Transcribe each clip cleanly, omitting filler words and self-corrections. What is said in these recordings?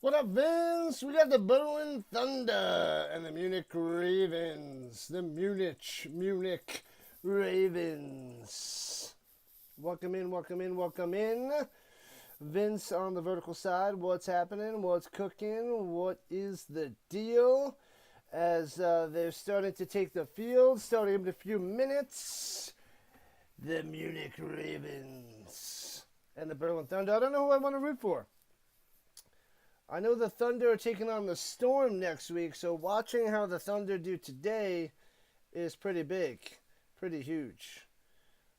What up, Vince? We got the Berlin Thunder and the Munich Ravens. The Munich Ravens. Welcome in, welcome in, welcome in. Vince on the vertical side. What's happening? What's cooking? What is the deal? As they're starting to take the field, starting in a few minutes. The Munich Ravens and the Berlin Thunder. I don't know who I want to root for. I know the Thunder are taking on the Storm next week, so watching how the Thunder do today is pretty big, pretty huge.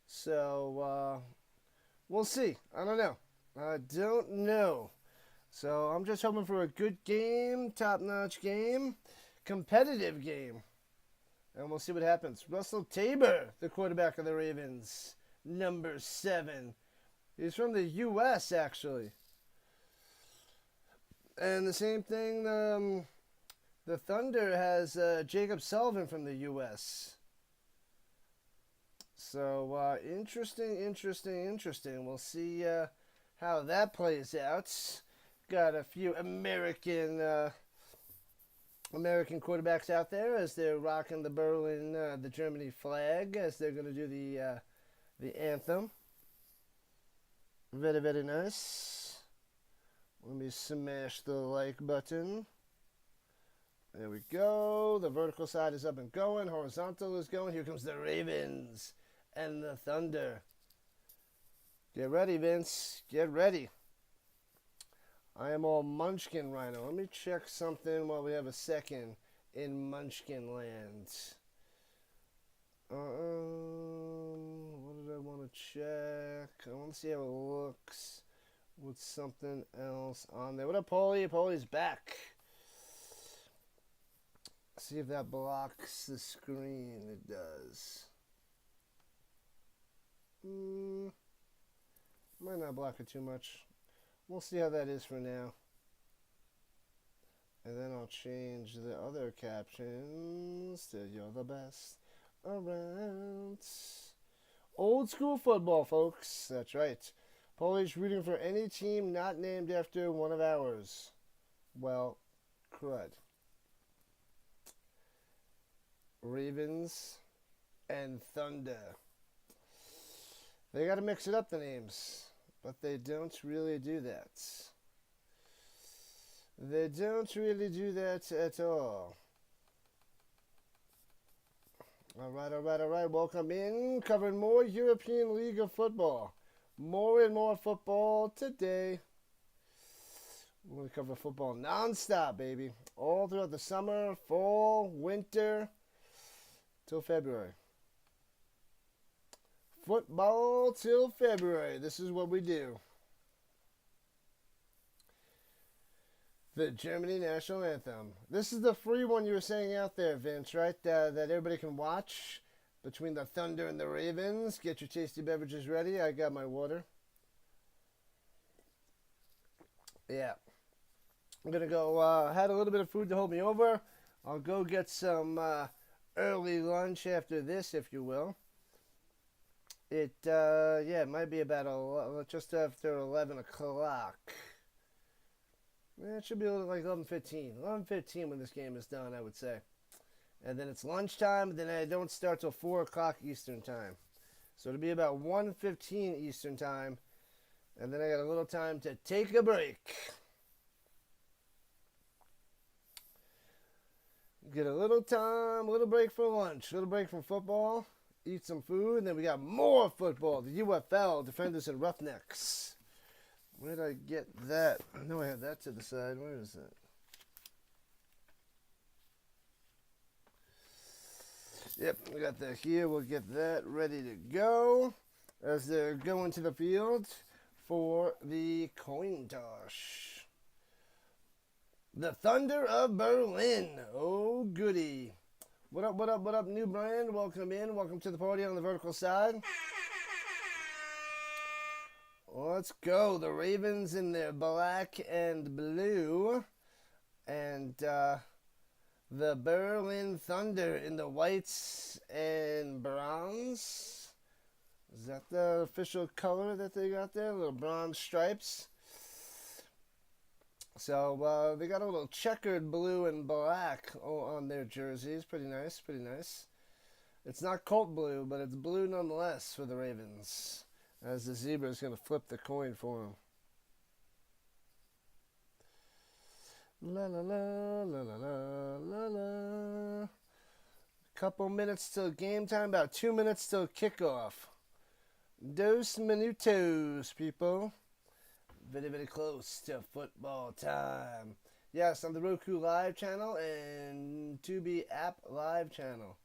So, we'll see. I don't know. So, I'm just hoping for a good game, top-notch game, competitive game. And we'll see what happens. Russell Tabor, the quarterback of the Ravens, number 7. He's from the U.S., actually. And the same thing, the Thunder has Jacob Sullivan from the U.S. So, interesting. We'll see how that plays out. Got a few American quarterbacks out there as they're rocking the the Germany flag, as they're going to do the anthem. Very, very nice. Let me smash the like button. There we go. The vertical side is up and going. Horizontal is going. Here comes the Ravens and the Thunder. Get ready, Vince. Get ready. I am all Munchkin Rhino. Let me check something while we have a second in Munchkin land. What did I want to check? I want to see how it looks with something else on there. What up, Paulie? Paulie's back. See if that blocks the screen. It does. Might not block it too much. We'll see how that is for now. And then I'll change the other captions to "You're the best around." Old school football, folks. That's right. Paulie's rooting for any team not named after one of ours. Well, crud. Ravens and Thunder. They got to mix it up, the names. But they don't really do that. They don't really do that at all. All right. Welcome in. Covering more European League of Football. More and more football today. We're going to cover football non-stop, baby. All throughout the summer, fall, winter, till February. Football till February. This is what we do. The Germany National Anthem. This is the free one you were saying out there, Vince, right? That everybody can watch. Between the Thunder and the Ravens. Get your tasty beverages ready. I got my water. Yeah. I'm going to go, had a little bit of food to hold me over. I'll go get some early lunch after this, if you will. It might be about just after 11 o'clock. It should be like 11:15. 11:15 when this game is done, I would say. And then it's lunchtime, and then I don't start till 4 o'clock Eastern time. So it'll be about 1:15 Eastern time. And then I got a little time to take a break. Get a little time, a little break for lunch, a little break from football, eat some food, and then we got more football. The UFL, Defenders and Roughnecks. Where did I get that? I know I had that to the side. Where is it? Yep, we got that here. We'll get that ready to go as they're going to the field for the coin toss. The Thunder of Berlin. Oh, goody. What up, new brand? Welcome in. Welcome to the party on the vertical side. Let's go. The Ravens in their black and blue. And, the Berlin Thunder in the whites and bronze. Is that the official color that they got there? Little bronze stripes. So they got a little checkered blue and black on their jerseys. Pretty nice, pretty nice. It's not Colt blue, but it's blue nonetheless for the Ravens. As the zebra is going to flip the coin for him. La la la la la la la la. Couple minutes till game time. About 2 minutes till kickoff. Dos minutos, people. Very, very close to football time. Yes, on the Roku Live channel and Tubi app Live channel.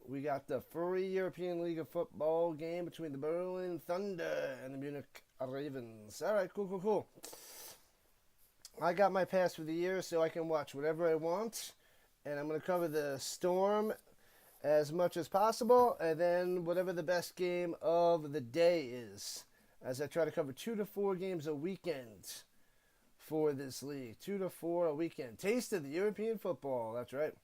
We got the free European League of Football game between the Berlin Thunder and the Munich Ravens. All right, cool, cool, cool. I got my pass for the year, so I can watch whatever I want. And I'm going to cover the Storm as much as possible, and then whatever the best game of the day is, as I try to cover 2 to 4 games a weekend for this league. 2 to 4 a weekend. Taste of the European football. That's right.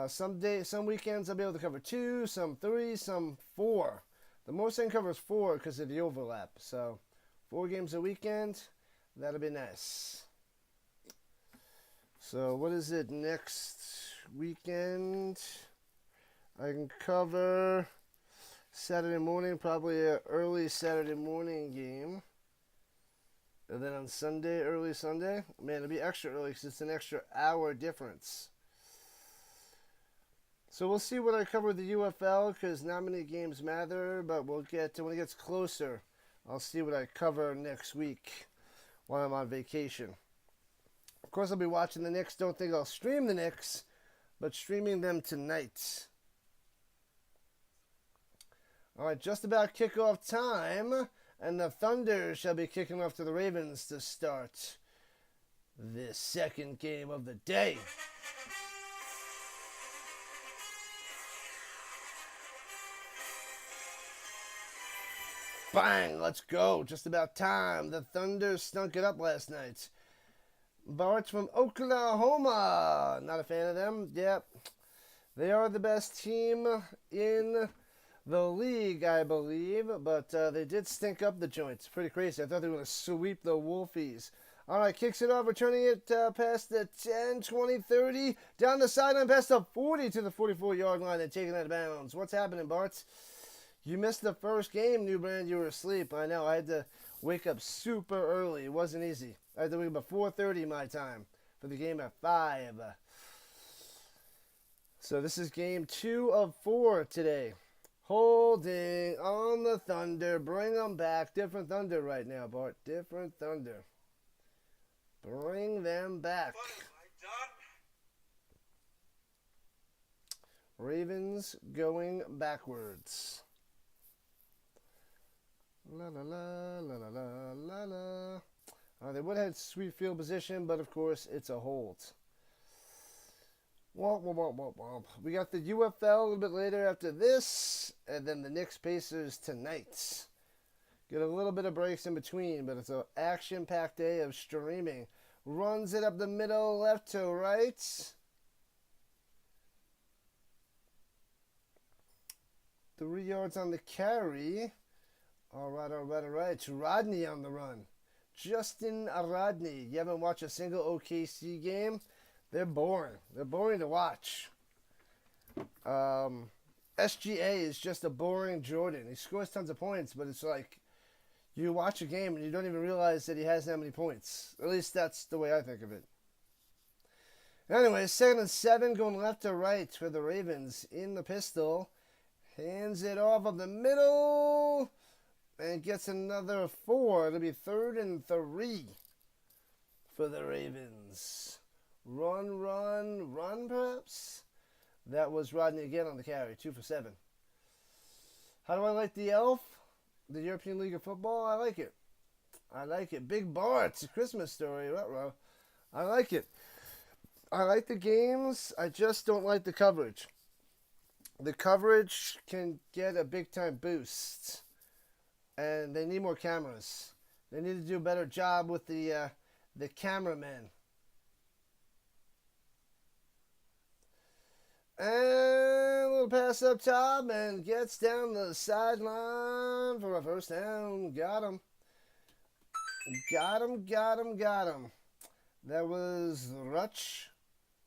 Some weekends I'll be able to cover 2, some 3, some 4. The most I can cover is 4 because of the overlap. So 4 games a weekend, that'll be nice. So what is it next weekend? I can cover Saturday morning, probably an early Saturday morning game. And then on Sunday, early Sunday, man, it'll be extra early because it's an extra hour difference. So we'll see what I cover with the UFL because not many games matter, but we'll get to when it gets closer. I'll see what I cover next week while I'm on vacation. Of course, I'll be watching the Knicks. Don't think I'll stream the Knicks, but streaming them tonight. All right, just about kickoff time, and the Thunder shall be kicking off to the Ravens to start the second game of the day. Bang, let's go. Just about time. The Thunder stunk it up last night. Bart's from Oklahoma. Not a fan of them. Yep. They are the best team in the league, I believe. But they did stink up the joints. Pretty crazy. I thought they were going to sweep the Wolfies. All right, kicks it off, returning it past the 10, 20, 30. Down the sideline past the 40 to the 44-yard line and taking it out of bounds. What's happening, Bart? You missed the first game, New Brand. You were asleep. I know. I had to wake up super early. It wasn't easy. I had to wake up at 4:30 my time for the game at 5. So this is game 2 of 4 today. Holding on the Thunder. Bring them back. Different Thunder right now, Bart. Different Thunder. Bring them back. Ravens going backwards. La la la la la la la la. They would have had sweet field position, but of course it's a hold. Womp, womp, womp, womp, womp. We got the UFL a little bit later after this, and then the Knicks Pacers tonight. Get a little bit of breaks in between, but it's an action-packed day of streaming. Runs it up the middle, left to right. 3 yards on the carry. All right, all right, all right. It's Rodney on the run. Justin Rodney. You haven't watched a single OKC game? They're boring. They're boring to watch. SGA is just a boring Jordan. He scores tons of points, but it's like you watch a game and you don't even realize that he has that many points. At least that's the way I think of it. Anyway, 2nd and 7 going left to right for the Ravens in the pistol. Hands it off of the middle. And gets another 4. It'll be 3rd and 3 for the Ravens. Run, run, run, perhaps? That was Rodney again on the carry. 2 for 7. How do I like the Elf? The European League of Football? I like it. I like it. Big Bart. It's a Christmas story. Ruh-roh. I like it. I like the games. I just don't like the coverage. The coverage can get a big-time boost. And they need more cameras. They need to do a better job with the cameramen. And a little pass up top and gets down the sideline for a first down. Got him. Got him, got him, got him. That was Rutch.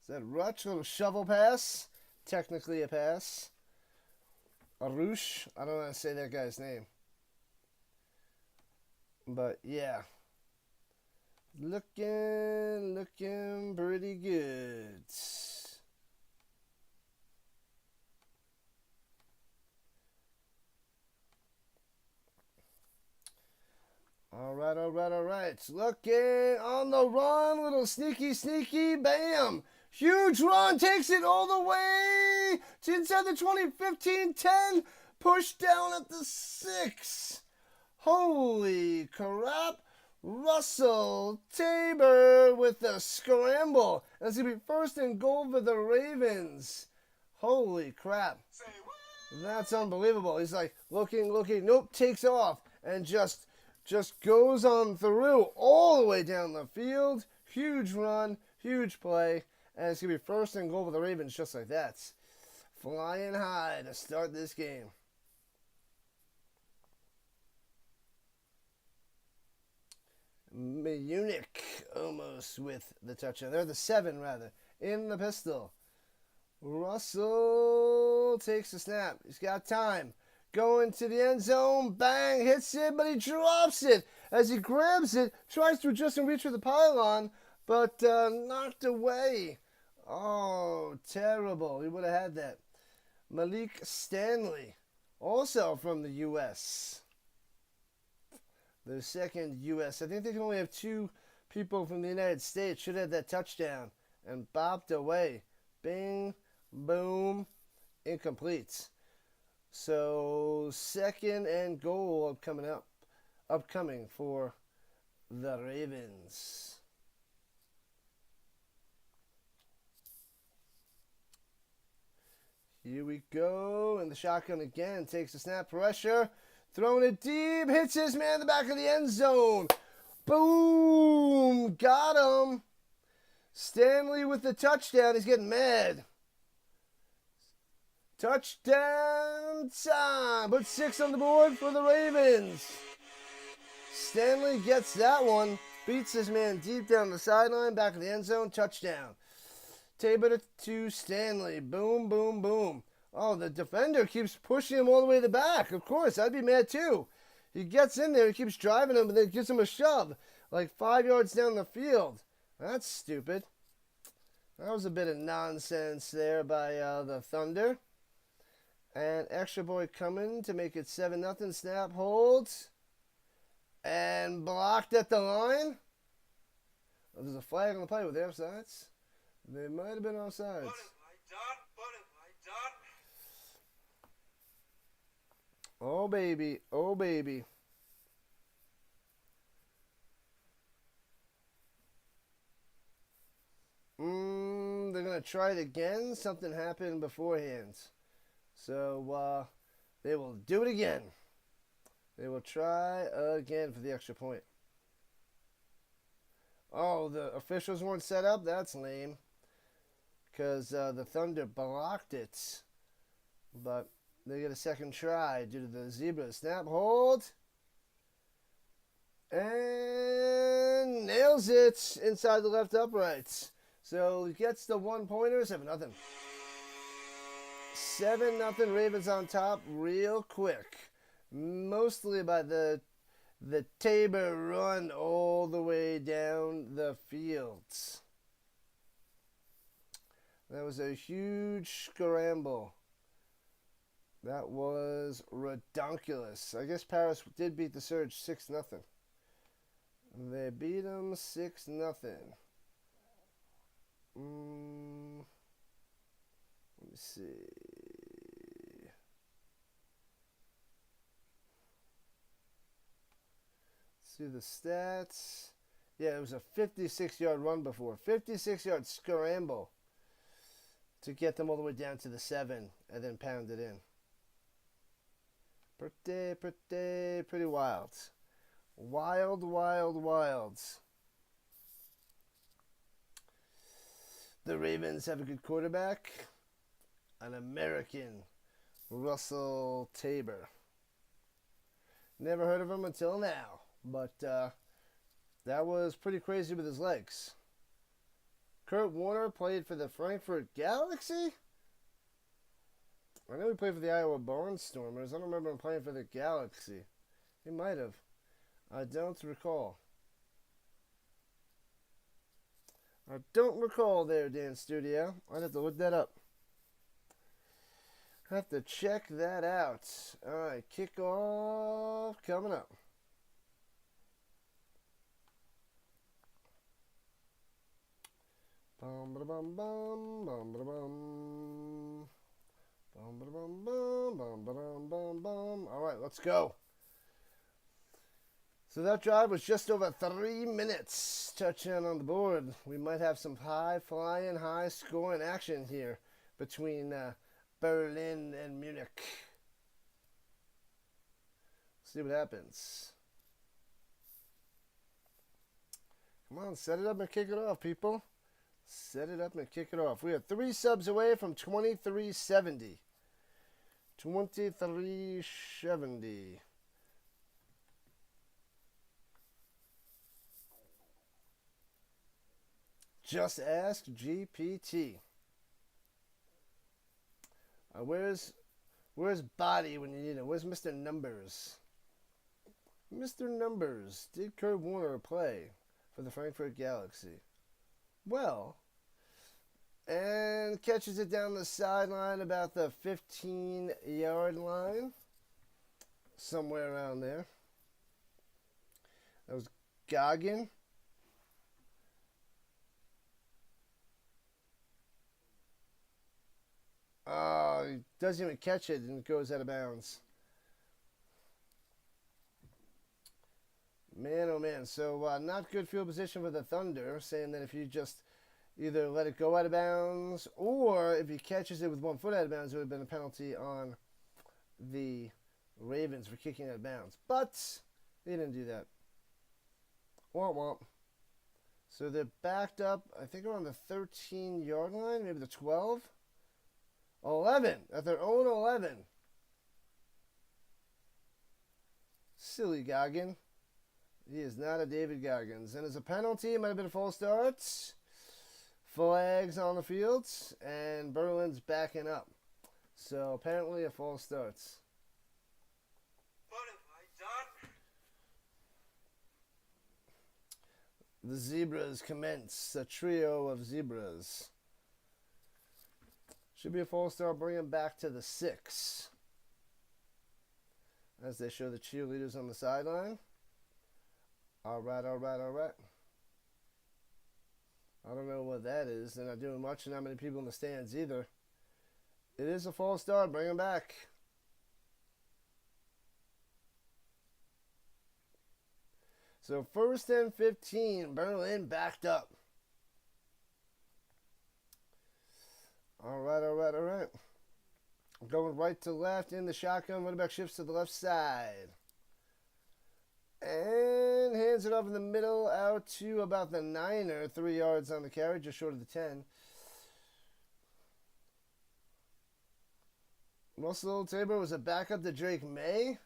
Is that Rutch? A little shovel pass. Technically a pass. Arush. I don't know how to say that guy's name. But yeah. Looking pretty good. All right. Looking on the run. Little sneaky. Bam. Huge run. Takes it all the way to inside the 20-15-10. Push down at the 6. Holy crap. Russell Tabor with the scramble. That's going to be first and goal for the Ravens. Holy crap. That's unbelievable. He's like looking. Nope, takes off and just goes on through all the way down the field. Huge run, huge play. And it's going to be first and goal for the Ravens just like that. Flying high to start this game. Munich almost with the touchdown. They're the 7 rather. In the pistol. Russell takes the snap. He's got time. Going to the end zone. Bang. Hits it, but he drops it. As he grabs it, tries to adjust and reach for the pylon, but knocked away. Oh, terrible. He would have had that. Malik Stanley, also from the U.S. The second U.S. I think they can only have 2 people from the United States. Should have that touchdown. And bopped away. Bing, boom, incomplete. So, second and goal upcoming for the Ravens. Here we go. And the shotgun again. Takes the snap, pressure. Throwing it deep, hits his man in the back of the end zone. Boom! Got him. Stanley with the touchdown. He's getting mad. Touchdown time. Put 6 on the board for the Ravens. Stanley gets that one. Beats his man deep down the sideline, back of the end zone. Touchdown. Tabor to Stanley. Boom, boom, boom. Oh, the defender keeps pushing him all the way to the back. Of course, I'd be mad too. He gets in there, he keeps driving him, and then gives him a shove, like 5 yards down the field. That's stupid. That was a bit of nonsense there by the Thunder. And extra point coming to make it 7-0. Snap, holds, and blocked at the line. Oh, there's a flag on the play with the offsides. They might have been offsides. Oh, baby. Oh, baby. They're going to try it again. Something happened beforehand. So, they will do it again. They will try again for the extra point. Oh, the officials weren't set up? That's lame. Because the Thunder blocked it. But they get a second try due to the zebra. Snap, hold. And nails it inside the left uprights. So he gets the 1-pointer. 7-0. 7-0 Ravens on top real quick. Mostly by the Tabor run all the way down the field. That was a huge scramble. That was redonkulous. I guess Paris did beat the Surge 6-0. They beat them 6-0. Let me see. See the stats. Yeah, it was a 56-yard run before. 56-yard scramble to get them all the way down to the 7 and then pound it in. Pretty wild. Wild. The Ravens have a good quarterback. An American, Russell Tabor. Never heard of him until now. But That was pretty crazy with his legs. Kurt Warner played for the Frankfurt Galaxy? I know he played for the Iowa Barnstormers. I don't remember him playing for the Galaxy. He might have. I don't recall. I don't recall there, Dan Studio. I'd have to look that up. Have to check that out. Alright, kickoff coming up. Bum ba bum bum bum ba bum bum ba bum bum bum ba bum bum. All right, let's go. So that drive was just over 3 minutes. Touchdown on the board. We might have some high-flying, high-scoring action here between Berlin and Munich. See what happens. Come on, set it up and kick it off, people. Set it up and kick it off. We are 3 subs away from 2370. 2370. Just ask GPT. Where's Body when you need him? Where's Mr. Numbers? Mr. Numbers, did Kurt Warner play for the Frankfurt Galaxy? Well, and catches it down the sideline about the 15-yard line. Somewhere around there. That was Goggin. He doesn't even catch it and it goes out of bounds. Man, oh man. So, not good field position for the Thunder, saying that if you just either let it go out of bounds or if he catches it with 1 foot out of bounds, it would have been a penalty on the Ravens for kicking out of bounds. But they didn't do that. Womp womp. So they're backed up, I think around the 13-yard line, maybe the 12. 11 at their own 11. Silly Goggin. He is not a David Goggins. And as a penalty, it might have been a false start. Flags on the field. And Berlin's backing up. So apparently a false start. What have I done? The Zebras commence. A trio of Zebras. Should be a false start. Bring him back to the 6. As they show the cheerleaders on the sideline. All right. I don't know what that is. They're not doing much and not many people in the stands either. It is a false start. Bring him back. So 1st and 15. Berlin backed up. All right. Going right to left in the shotgun. Running back shifts to the left side. And hands it off in the middle out to about the 9er. 3 yards on the carry, just short of the 10. Russell Tabor was a backup to Drake May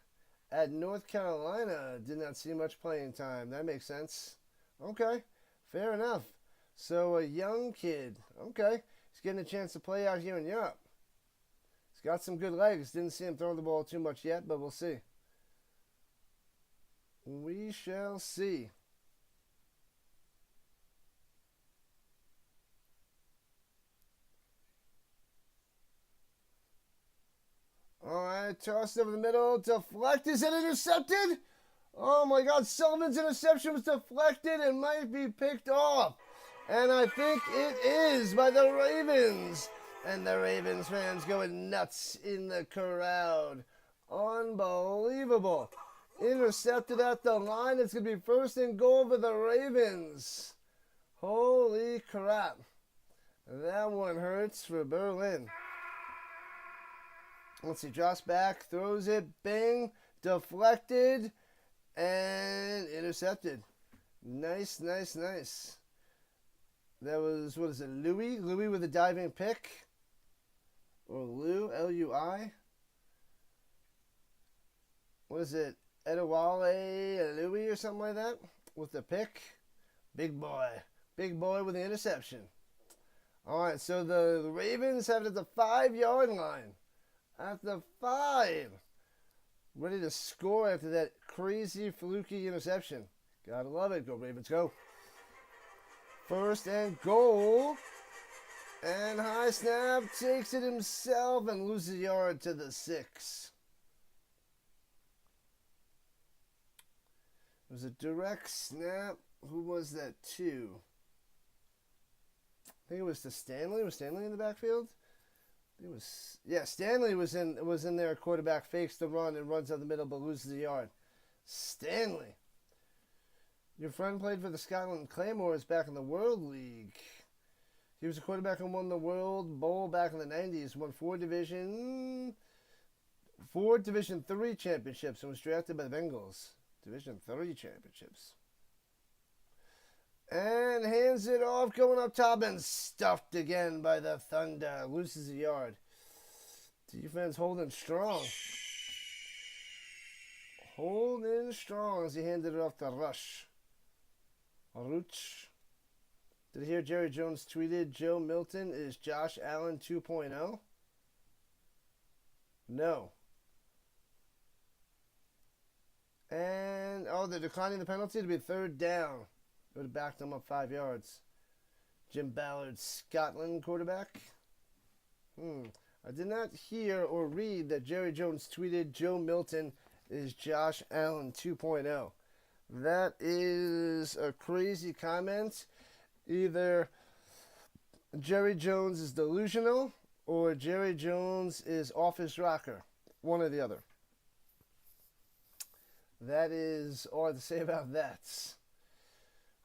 at North Carolina. Did not see much playing time. That makes sense. Okay, fair enough. So a young kid. Okay, he's getting a chance to play out here in Europe. He's got some good legs. Didn't see him throwing the ball too much yet, but we'll see. We shall see. All right, tossed over the middle, deflected, is it intercepted? Oh my God, Sullivan's interception was deflected and might be picked off. And I think it is by the Ravens. And the Ravens fans going nuts in the crowd. Unbelievable. Intercepted at the line. It's going to be 1st and goal for the Ravens. Holy crap. That one hurts for Berlin. Let's see. Drops back. Throws it. Bing. Deflected. And intercepted. Nice. That was, what is it, Louis? Louis with a diving pick. Or Lou, L-U-I. What is it? Edewale Louis or something like that. with the pick. Big boy. Big boy with the interception. All right, so the Ravens have it at the 5-yard line. At the 5. Ready to score after that crazy, fluky interception. Gotta love it. Go, Ravens, go. First and goal. And high snap takes it himself and loses a yard to the 6. It was a direct snap. Who was that to? I think it was to Stanley. Was Stanley in the backfield? It was, yeah, Stanley was in there. Quarterback fakes the run and runs out the middle but loses a yard. Stanley. Your friend played for the Scotland Claymores back in the World League. He was a quarterback and won the World Bowl back in the 90s. Won 4 Division 3 championships and was drafted by the Bengals. Division 3 championships. And hands it off, going up top and stuffed again by the Thunder. Loses a yard. Defense holding strong. Holding strong as he handed it off to Rush. Did you hear Jerry Jones tweeted Joe Milton is Josh Allen 2.0? No. And, they're declining the penalty to be 3rd down. It would have backed them up 5 yards. Jim Ballard, Scotland quarterback. I did not hear or read that Jerry Jones tweeted Joe Milton is Josh Allen 2.0. That is a crazy comment. Either Jerry Jones is delusional or Jerry Jones is off his rocker. One or the other. That is all I have to say about that.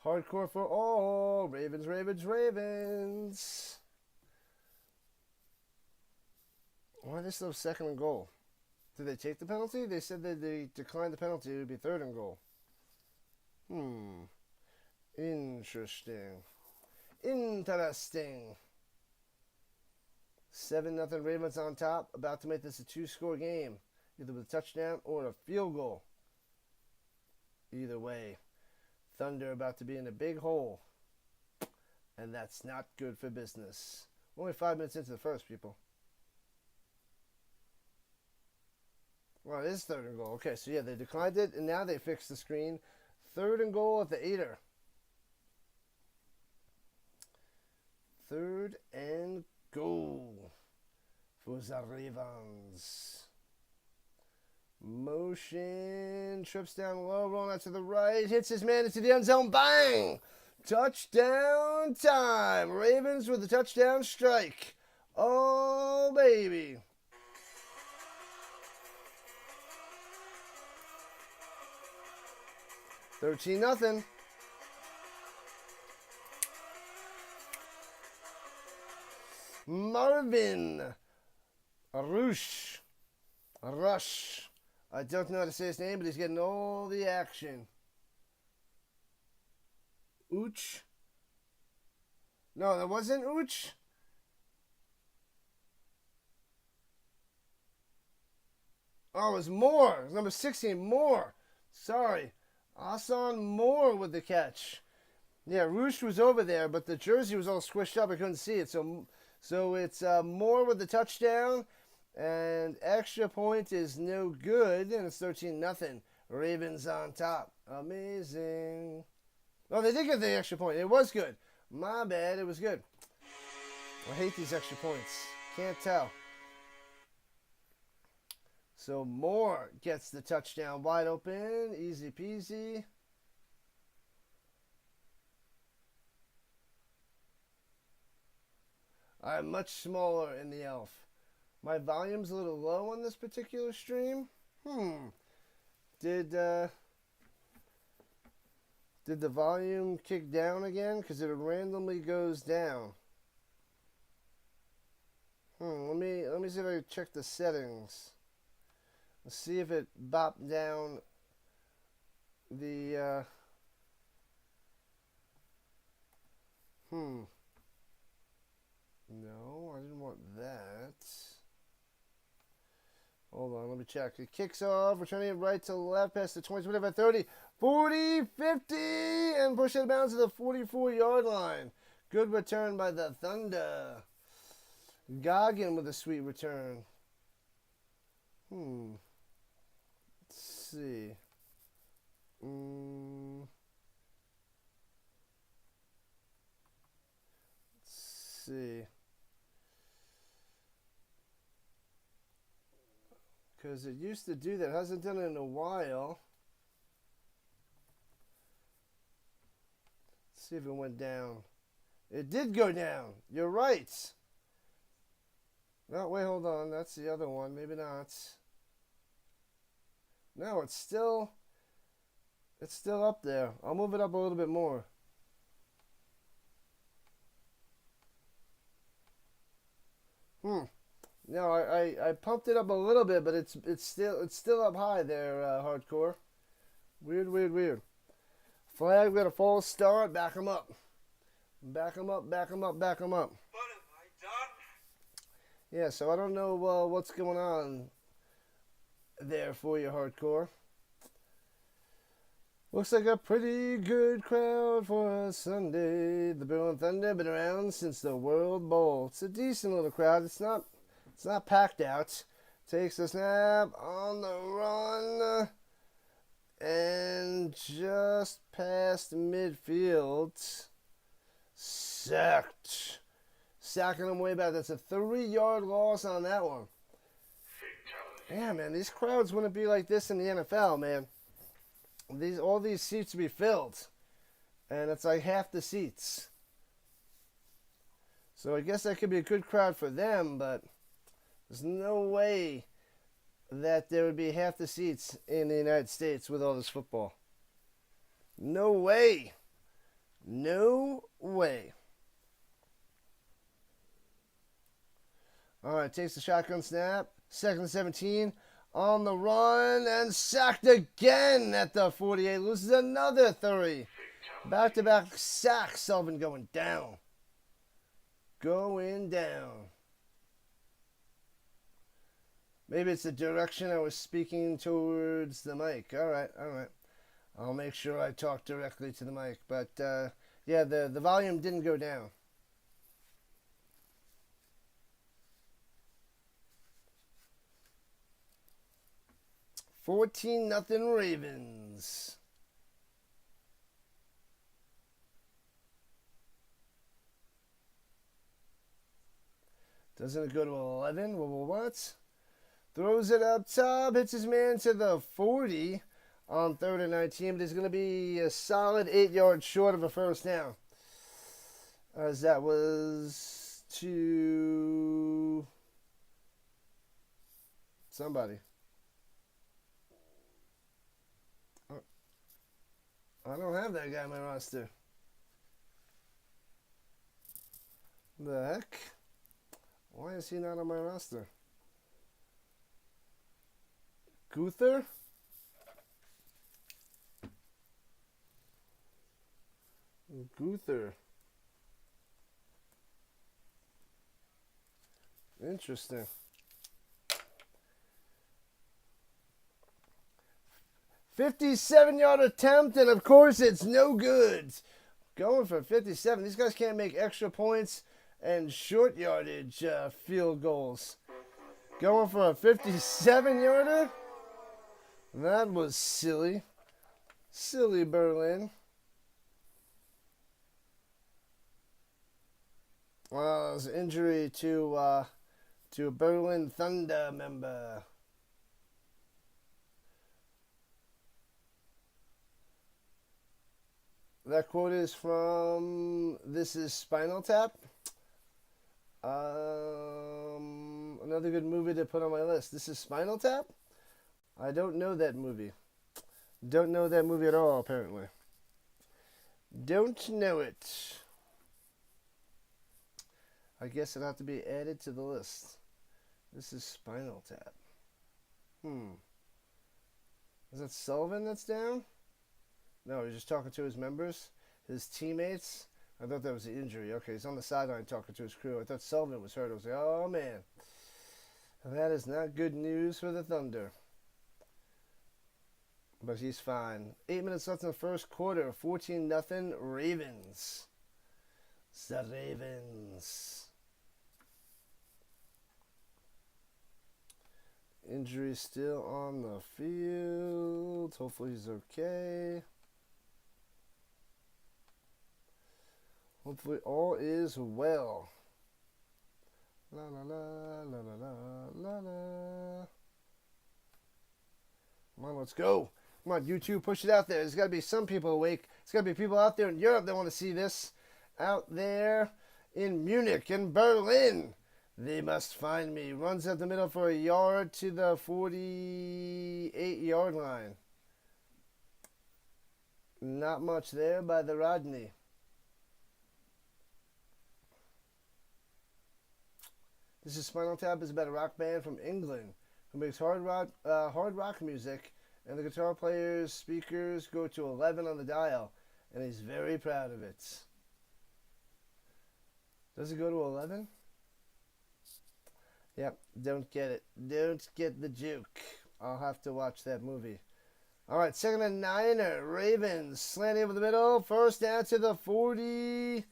Hardcore for all. Ravens, Ravens, Ravens. Why are they still 2nd and goal? Did they take the penalty? They said that they declined the penalty. It would be 3rd and goal. Interesting. 7-0 Ravens on top. About to make this a 2-score game. Either with a touchdown or a field goal. Either way. Thunder about to be in a big hole. And that's not good for business. Only 5 minutes into the first, people. Well, it is 3rd and goal. Okay, so yeah, they declined it, and now they fixed the screen. 3rd and goal at the 8er. 3rd and goal for the Ravens. Motion, trips down low, rolling out to the right, hits his man into the end zone, bang! Touchdown time! Ravens with a touchdown strike. Oh, baby. $13-0. Marvin Rush. I don't know how to say his name, but he's getting all the action. Ooch. No, that wasn't Ooch. Oh, it was Moore. It was number 16, Moore. Sorry. Asan Moore with the catch. Yeah, Roosh was over there, but the jersey was all squished up. I couldn't see it. So it's Moore with the touchdown. And extra point is no good. And it's 13-0. Ravens on top. Amazing. Oh, they did get the extra point. It was good. My bad. It was good. I hate these extra points. Can't tell. So Moore gets the touchdown wide open. Easy peasy. I'm much smaller in the elf. My volume's a little low on this particular stream. Did the volume kick down again? Because it randomly goes down. Let me see if I can check the settings. Let's see if it bopped down the No, I didn't want that. Hold on, let me check. It kicks off, returning it right to left past the 20, 25, 30, 40, 50, and push it down to the 44-yard line. Good return by the Thunder. Goggin with a sweet return. Let's see. Let's see. Because it used to do that. It hasn't done it in a while. Let's see if it went down. It did go down. You're right. No, wait, hold on. That's the other one. Maybe not. No, it's still up there. I'll move it up a little bit more. No, I pumped it up a little bit, but it's still up high there, hardcore. Weird. Flag, we got a false start. Back him up. Back him up. What have I done? Yeah, so I don't know what's going on there for you, hardcore. Looks like a pretty good crowd for a Sunday. The Berlin Thunder been around since the World Bowl. It's a decent little crowd. It's not packed out. Takes a snap on the run and just past midfield. Sacked. Sacking him way back. That's a 3-yard loss on that one. Yeah, man, these crowds wouldn't be like this in the NFL, man. All these seats would be filled, and it's like half the seats. So I guess that could be a good crowd for them, but there's no way that there would be half the seats in the United States with all this football. No way. No way. All right, takes the shotgun snap. 2nd and 17. On the run and sacked again at the 48. Loses another 3. Back-to-back sacks. Sullivan going down. Going down. Maybe it's the direction I was speaking towards the mic. All right. I'll make sure I talk directly to the mic. But, yeah, the volume didn't go down. $14-0 Ravens. Doesn't it go to 11? Well, what? Throws it up top, hits his man to the 40 on 3rd and 19, but he's going to be a solid 8 yards short of a first down. As that was to somebody. I don't have that guy on my roster. The heck? Why is he not on my roster? Guther? Guther. Interesting. 57-yard attempt, and of course it's no good. Going for 57. These guys can't make extra points and short yardage field goals. Going for a 57-yarder? That was silly. Silly Berlin. Well, it was an injury to a Berlin Thunder member. That quote is from This Is Spinal Tap. Another good movie to put on my list. This Is Spinal Tap? I don't know that movie. Don't know that movie at all, apparently. Don't know it. I guess it'll have to be added to the list. This is Spinal Tap. Is that Sullivan that's down? No, he's just talking to his members, his teammates. I thought that was the injury. Okay, he's on the sideline talking to his crew. I thought Sullivan was hurt. I was like, oh, man. That is not good news for the Thunder. But he's fine. 8 minutes left in the first quarter. 14-0 Ravens. The Ravens. Injury still on the field. Hopefully he's okay. Hopefully all is well. La la la la la la la la. Come on, let's go. Come on, YouTube, push it out there. There's got to be some people awake. There's got to be people out there in Europe that want to see this. Out there in Munich and Berlin. They must find me. Runs up the middle for a yard to the 48-yard line. Not much there by the Rodney. This is Spinal Tap is about a rock band from England who makes hard rock music, and the guitar player's speakers go to 11 on the dial, and he's very proud of it. Does it go to 11? Yep, don't get it. Don't get the juke. I'll have to watch that movie. All right, 2nd and 9. Ravens slanting over the middle. First down to the 40.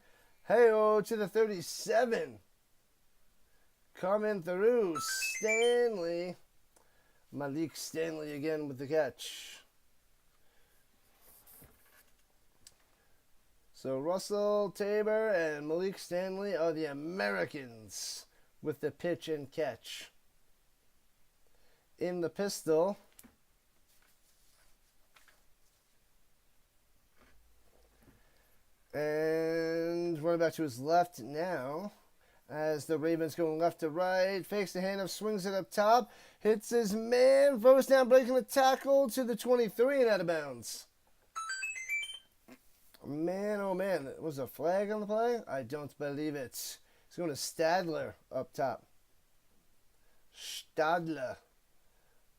Hey-oh, to the 37. Coming through, Stanley. Malik Stanley again with the catch. So Russell Tabor and Malik Stanley are the Americans with the pitch and catch. In the pistol, and running back to his left now, as the Ravens going left to right, fakes the handoff, swings it up top, hits his man, first down, breaking the tackle to the 23 and out of bounds. Man, oh man, was a flag on the play? I don't believe it. He's going to Stadler up top. Stadler.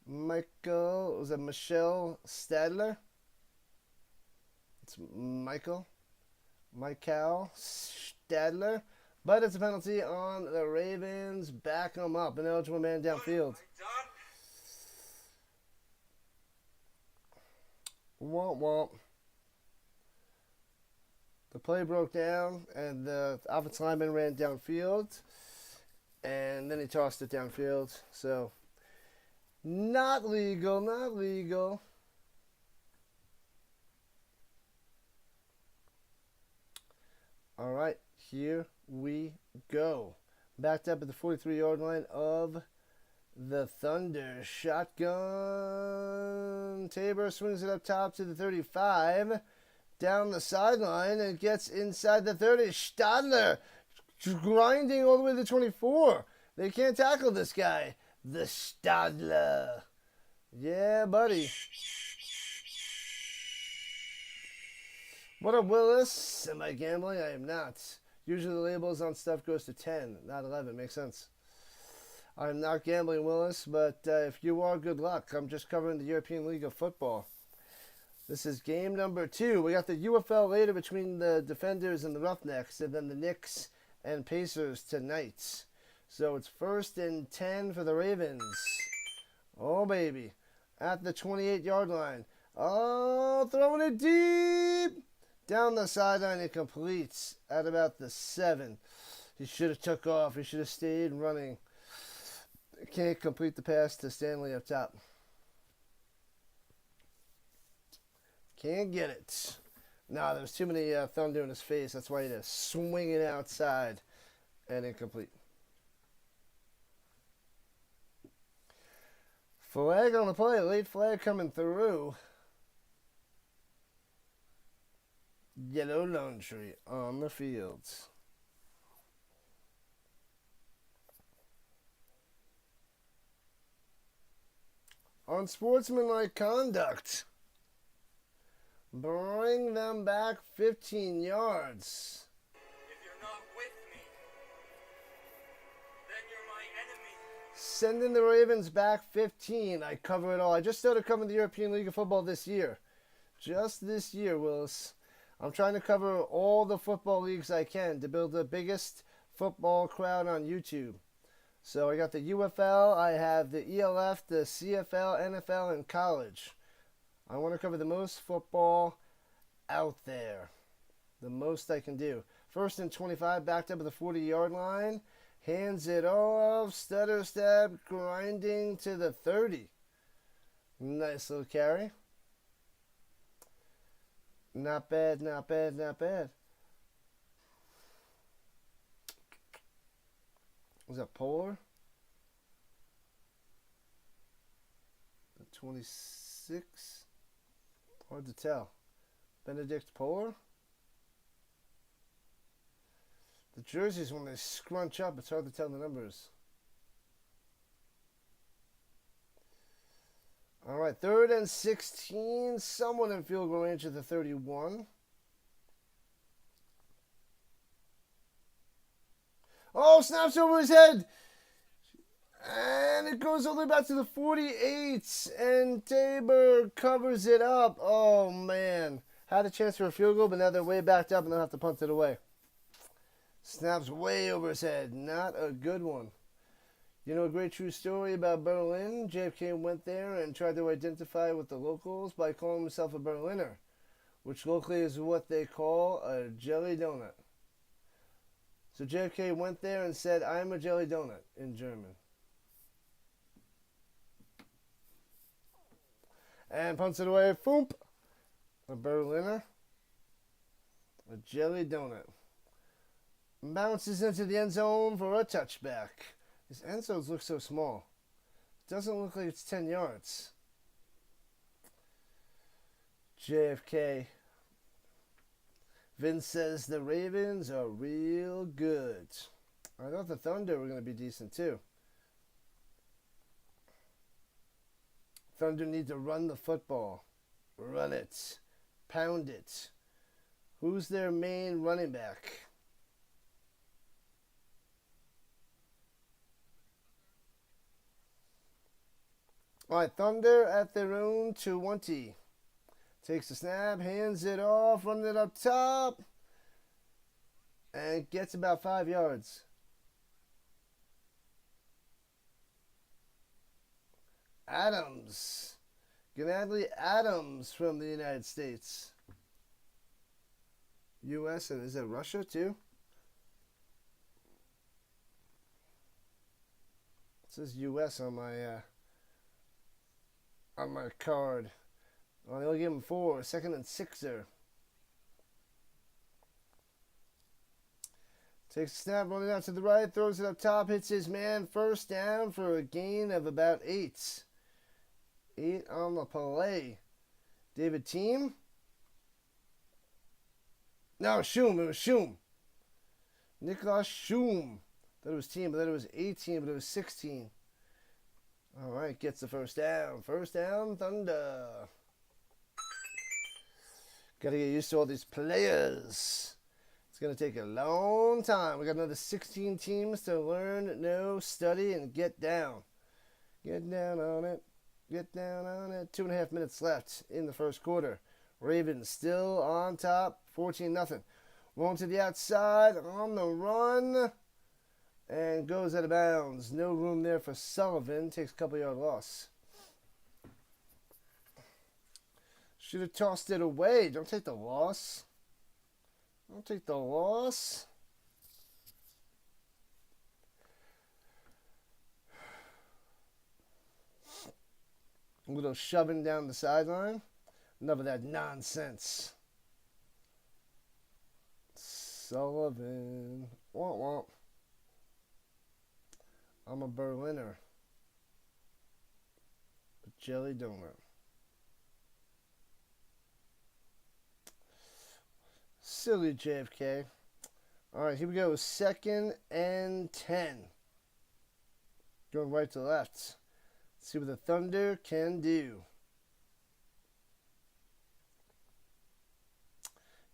Michael, was it Michelle Stadler? It's Michael Stadler. But it's a penalty on the Ravens. Back him up. An eligible man downfield. Womp womp. The play broke down, and the offensive lineman ran downfield, and then he tossed it downfield. So, not legal, not legal. All right, here we go. Backed up at the 43-yard line of the Thunder. Shotgun. Tabor swings it up top to the 35. Down the sideline and gets inside the 30. Stadler grinding all the way to the 24. They can't tackle this guy. The Stadler. Yeah, buddy. What up, Willis? Am I gambling? I am not. Usually the labels on stuff goes to 10, not 11. Makes sense. I'm not gambling, Willis, but if you are, good luck. I'm just covering the European League of Football. This is game number 2. We got the UFL later between the Defenders and the Roughnecks, and then the Knicks and Pacers tonight. So it's 1st and 10 for the Ravens. Oh, baby. At the 28-yard line. Oh, throwing it deep. Down the sideline, it completes at about the 7. He should have took off. He should have stayed running. Can't complete the pass to Stanley up top. Can't get it. Nah, there was too many thunder in his face. That's why he had to swing it outside and incomplete. Flag on the play. Late flag coming through. Yellow laundry on the fields. Unsportsmanlike conduct. Bring them back 15 yards. If you're not with me, then you're my enemy. Sending the Ravens back 15. I cover it all. I just started covering the European League of Football this year. Just this year, Willis. I'm trying to cover all the football leagues I can to build the biggest football crowd on YouTube. So I got the UFL, I have the ELF, the CFL, NFL, and college. I want to cover the most football out there. The most I can do. First and 25, backed up at the 40-yard line. Hands it off, stutter step, grinding to the 30. Nice little carry. Not bad, not bad, not bad. Was that Polar? The 26? Hard to tell. Benedict Polar? The jerseys, when they scrunch up, it's hard to tell the numbers. All right, 3rd and 16. Someone in field goal range of the 31. Oh, snaps over his head. And it goes all the way back to the 48. And Tabor covers it up. Oh, man. Had a chance for a field goal, but now they're way backed up and they'll have to punt it away. Snaps way over his head. Not a good one. You know a great true story about Berlin? JFK went there and tried to identify with the locals by calling himself a Berliner, which locally is what they call a jelly donut. So JFK went there and said, "I'm a jelly donut," in German. And punts it away. Foomp. A Berliner. A jelly donut. Bounces into the end zone for a touchback. His end zones look so small. Doesn't look like it's 10 yards. JFK. Vince says the Ravens are real good. I thought the Thunder were going to be decent too. Thunder need to run the football. Run it. Pound it. Who's their main running back? All right, Thunder at their own 20. Takes the snap, hands it off, running it up top, and gets about 5 yards. Adams. Gnadly Adams from the United States. U.S. and is that Russia too? It says U.S. on my card. Oh, they'll give him 4. 2nd and 6er. Takes a snap, running out to the right, throws it up top, hits his man. First down for a gain of about 8. 8 on the play. David Team? No, Schum. It was Schum. Niklas Schum. Thought it was Team, but then it was 18, but it was 16. All right, gets the first down. First down, Thunder. Got to get used to all these players. It's going to take a long time. We got another 16 teams to learn, know, study, and get down. Get down on it. Get down on it. 2.5 minutes left in the first quarter. Ravens still on top, 14-0. Rolling to the outside, on the run, and goes out of bounds. No room there for Sullivan. Takes a couple-yard loss. Should have tossed it away. Don't take the loss. Don't take the loss. A little shoving down the sideline. Enough of that nonsense. Sullivan. Womp womp. I'm a Berliner. A jelly donut. Silly JFK. All right, here we go. 2nd and 10. Going right to left. Let's see what the Thunder can do.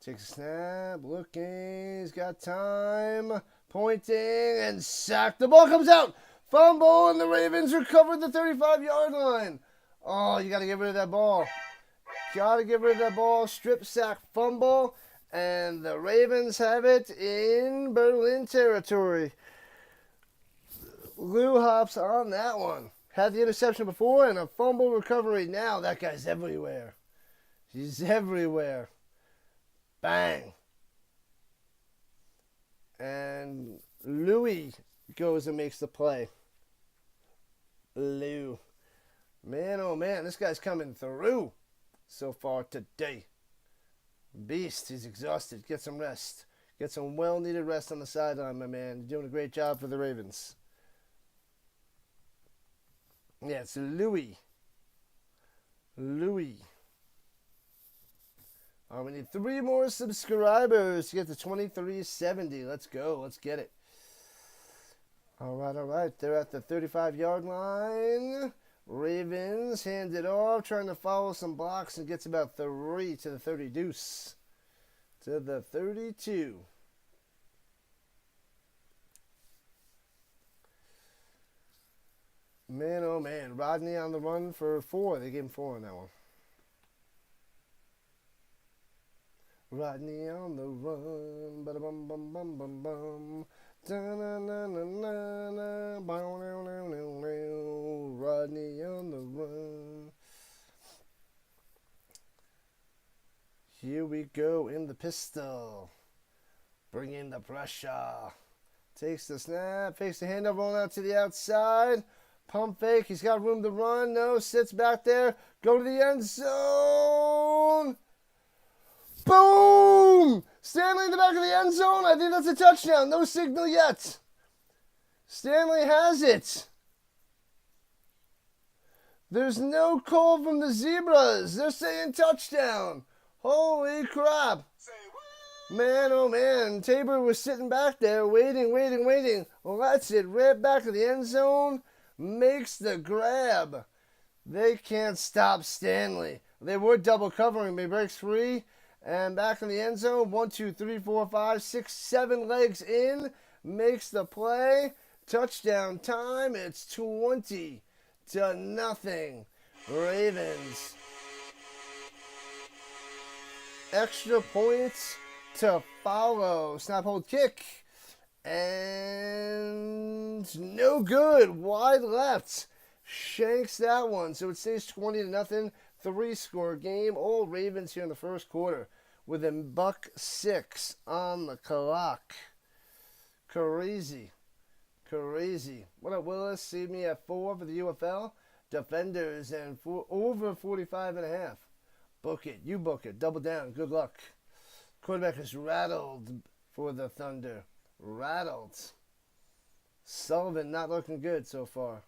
Takes a snap. Looking. He's got time. Pointing and sacked. The ball comes out. Fumble, and the Ravens recovered the 35-yard line. Oh, you got to get rid of that ball. Got to get rid of that ball. Strip sack, fumble. And the Ravens have it in Berlin territory. Lou hops on that one. Had the interception before and a fumble recovery now. That guy's everywhere. He's everywhere. Bang. And Louis goes and makes the play. Lou. Man, oh man, this guy's coming through so far today. Beast, he's exhausted. Get some rest. Get some well-needed rest on the sideline, my man. You're doing a great job for the Ravens. Yeah, it's Louis. Louis. All right, we need 3 more subscribers to get to 2370. Let's go. Let's get it. All right. They're at the 35-yard line. Ravens hand it off, trying to follow some blocks, and gets about 3 to the 30 deuce. To the 32. Man, oh man. Rodney on the run for 4. They gave him 4 on that one. Rodney on the run. Ba-da-bum-bum-bum-bum-bum. Da-na-na-na-na-na. Rodney on the run. Here we go in the pistol. Bring in the pressure. Takes the snap. Fakes the handoff. Rolling out to the outside. Pump fake. He's got room to run. No. Sits back there. Go to the end zone. Boom! Stanley in the back of the end zone. I think that's a touchdown. No signal yet. Stanley has it. There's no call from the Zebras. They're saying touchdown. Holy crap. Man, oh man. Tabor was sitting back there waiting. Well, that's it. Right back of the end zone. Makes the grab. They can't stop Stanley. They were double covering. He breaks free. And back in the end zone. 1, 2, 3, 4, 5, 6, 7 legs in. Makes the play. Touchdown time. It's 20 to nothing. Ravens. Extra points to follow. Snap, hold, kick. And no good. Wide left. Shanks that one. So it stays 20 to nothing. 3-score game. All Ravens here in the first quarter with a $1.06 on the clock. Crazy. What up, Willis? See me at 4 for the UFL. Defenders and over 45.5. Book it. You book it. Double down. Good luck. Quarterback is rattled for the Thunder. Rattled. Sullivan not looking good so far.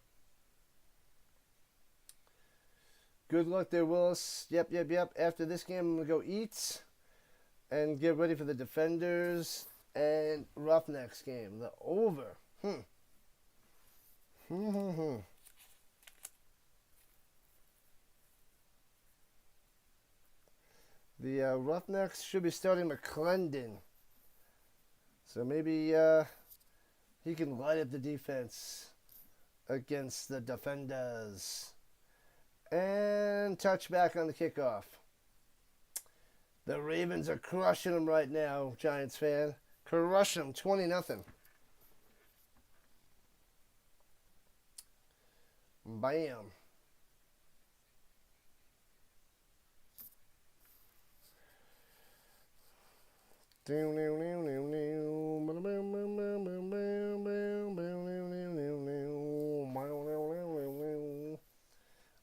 Good luck there, Willis. Yep. After this game, I'm going to go eat and get ready for the Defenders and Roughnecks game. The over. The Roughnecks should be starting McClendon. So maybe he can light up the defense against the Defenders. And touchback on the kickoff. The Ravens are crushing them right now, Giants fan. Crush them, 20-0. Bam.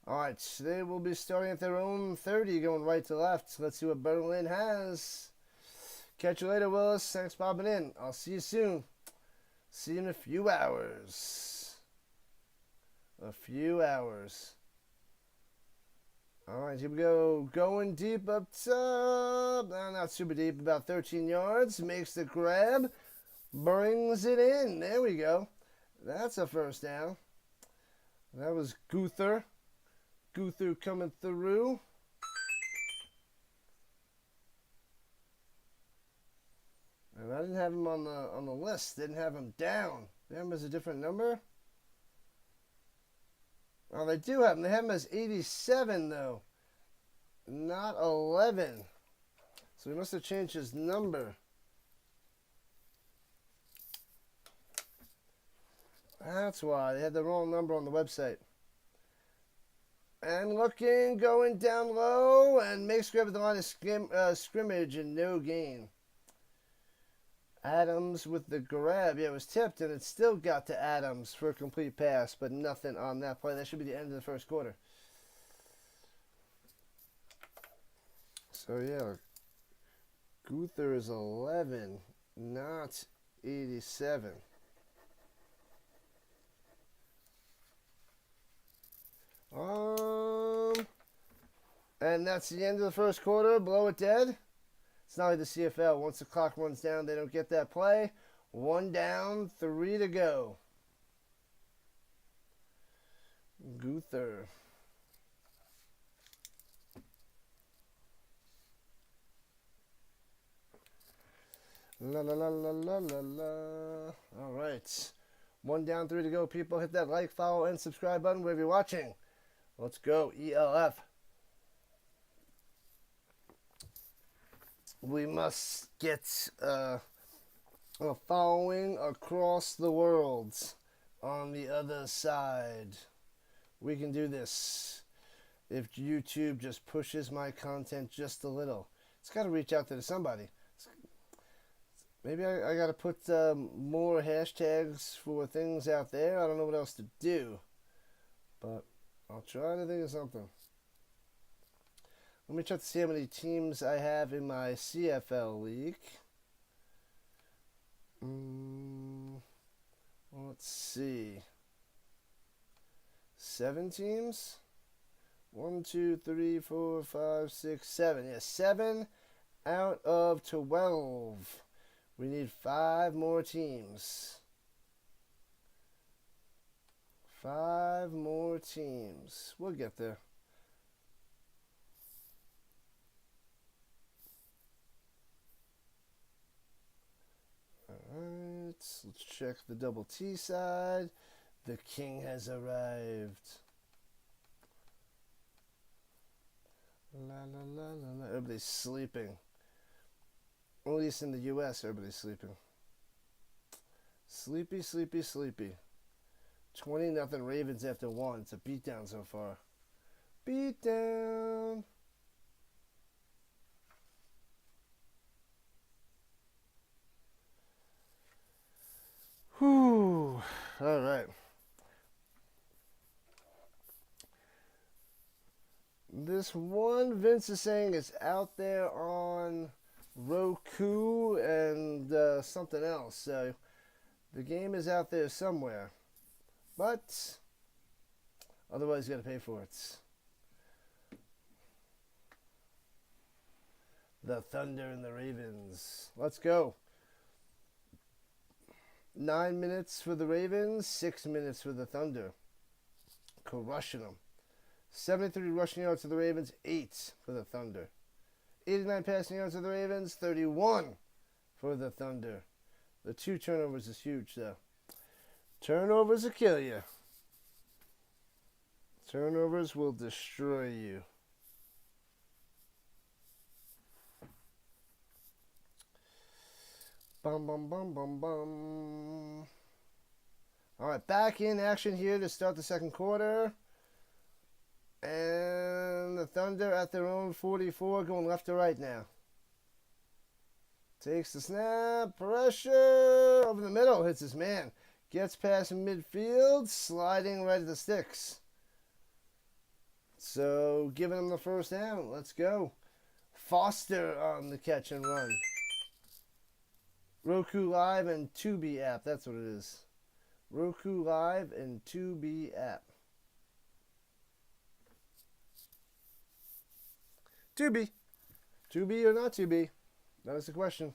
All right, they will be starting at their own 30, going right to left. Let's see what Berlin has. Catch you later, Willis. Thanks for popping in. I'll see you soon. See you in a few hours. All right, here we go. Going deep up top. Not super deep, about 13 yards. Makes the grab. Brings it in. There we go. That's a first down. That was Guther. Guther coming through. And I didn't have him on the list. Didn't have him down. They have him as a different number. Oh, they do have him. They have him as 87, though. Not 11. So he must have changed his number. That's why. They had the wrong number on the website. And looking, going down low, and makes grab at the line of scrimmage and no gain. Adams with the grab. Yeah, it was tipped, and it still got to Adams for a complete pass, but nothing on that play. That should be the end of the first quarter. So, yeah, Guther is 11, not 87. And that's the end of the first quarter. Blow it dead. It's not like the CFL. Once the clock runs down, they don't get that play. 1 down, 3 to go. Guther. La la la la la la la. All right. 1 down, 3 to go. People, hit that like, follow, and subscribe button wherever you're watching. Let's go. ELF. We must get a following across the world on the other side. We can do this if YouTube just pushes my content just a little. It's got to reach out to somebody. Maybe I got to put more hashtags for things out there. I don't know what else to do, but I'll try to think of something. Let me check to see how many teams I have in my CFL league. Let's see. 7 teams? 1, 2, 3, 4, 5, 6, 7. Yeah, 7 out of 12. We need 5 more teams. 5 more teams. We'll get there. Alright, let's check the double T side. The king has arrived. La la la la la. Everybody's sleeping. At least in the US, everybody's sleeping. Sleepy, sleepy, sleepy. 20-0 Ravens after 1. It's a beatdown so far. Beatdown. Whew. All right. This one, Vince is saying, is out there on Roku and something else. So the game is out there somewhere. But otherwise, you got to pay for it. The Thunder and the Ravens. Let's go. 9 minutes for the Ravens, 6 minutes for the Thunder. Crushing them. 73 rushing yards for the Ravens, 8 for the Thunder. 89 passing yards for the Ravens, 31 for the Thunder. The 2 turnovers is huge, though. Turnovers will kill you. Turnovers will destroy you. Bum, bum, bum, bum, bum. All right, back in action here to start the second quarter. And the Thunder at their own 44, going left to right now. Takes the snap, pressure, over the middle, hits his man. Gets past midfield, sliding right at the sticks. So, giving him the first down. Let's go. Foster on the catch and run. Roku Live and Tubi app. That's what it is. Roku Live and Tubi app. Tubi. Tubi or not Tubi? That is the question.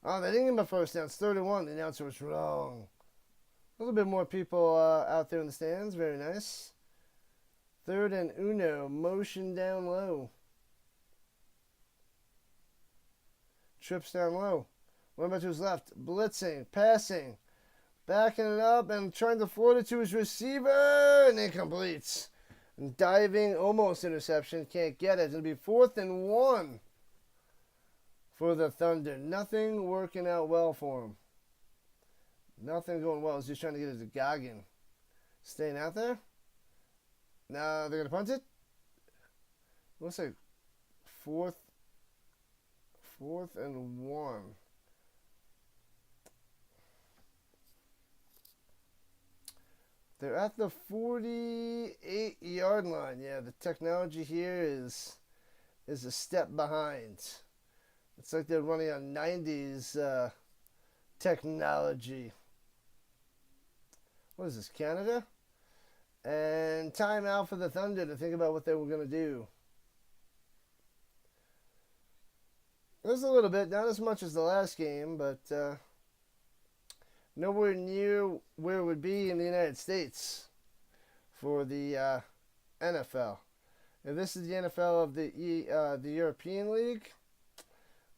Oh, they didn't give him a first down. It's 31. The announcer was wrong. A little bit more people out there in the stands. Very nice. 3rd and Uno. Motion down low. Trips down low. One back to his left. Blitzing. Passing. Backing it up and trying to float it to his receiver. And incomplete. And diving. Almost interception. Can't get it. It'll be 4th and 1 for the Thunder. Nothing working out well for him. Nothing going well. He's just trying to get it to Goggin. Staying out there. Now they're going to punt it. Looks like fourth and 1. They're at the 48-yard line. Yeah, the technology here is a step behind. It's like they're running on 90s technology. What is this, Canada? And timeout for the Thunder to think about what they were going to do. There's a little bit, not as much as the last game, but nowhere near where it would be in the United States for the NFL. If this is the NFL of the European League,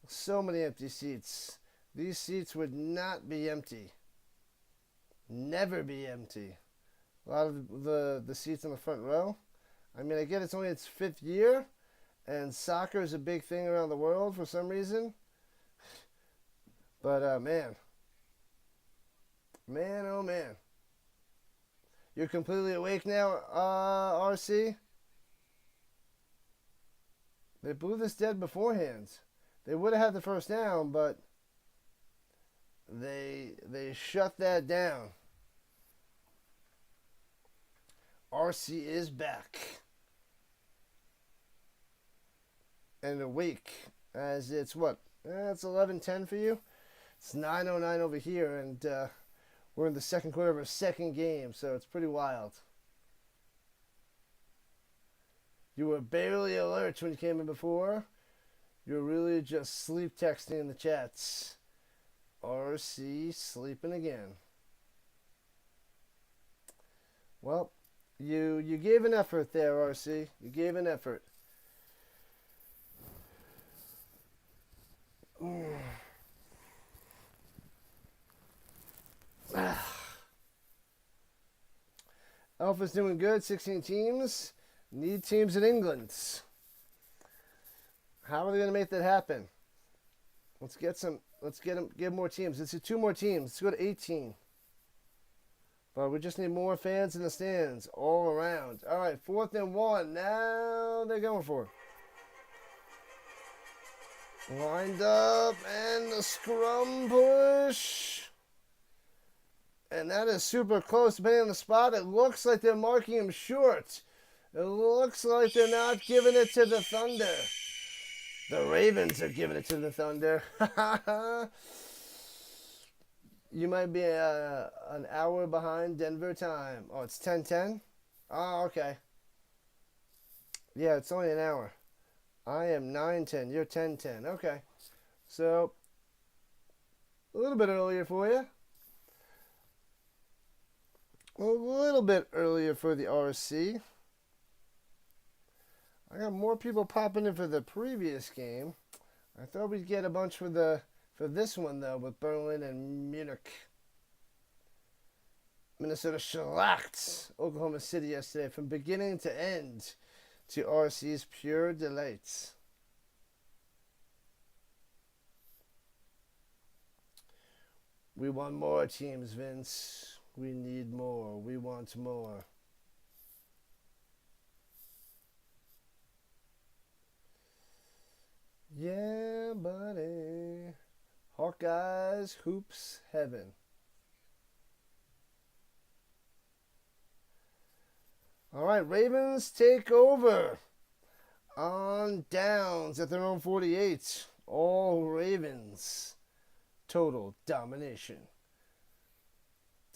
so many empty seats. These seats would not be empty. Never be empty. A lot of the seats in the front row. I mean, I get it's only its 5th year, and soccer is a big thing around the world for some reason. But, man, oh man. You're completely awake now, RC? They blew this dead beforehand. They would have had the first down, but they shut that down. RC is back and awake, as it's what? It's 11:10 for you. It's 9:09 over here, and we're in the second quarter of our second game, so it's pretty wild. You were barely alert when you came in before. You're really just sleep texting in the chats. RC sleeping again. Well, you gave an effort there, RC. You gave an effort. Alpha's doing good. 16 teams. Need teams in England. How are they going to make that happen? Let's get more teams. Let's do 2 more teams. Let's go to 18. But we just need more fans in the stands all around. All right, 4th and 1. Now they're going for it. Lined up, and the scrum push. And that is super close, depending on the spot. It looks like they're marking him short. It looks like they're not giving it to the Thunder. The Ravens are giving it to the Thunder. You might be an hour behind Denver time. Oh, it's 10:10? Oh, okay. Yeah, it's only an hour. I am 9:10. You're 10:10. Okay. So, a little bit earlier for you. A little bit earlier for the RC. I got more people popping in for the previous game. I thought we'd get a bunch for this one, though, with Berlin and Munich. Minnesota shellacked Oklahoma City yesterday from beginning to end, to RC's pure delight. We want more teams, Vince. We need more. We want more. Yeah, buddy. Hawkeyes, hoops, heaven. All right, Ravens take over on downs at their own 48. All Ravens. Total domination.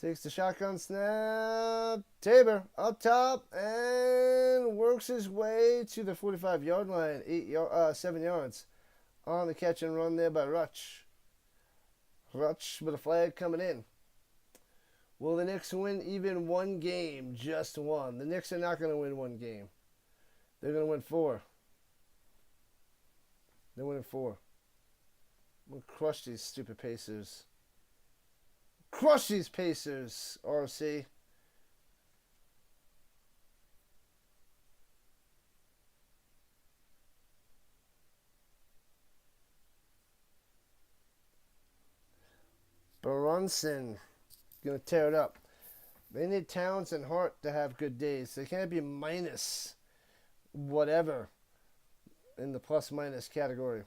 Takes the shotgun snap. Tabor up top and works his way to the 45-yard line. 7 yards on the catch and run there by Rutsch. Rutsch with a flag coming in. Will the Knicks win even one game? Just one. The Knicks are not going to win one game. They're going to win 4. They're winning 4. I'm going to crush these stupid Pacers. Crush these Pacers, RC. Brunson going to tear it up. They need talents and heart to have good days. They can't be minus whatever in the plus-minus category.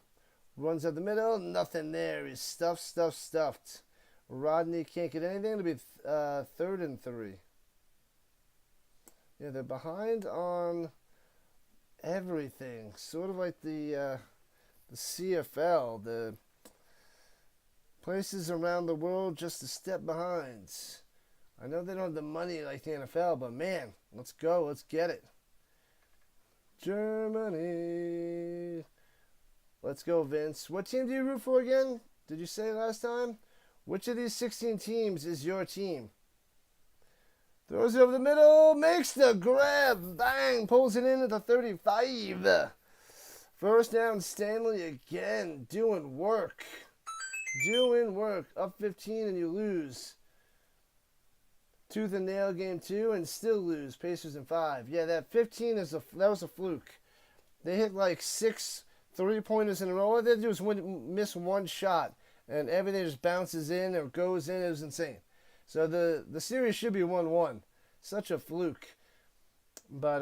Runs up the middle, nothing there. He's stuffed. Rodney can't get anything. It'll be 3rd and 3. Yeah, they're behind on everything. Sort of like the CFL, the places around the world just a step behind. I know they don't have the money like the NFL, but man, let's go. Let's get it. Germany. Let's go, Vince. What team do you root for again? Did you say last time? Which of these 16 teams is your team? Throws it over the middle. Makes the grab. Bang. Pulls it in at the 35. First down, Stanley again. Doing work. Up 15 and you lose. Tooth and nail game 2 and still lose. Pacers in 5. Yeah, that 15 that was a fluke. They hit like 6 3-pointers in a row. All they do is miss one shot, and everything just bounces in or goes in. It was insane. So the series should be 1-1. Such a fluke. But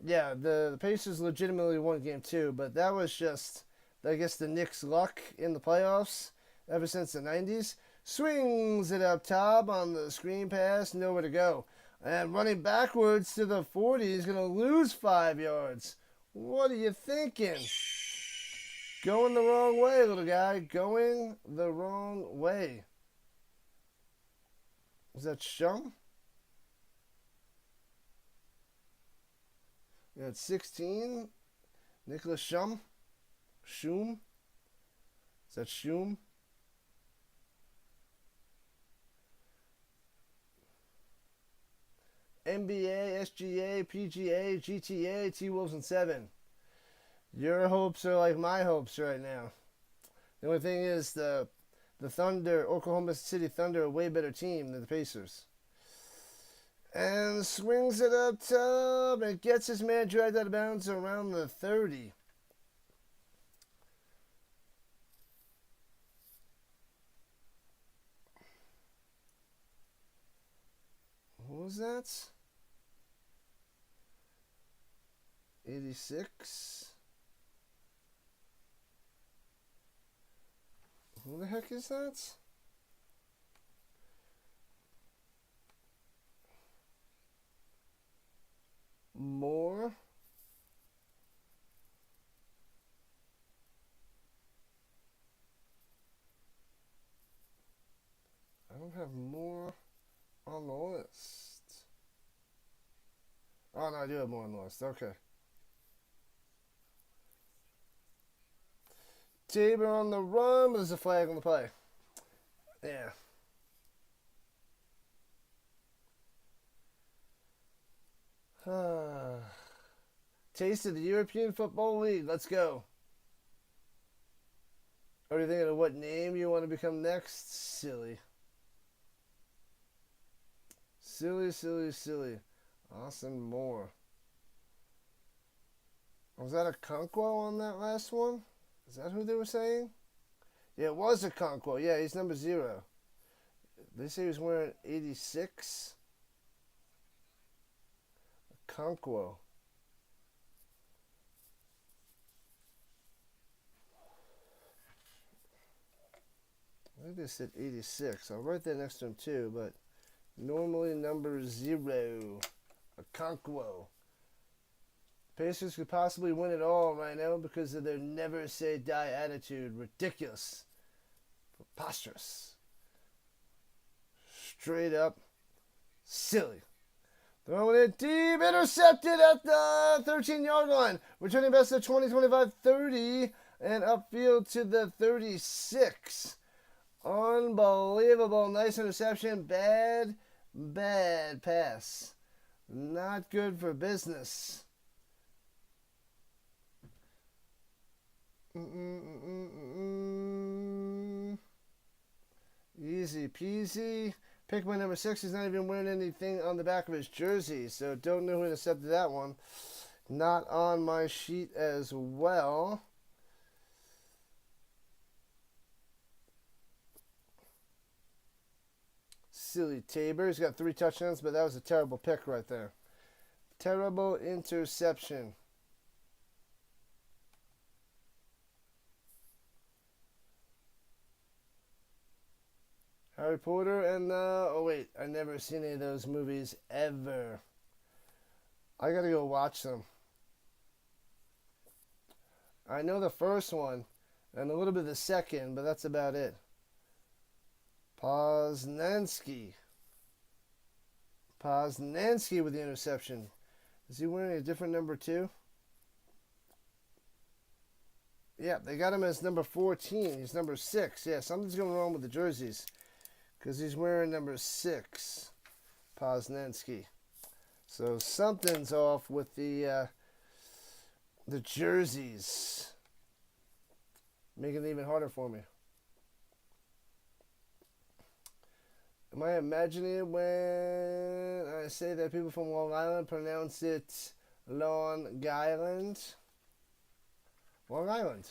yeah, the Pacers legitimately won game 2, but that was just, I guess, the Knicks' luck in the playoffs ever since the 90s. Swings it up top on the screen pass, nowhere to go. And running backwards to the 40, he's going to lose 5 yards. What are you thinking? Going the wrong way, little guy. Going the wrong way. Is that Shum? Yeah, it's 16. Nicholas Shum? Shum? Is that Shum? NBA, SGA, PGA, GTA, T-Wolves, and 7. Your hopes are like my hopes right now. The only thing is the Thunder, Oklahoma City Thunder, a way better team than the Pacers. And swings it up top and gets his man dragged out of bounds around the 30. What was that? 86. Who the heck is that? More. I don't have more on the list. Oh, no, I do have more on the list. Okay. Tabor on the run, but there's a flag on the play. Yeah. Taste of the European Football League. Let's go. Are you thinking of what name you want to become next? Silly. Silly. Austin Moore. Was that a Conquo on that last one? Is that who they were saying? Yeah, it was a Conquo. Yeah, he's number 0. They say he was wearing 86. A Conquo. I think they said 86. I'll write that next to him too, but normally number 0. A Conquo. Pacers could possibly win it all right now because of their never say die attitude. Ridiculous. Preposterous. Straight up silly. Throwing it deep. Intercepted at the 13-yard line. Returning best of 20, 25, 30. And upfield to the 36. Unbelievable. Nice interception. Bad pass. Not good for business. Easy peasy. Pick my number 6. He's not even wearing anything on the back of his jersey, so don't know who intercepted that one. Not on my sheet as well. silly Tabor. He's got 3 touchdowns, but that was a terrible pick right there. Terrible interception. Harry Potter and, oh wait, I've never seen any of those movies ever. I gotta go watch them. I know the first one and a little bit of the second, but that's about it. Poznanski with the interception. Is he wearing a different number 2? Yeah, they got him as number 14. He's number 6. Yeah, something's going wrong with the jerseys because he's wearing number 6. Poznanski. So something's off with the jerseys. Making it even harder for me. Am I imagining it when I say that people from Long Island pronounce it Long Island? Long Island.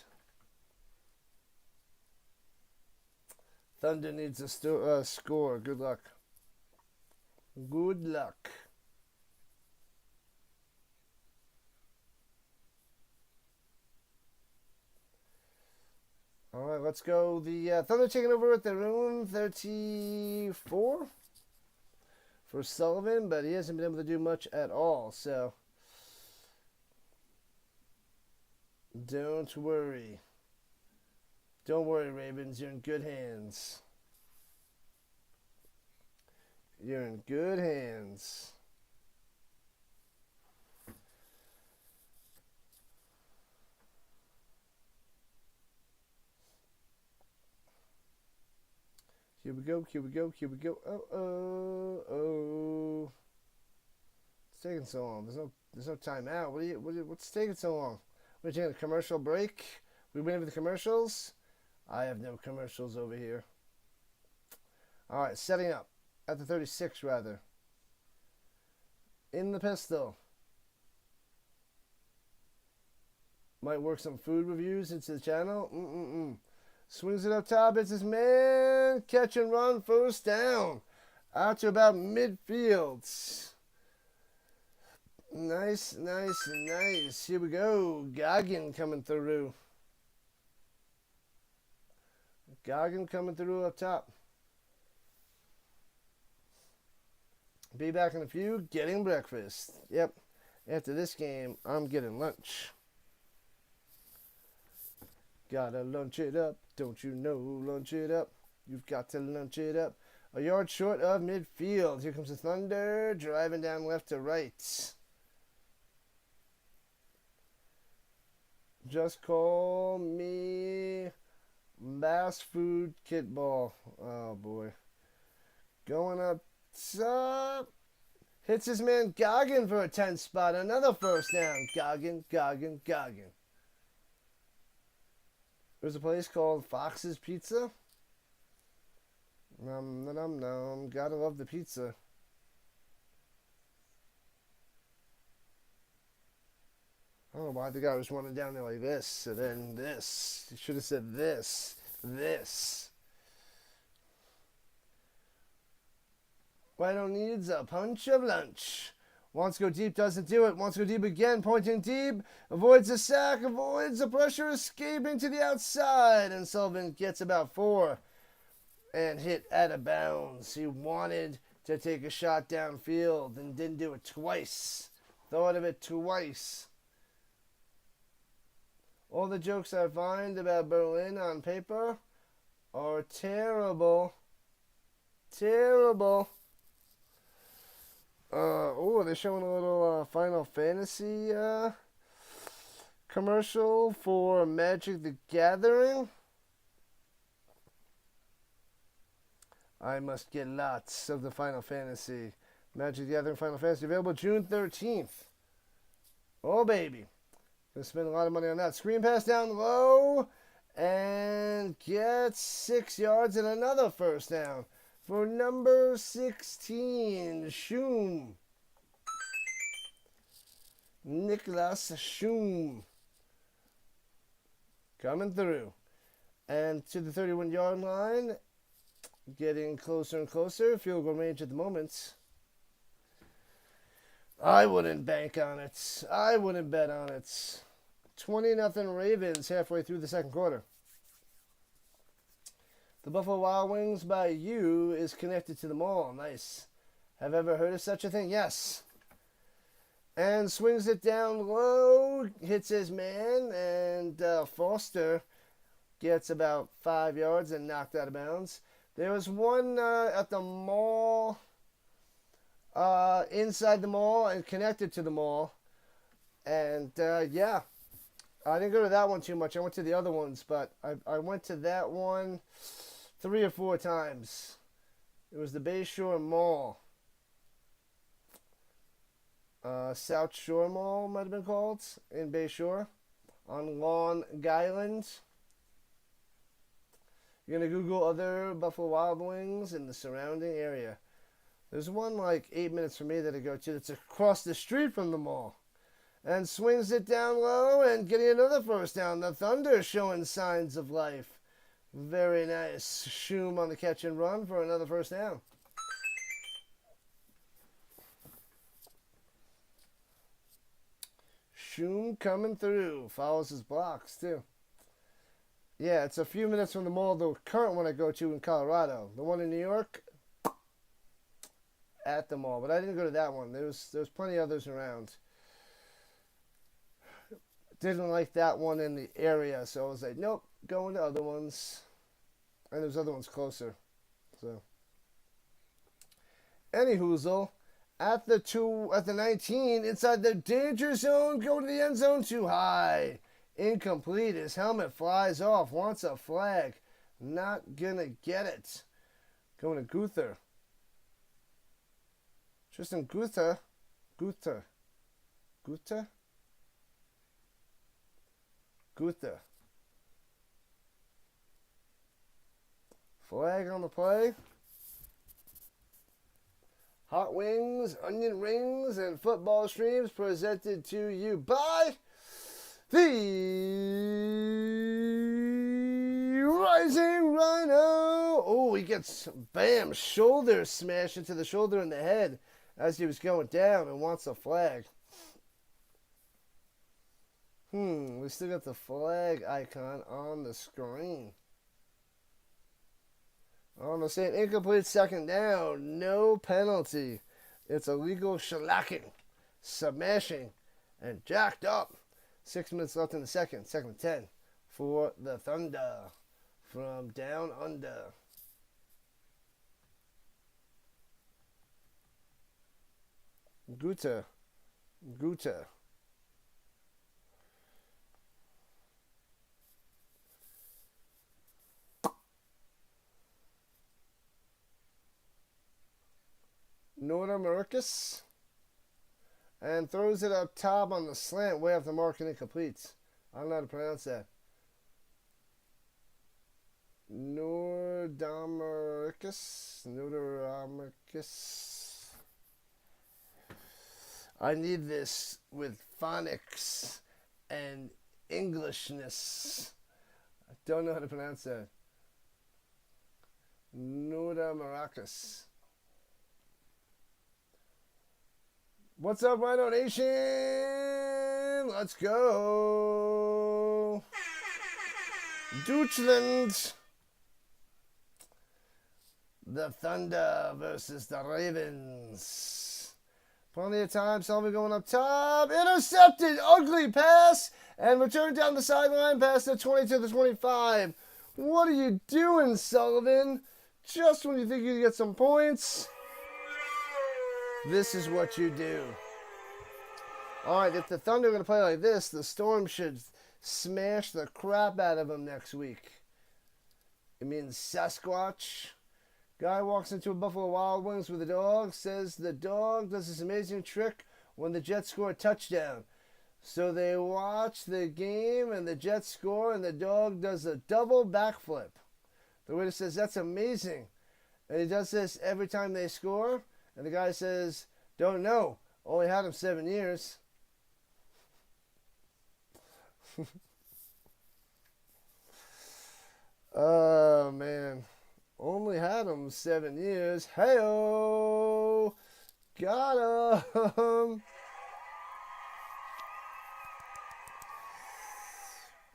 Thunder needs a score. Good luck. Good luck. All right, let's go. The Thunder taking over at the room 34 for Sullivan, but he hasn't been able to do much at all, so don't worry. Don't worry, Ravens. You're in good hands. You're in good hands. Here we go, here we go, here we go. Oh. It's taking so long. There's no timeout. What's taking so long? We're taking a commercial break. We waiting for the commercials? I have no commercials over here. All right, setting up at the 36 rather. In the pistol. Might work some food reviews into the channel. Swings it up top. It's his man. Catch and run. First down. Out to about midfield. Nice. Here we go. Goggin coming through. Goggin coming through up top. Be back in a few. Getting breakfast. Yep. After this game, I'm getting lunch. Gotta lunch it up. Don't you know? Lunch it up. You've got to lunch it up. A yard short of midfield. Here comes the Thunder. Driving down left to right. Just call me Bass Food Kickball. Oh, boy. Going up top. Hits his man Goggin for a 10 spot. Another first down. Goggin. There's a place called Fox's Pizza. Nom. Gotta love the pizza. I don't know why the guy was running down there like this, and then this. He should have said this. Rhino needs a punch of lunch. Wants to go deep, doesn't do it. Wants to go deep again, pointing deep. Avoids the sack, avoids the pressure, escaping to the outside. And Sullivan gets about 4 and hit out of bounds. He wanted to take a shot downfield and didn't do it twice. Thought of it twice. All the jokes I find about Berlin on paper are terrible. They're showing a little Final Fantasy commercial for Magic the Gathering. I must get lots of the Final Fantasy. Magic the Gathering Final Fantasy available June 13th. Oh, baby. Gonna spend a lot of money on that. Screen pass down low and gets 6 yards and another first down for number 16, Schum. Nicholas Schum. Coming through. And to the 31-yard line getting closer and closer. Field goal range at the moment. I wouldn't bank on it. I wouldn't bet on it. 20-0 Ravens halfway through the second quarter. The Buffalo Wild Wings by you is connected to the mall. Nice. Have ever heard of such a thing? Yes. And swings it down low, hits his man, and Foster gets about 5 yards and knocked out of bounds. There was one at the mall, inside the mall and connected to the mall. And yeah, I didn't go to that one too much. I went to the other ones, but I went to that one 3 or 4 times. It was the Bayshore Mall. South Shore Mall might have been called in Bayshore on Long Island. You're going to Google other Buffalo Wild Wings in the surrounding area. There's one like 8 minutes from me that I go to that's across the street from the mall. And swings it down low and getting another first down. The Thunder showing signs of life. Very nice. Shum on the catch and run for another first down. Shum coming through. Follows his blocks, too. Yeah, it's a few minutes from the mall, the current one I go to in Colorado. The one in New York, at the mall. But I didn't go to that one. There's plenty of others around. Didn't like that one in the area, so I was like, nope, going to other ones. And there's other ones closer. So, anyhoozle. At the 19, inside the danger zone, go to the end zone too high. Incomplete. His helmet flies off. Wants a flag. Not gonna get it. Going to Guther. Tristan Guther. Guther. Flag on the play. Hot wings, onion rings, and football streams presented to you by the Rising Rhino. Oh, he gets, bam, shoulder smash into the shoulder and the head as he was going down and wants a flag. We still got the flag icon on the screen. I'm going to say an incomplete second down. No penalty. It's illegal shellacking, smashing, and jacked up. 6 minutes left in the second. Second and 10 for the Thunder from down under. Guther. Norda Marcus, and throws it up top on the slant way off the mark and incomplete. I don't know how to pronounce that. Nordamericus. I need this with phonics and Englishness. I don't know how to pronounce that. Nordamericus. What's up, Rhino Nation? Let's go. Deutschland. The Thunder versus the Ravens. Plenty of time. Sullivan going up top. Intercepted. Ugly pass. And returned down the sideline past the 20 to the 25. What are you doing, Sullivan? Just when you think you get some points, this is what you do. All right, if the Thunder are going to play like this, the Storm should smash the crap out of them next week. It means Sasquatch. Guy walks into a Buffalo Wild Wings with a dog, says the dog does this amazing trick when the Jets score a touchdown. So they watch the game, and the Jets score, and the dog does a double backflip. The waiter says, that's amazing. And he does this every time they score. And the guy says, don't know. Only had him 7 years. Oh, man. Only had him 7 years. Hey-oh! Got him!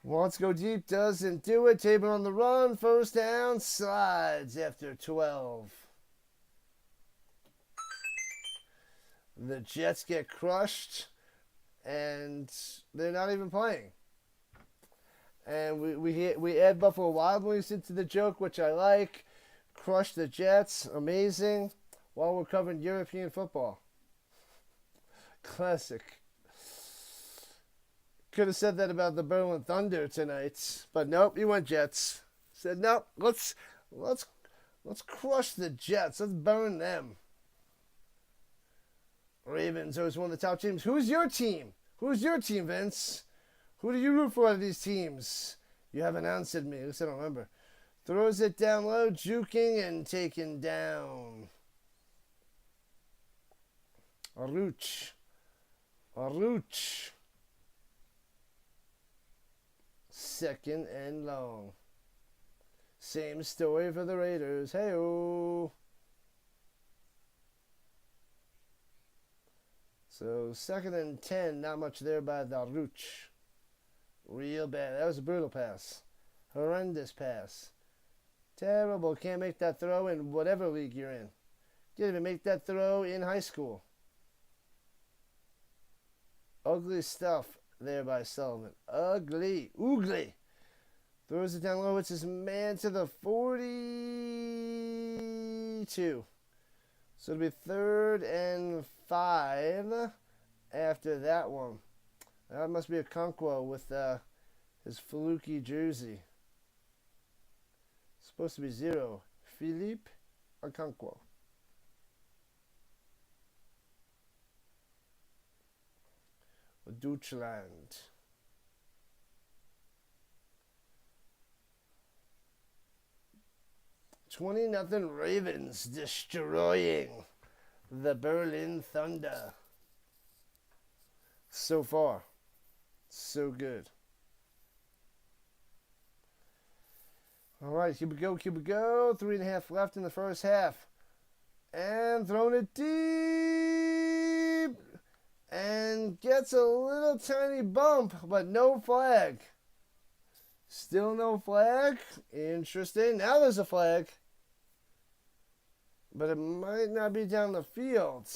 Wants to go deep, doesn't do it. Tabor on the run, first down, slides after 12. The Jets get crushed, and they're not even playing. And we add Buffalo Wild Wings into the joke, which I like. Crush the Jets, amazing, while we're covering European football. Classic. Could have said that about the Berlin Thunder tonight, but nope, he went Jets. Said nope, let's crush the Jets. Let's burn them. Ravens always one of the top teams. Who's your team? Who's your team, Vince? Who do you root for out of these teams? You haven't answered me. At least I don't remember. Throws it down low, juking and taken down. Aruch. Second and long. Same story for the Raiders. Hey-oh. So 2nd and 10, not much there by the Aruch. Real bad. That was a brutal pass. Horrendous pass. Terrible. Can't make that throw in whatever league you're in. Can't even make that throw in high school. Ugly stuff there by Sullivan. Ugly. Throws it down low. It's his man to the 42. So it'll be 3rd and 5 after that one. That must be a Conquo with his fluky jersey. Supposed to be 0. Philippe Okonkwo. Deutschland. $20-0 Ravens destroying the Berlin Thunder. So far, so good. All right, here we go. 3.5 left in the first half. And throwing it deep. And gets a little tiny bump, but no flag. Still no flag. Interesting. Now there's a flag. But it might not be down the field.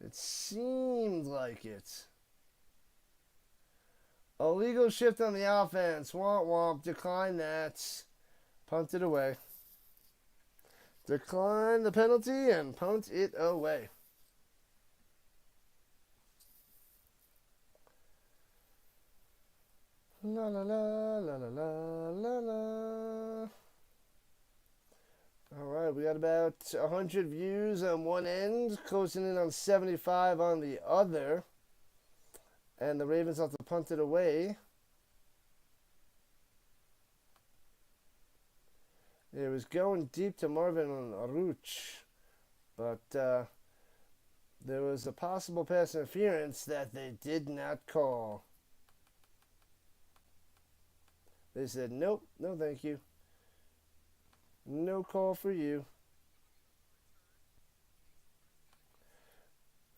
It seemed like it. Illegal shift on the offense. Womp womp. Decline that. Punt it away. Decline the penalty and punt it away. La la la la la la la la. All right, we got about 100 views on one end, closing in on 75 on the other. And the Ravens have to punt it away. It was going deep to Marvin Aruch, but there was a possible pass interference that they did not call. They said, nope, no thank you. No call for you.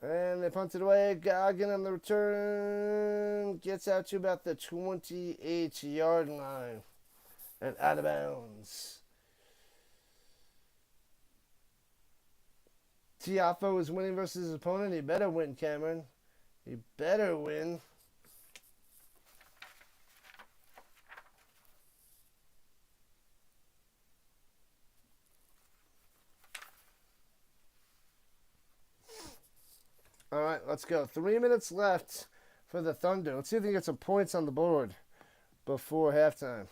And they punted away. Goggin on the return. Gets out to about the 28-yard line. And out of bounds. Tiafo is winning versus his opponent. He better win, Cameron. He better win. All right, let's go. 3 minutes left for the Thunder. Let's see if they can get some points on the board before halftime.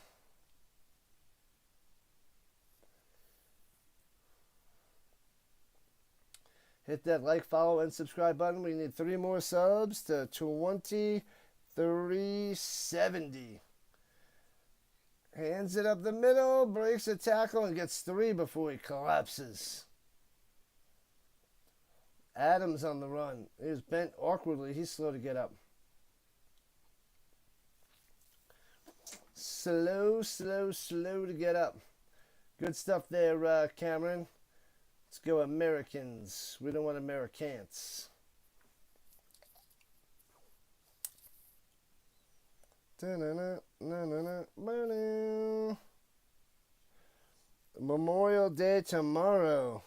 Hit that like, follow, and subscribe button. We need 3 more subs to 2370. Hands it up the middle, breaks a tackle, and gets 3 before he collapses. Adams on the run. He was bent awkwardly. He's slow to get up. slow to get up. Good stuff there, Cameron. Let's go Americans. We don't want Americans. Memorial Day tomorrow.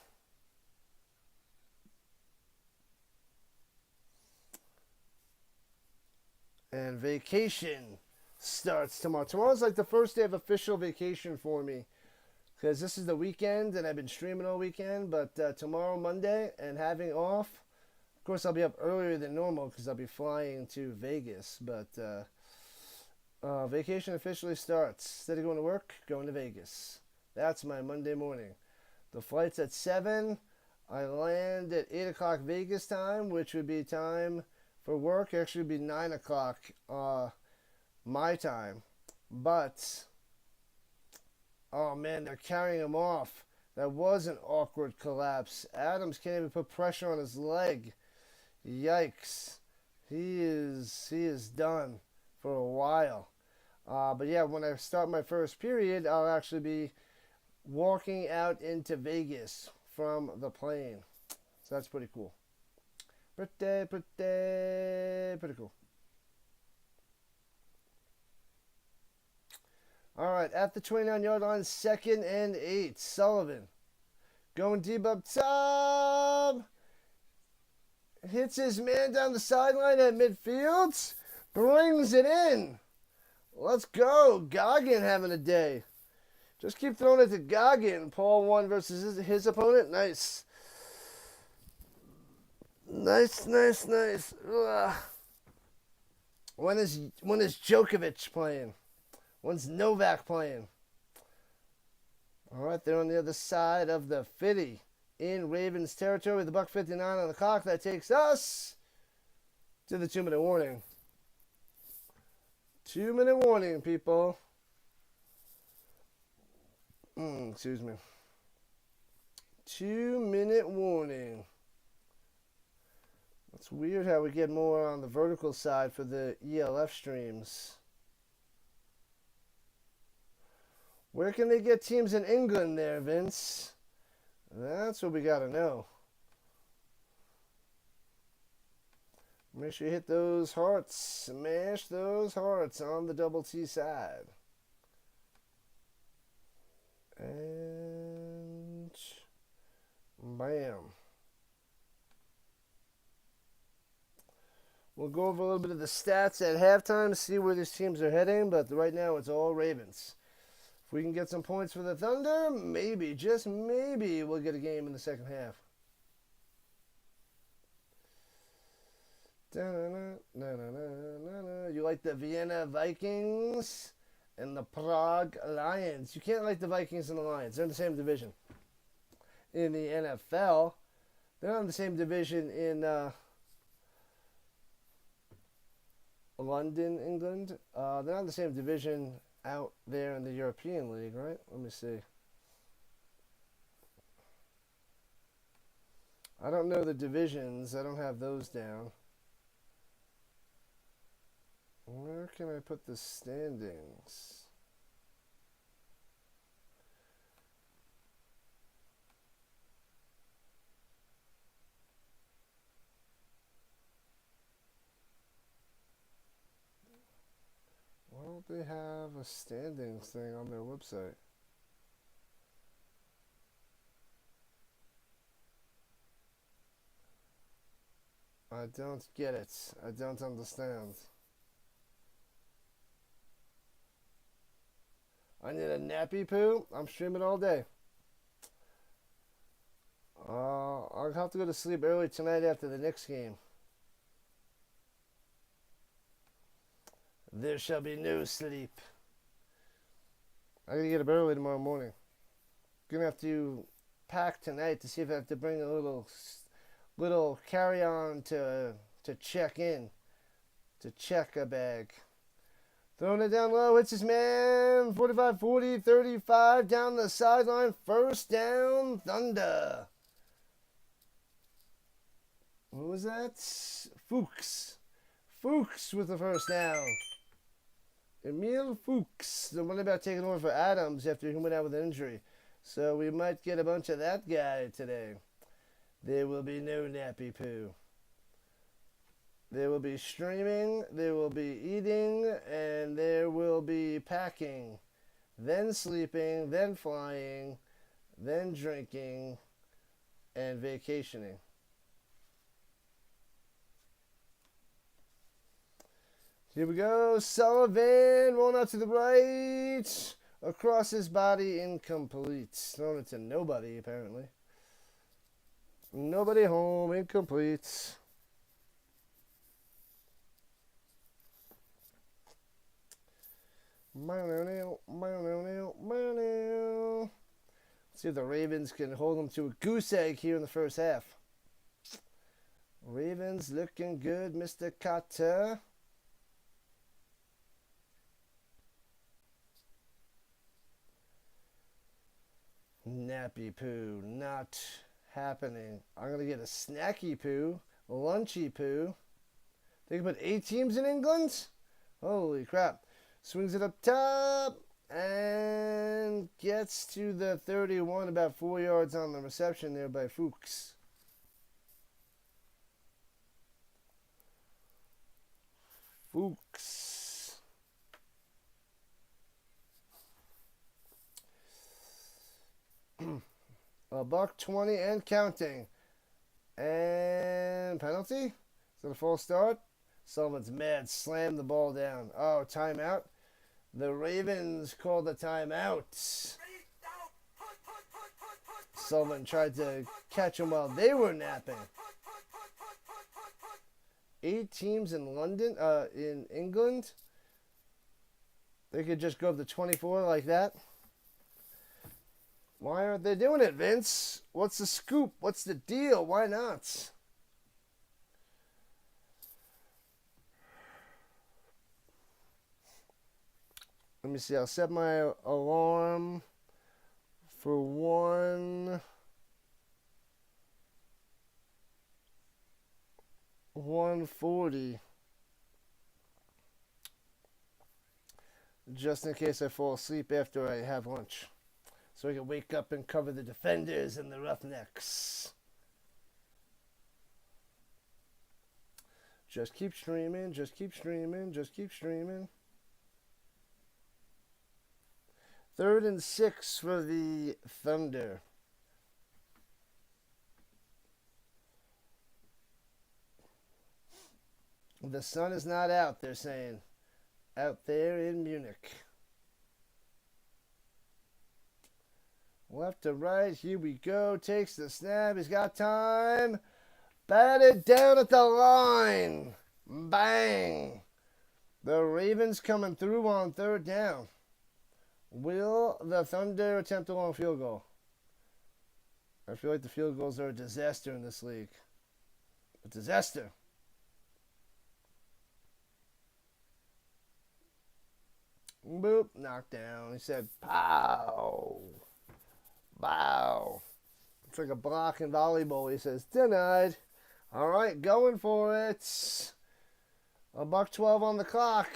And vacation starts tomorrow. Tomorrow's like the first day of official vacation for me, because this is the weekend and I've been streaming all weekend. But tomorrow, Monday, and having off. Of course, I'll be up earlier than normal because I'll be flying to Vegas. But vacation officially starts. Instead of going to work, going to Vegas. That's my Monday morning. The flight's at 7. I land at 8 o'clock Vegas time, which would be time for work. Actually, it'd be 9 o'clock my time. But, oh man, they're carrying him off. That was an awkward collapse. Adams can't even put pressure on his leg. Yikes. He is done for a while. But yeah, when I start my first period, I'll actually be walking out into Vegas from the plane. So that's pretty cool. Pretty cool. All right, at the 29-yard line, 2nd and 8. Sullivan going deep up top. Hits his man down the sideline at midfield. Brings it in. Let's go. Goggin having a day. Just keep throwing it to Goggin. Paul 1 versus his opponent. Nice. Nice. Ugh. When is Djokovic playing? When's Novak playing? All right, they're on the other side of the 50 in Ravens territory with the $1:59 on the clock. That takes us to the 2-minute warning. 2-minute warning, people. Excuse me. 2-minute warning. It's weird how we get more on the vertical side for the ELF streams. Where can they get teams in England there, Vince? That's what we got to know. Make sure you hit those hearts. Smash those hearts on the double T side. And bam. We'll go over a little bit of the stats at halftime, see where these teams are heading, but right now it's all Ravens. If we can get some points for the Thunder, maybe, just maybe, we'll get a game in the second half. You like the Vienna Vikings and the Prague Lions. You can't like the Vikings and the Lions. They're in the same division. In the NFL, they're not in the same division in London, England. They're not in the same division out there in the European League, right? Let me see. I don't know the divisions. I don't have those down. Where can I put the standings? Why don't they have a standings thing on their website? I don't get it. I don't understand. I need a nappy poo. I'm streaming all day. I'll have to go to sleep early tonight after the Knicks game. There shall be no sleep. I gotta get up early tomorrow morning. Gonna have to pack tonight to see if I have to bring a little carry-on to check in, to check a bag. Throwing it down low, hits his man, 45-40, 35, down the sideline, first down, Thunder. What was that? Fuchs with the first down. Emil Fuchs, the one about taking over for Adams after he went out with an injury. So we might get a bunch of that guy today. There will be no nappy poo. There will be streaming, there will be eating, and there will be packing. Then sleeping, then flying, then drinking, and vacationing. Here we go. Sullivan rolling out to the right. Across his body, incomplete. Thrown it to nobody, apparently. Nobody home, incomplete. Let's see if the Ravens can hold them to a goose egg here in the first half. Ravens looking good, Mr. Carter. Nappy poo, not happening. I'm going to get a snacky poo, lunchy poo. They can put 8 teams in England? Holy crap. Swings it up top and gets to the 31, about 4 yards on the reception there by Fuchs. Fuchs. $1.20 and counting. And penalty? Is that a false start? Sullivan's mad, slammed the ball down. Oh, timeout. The Ravens called the timeout. Sullivan tried to catch him while they were napping. 8 teams in London, in England. They could just go up to 24 like that. Why aren't they doing it, Vince? What's the scoop? What's the deal? Why not? Let me see. I'll set my alarm for 1:40, just in case I fall asleep after I have lunch, so I can wake up and cover the defenders and the Roughnecks. Just keep streaming. Just keep streaming. Just keep streaming. 3rd and 6 for the Thunder. The sun is not out, they're saying. Out there in Munich. Left to right, here we go. Takes the snap, he's got time. Batted down at the line. Bang. The Ravens coming through on 3rd down. Will the Thunder attempt a long field goal? I feel like the field goals are a disaster in this league. A disaster. Boop, knocked down. He said, pow. Bow. It's like a block in volleyball. He says, denied. All right, going for it. $1.12 on the clock.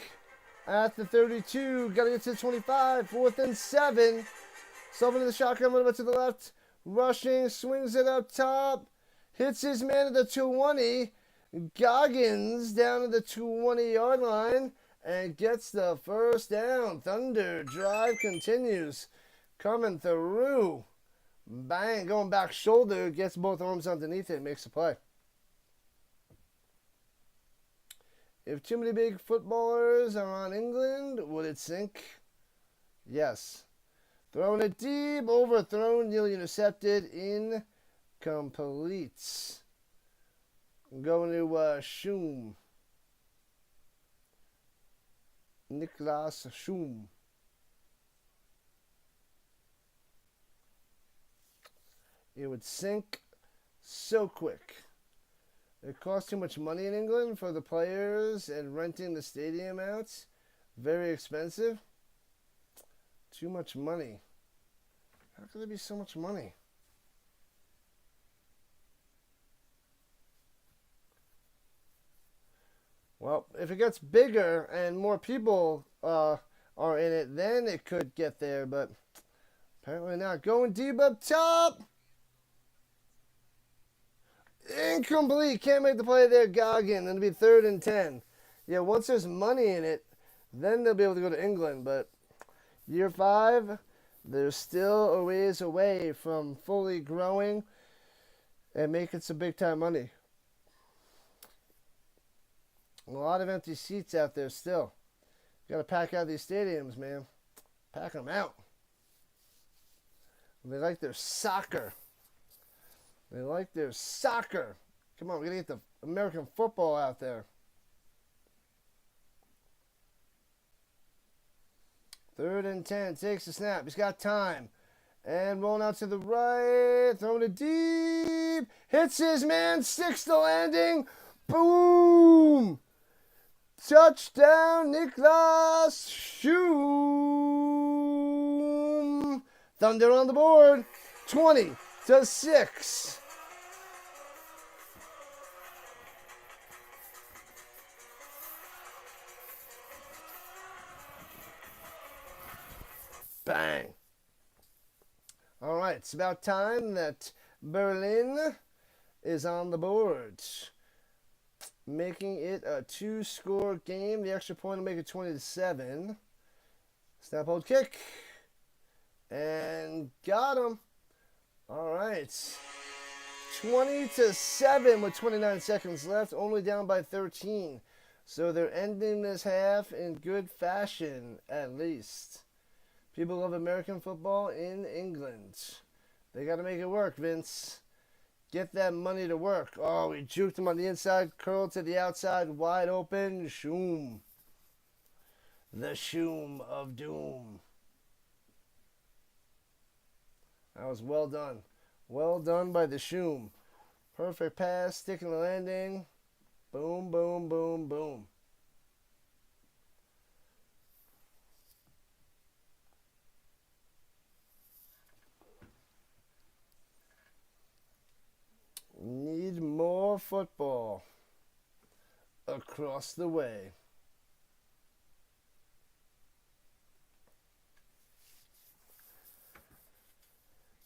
At the 32, got to get to the 25, 4th and 7. Sullivan in the shotgun, a little bit to the left. Rushing, swings it up top. Hits his man at the 20. Goggins down at the 20-yard line and gets the first down. Thunder drive continues. Coming through. Bang, going back shoulder. Gets both arms underneath it, makes a play. If too many big footballers are on England, would it sink? Yes. Throwing it deep, overthrown, nearly intercepted, incomplete. Going to Schum. Niklas Schum. It would sink so quick. It costs too much money in England for the players and renting the stadium out. Very expensive. Too much money. How could there be so much money? Well, if it gets bigger and more people are in it, then it could get there, but apparently not. Going deep up top. Incomplete. Can't make the play there, Goggin. It'll be 3rd and 10. Yeah, once there's money in it, then they'll be able to go to England. But year 5, they're still a ways away from fully growing and making some big-time money. A lot of empty seats out there still. You got to pack out these stadiums, man. Pack them out. They like their soccer. They like their soccer. Come on, we're going to get the American football out there. 3rd and 10. Takes the snap. He's got time. And rolling out to the right. Throwing it deep. Hits his man. Sticks the landing. Boom. Touchdown, Niklas Schum. Thunder on the board. 20-6. Bang. All right, it's about time that Berlin is on the board, making it a 2-score game. The extra point will make it 20-7. Snap, hold, kick, and got him. All right, 20-7 with 29 seconds left, only down by 13. So they're ending this half in good fashion, at least. People love American football in England. They got to make it work, Vince. Get that money to work. Oh, we juked him on the inside, curled to the outside, wide open. Shoom. The Shoom of Doom. That was well done. Well done by the Shoom. Perfect pass, sticking the landing. Boom, boom, boom, boom. Need more football across the way.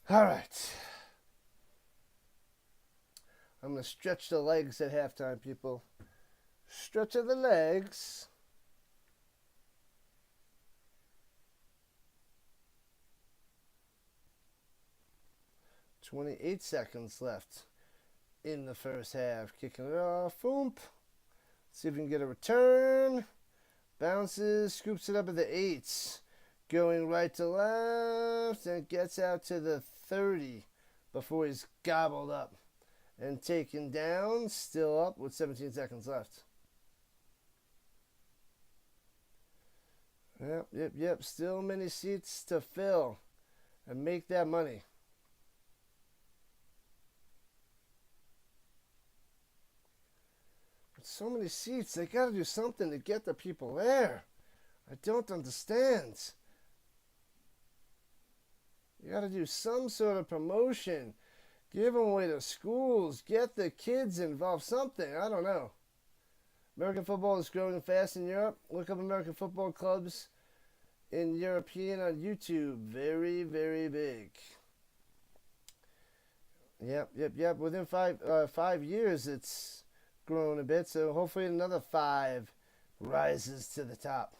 All right. I'm going to stretch the legs at halftime, people. Stretch of the legs. "28 seconds left in the first half. Kicking it off. Boom. See if we can get a return. Bounces. Scoops it up at the 8. Going right to left. And gets out to the 30 before he's gobbled up. And taken down. Still up with 17 seconds left. Yep. Still many seats to fill. And make that money. So many seats, they got to do something to get the people there. I don't understand. You got to do some sort of promotion. Give them away to schools. Get the kids involved. Something. I don't know. American football is growing fast in Europe. Look up American football clubs in European on YouTube. Very, very big. Yep. Within 5 years, it's grown a bit, so hopefully another 5 rises to the top.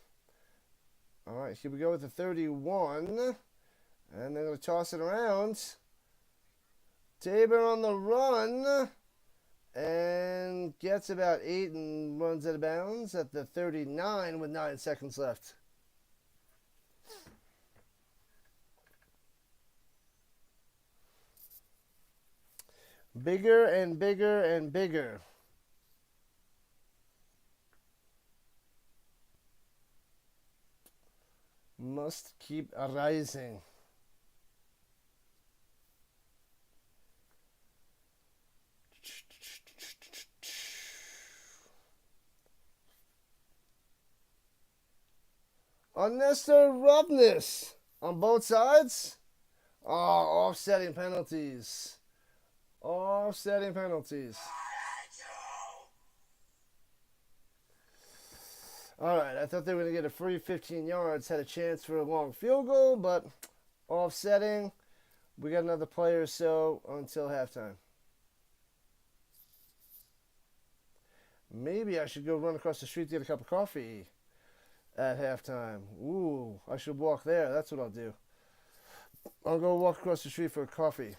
All right, here we go with the 31, and they're going to toss it around. Tabor on the run, and gets about 8 and runs out of bounds at the 39 with 9 seconds left. Bigger and bigger and bigger. Must keep rising. Unnecessary roughness on both sides. Oh, offsetting penalties. Offsetting penalties. All right, I thought they were going to get a free 15 yards, had a chance for a long field goal, but offsetting. We got another play or so until halftime. Maybe I should go run across the street to get a cup of coffee at halftime. Ooh, I should walk there. That's what I'll do. I'll go walk across the street for a coffee.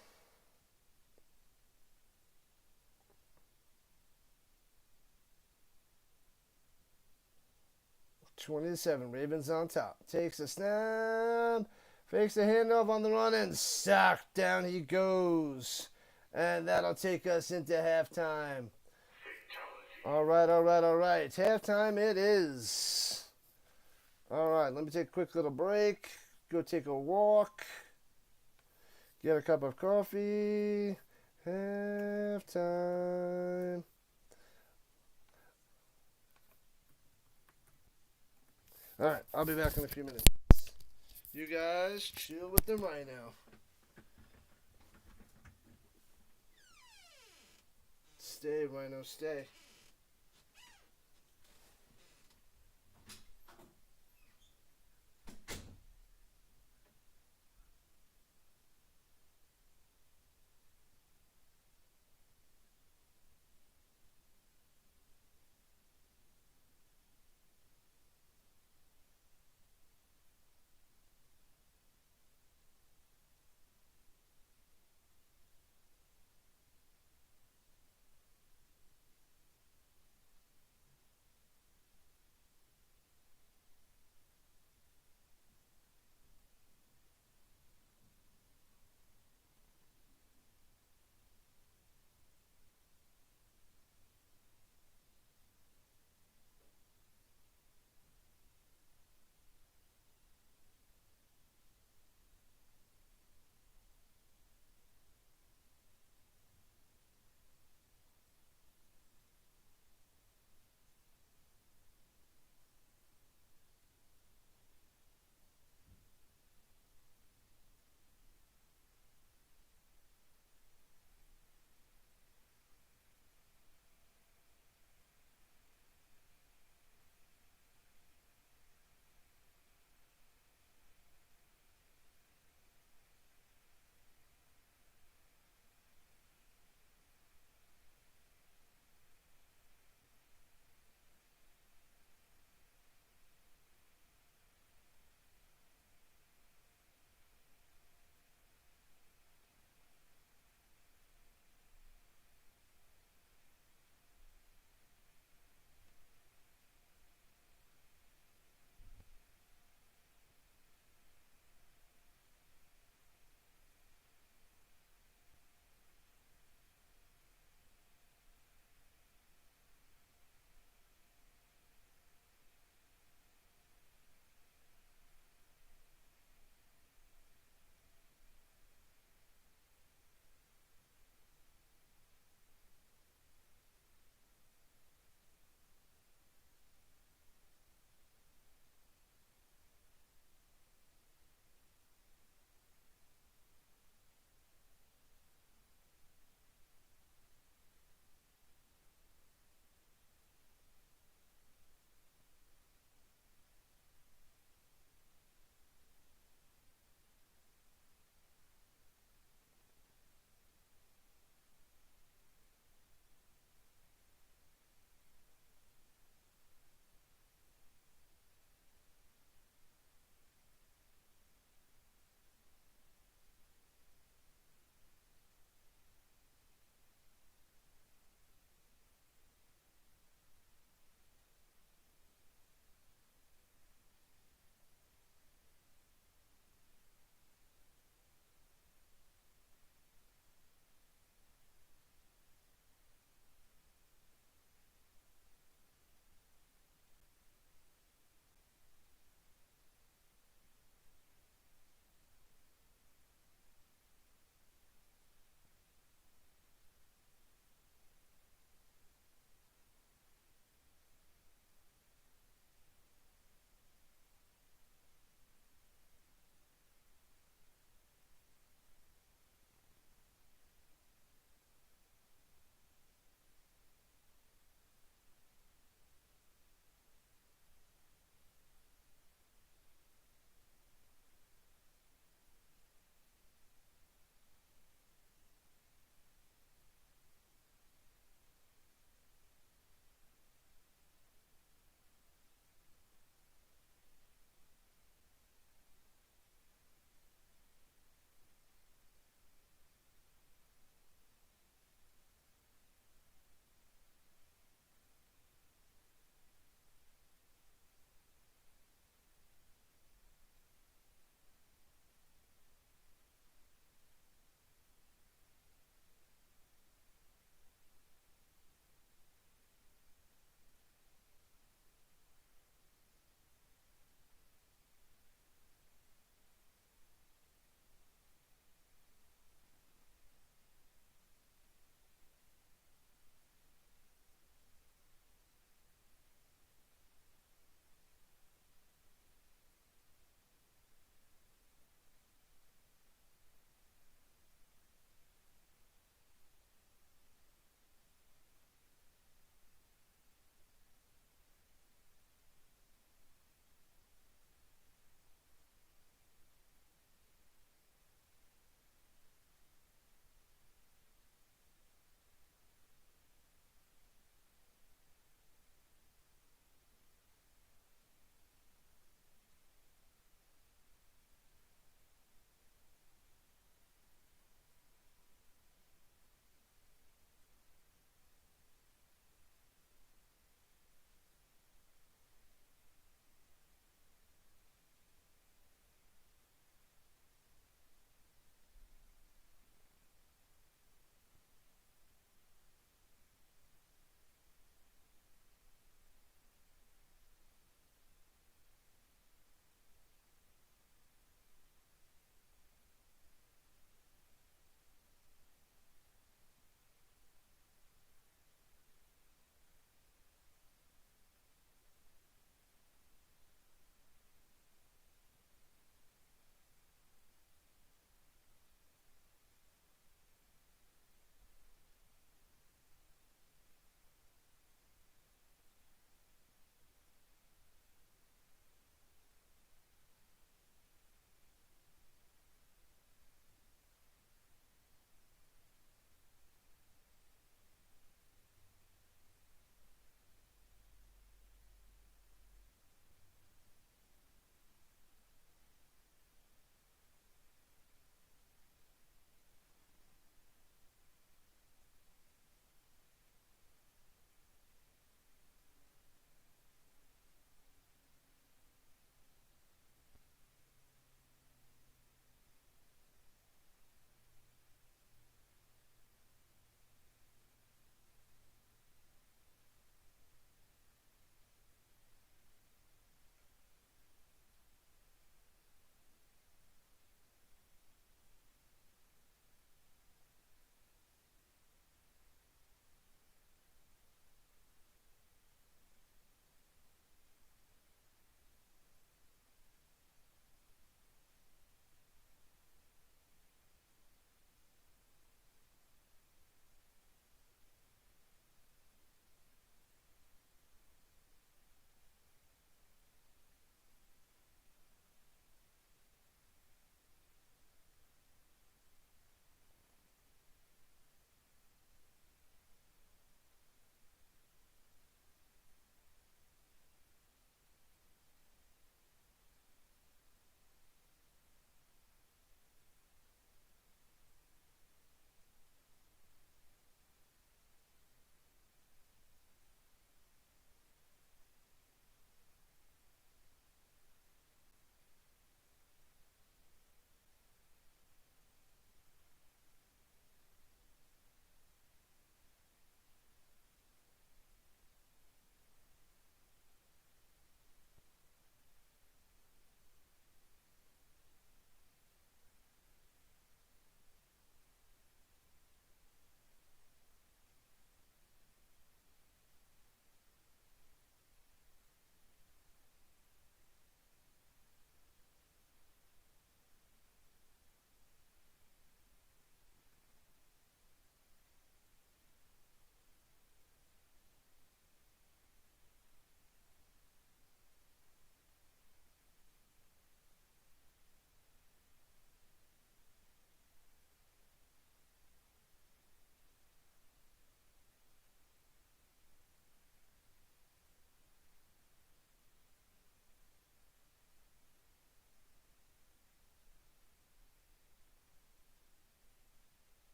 (20-7). Ravens on top. Takes a snap. Fakes the handoff on the run and sacked. Down he goes. And that'll take us into halftime. All right. Halftime it is. All right, let me take a quick little break. Go take a walk. Get a cup of coffee. Halftime. All right, I'll be back in a few minutes. You guys chill with the Rhino. Stay, Rhino, stay.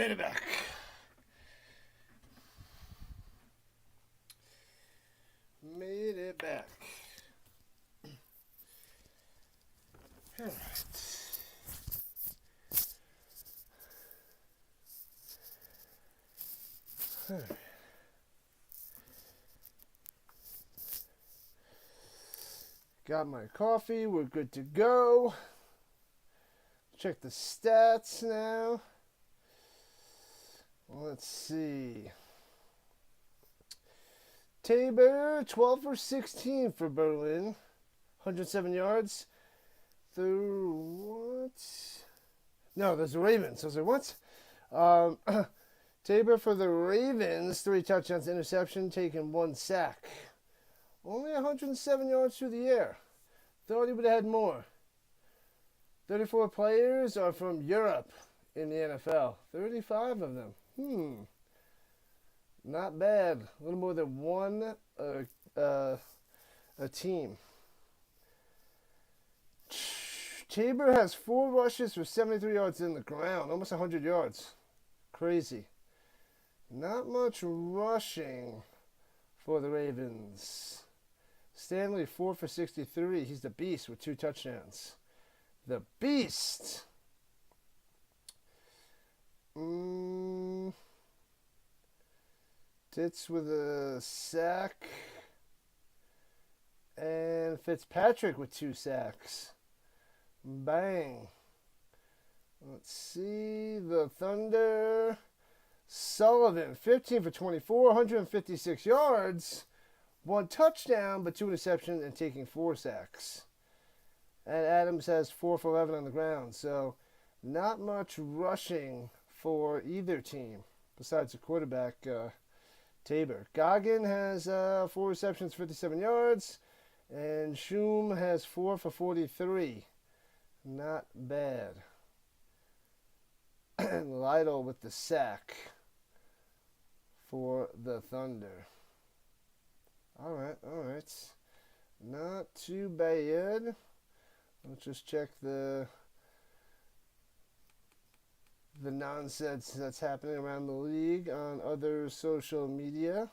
Made it back. Made it back. All right. All right. Got my coffee. We're good to go. Check the stats now. Let's see. Tabor, 12 for 16 for Berlin. 107 yards. What? No, there's the Ravens. I was like, what? Tabor for the Ravens, 3 touchdowns, interception, taking 1 sack. Only 107 yards through the air. Thought he would have had more. 34 players are from Europe in the NFL. 35 of them. Not bad. A little more than one a team. Tabor has 4 rushes for 73 yards in the ground. Almost 100 yards. Crazy. Not much rushing for the Ravens. Stanley, 4 for 63. He's the beast with 2 touchdowns. The beast! Tits with a sack. And Fitzpatrick with 2 sacks. Bang. Let's see. The Thunder. Sullivan, 15 for 24, 156 yards. 1 touchdown, but 2 interceptions and taking 4 sacks. And Adams has 4 for 11 on the ground. So not much rushing for either team besides the quarterback, Tabor. Goggin has 4 receptions, 57 yards. And Shum has 4 for 43. Not bad. And Lytle with the sack for the Thunder. All right. Not too bad. Let's just check the nonsense that's happening around the league on other social media.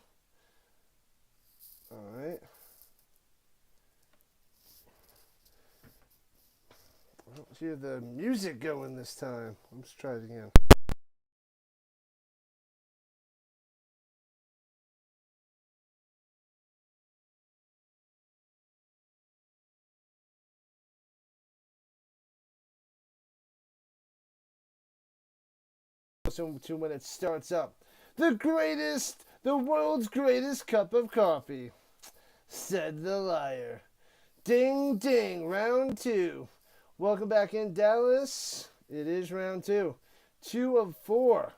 All right. Let's hear the music going this time. Let's try it again. To when it starts up. The world's greatest cup of coffee, said the liar. Ding, ding, round 2. Welcome back in, Dallas. It is round 2. 2 of 4.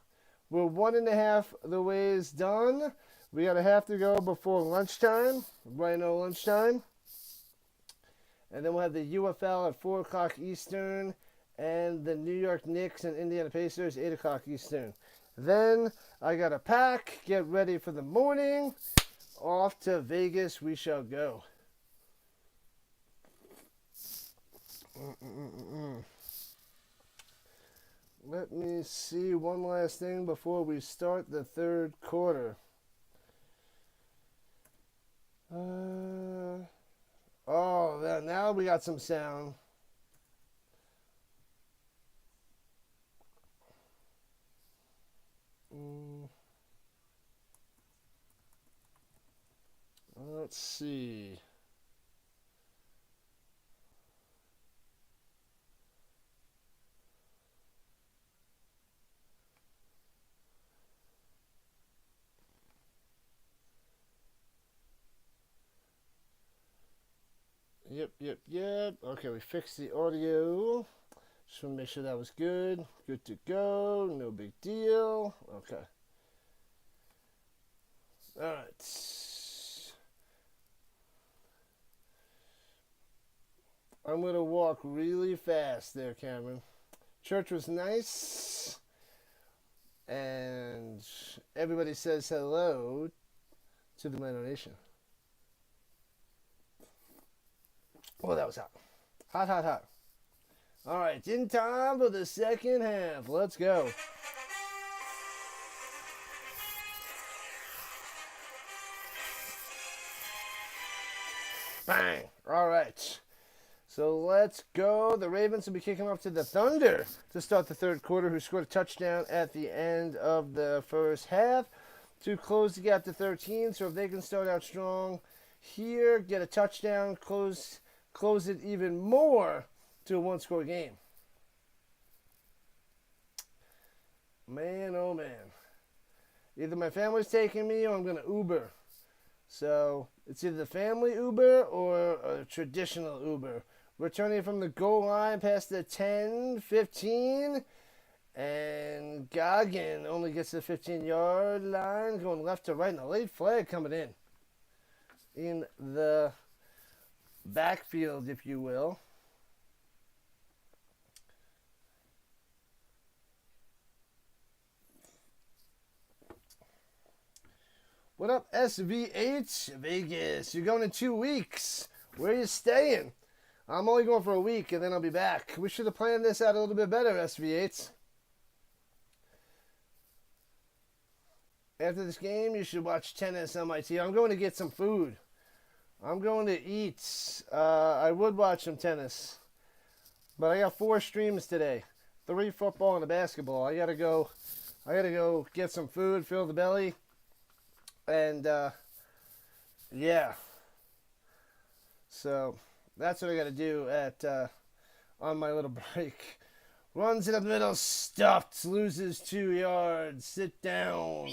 We're 1.5 the ways done. We got a half to go before lunchtime, Rhino lunchtime. And then we'll have the UFL at 4 o'clock Eastern. And the New York Knicks and Indiana Pacers, 8 o'clock Eastern. Then I got to pack, get ready for the morning. Off to Vegas we shall go. Let me see one last thing before we start the third quarter. Now we got some sound. Let's see. Yep. Okay, we fixed the audio. Just want to make sure that was good. Good to go. No big deal. Okay. All right. I'm going to walk really fast there, Cameron. Church was nice. And everybody says hello to the Rhino Nation. Oh, that was hot. Hot. All right, in time for the second half. Let's go. Bang. All right. So let's go. The Ravens will be kicking off to the Thunder to start the third quarter, who scored a touchdown at the end of the first half to close the gap to 13. So if they can start out strong here, get a touchdown, close it even more to a one-score game. Man, oh man. Either my family's taking me or I'm going to Uber. So it's either the family Uber or a traditional Uber. Returning from the goal line past the 10, 15, and Goggin only gets to the 15-yard line, going left to right, and a late flag coming in the backfield, if you will. What up, SVH? Vegas, you're going in 2 weeks. Where are you staying? I'm only going for a week, and then I'll be back. We should have planned this out a little bit better, SV8s. After this game, you should watch tennis on my TV. I'm going to get some food. I'm going to eat. I would watch some tennis. But I got 4 streams today. 3 football and a basketball. I gotta go get some food, fill the belly. And, yeah. So that's what I got to do on my little break. Runs it up the middle, stuffed, loses 2 yards, sit down.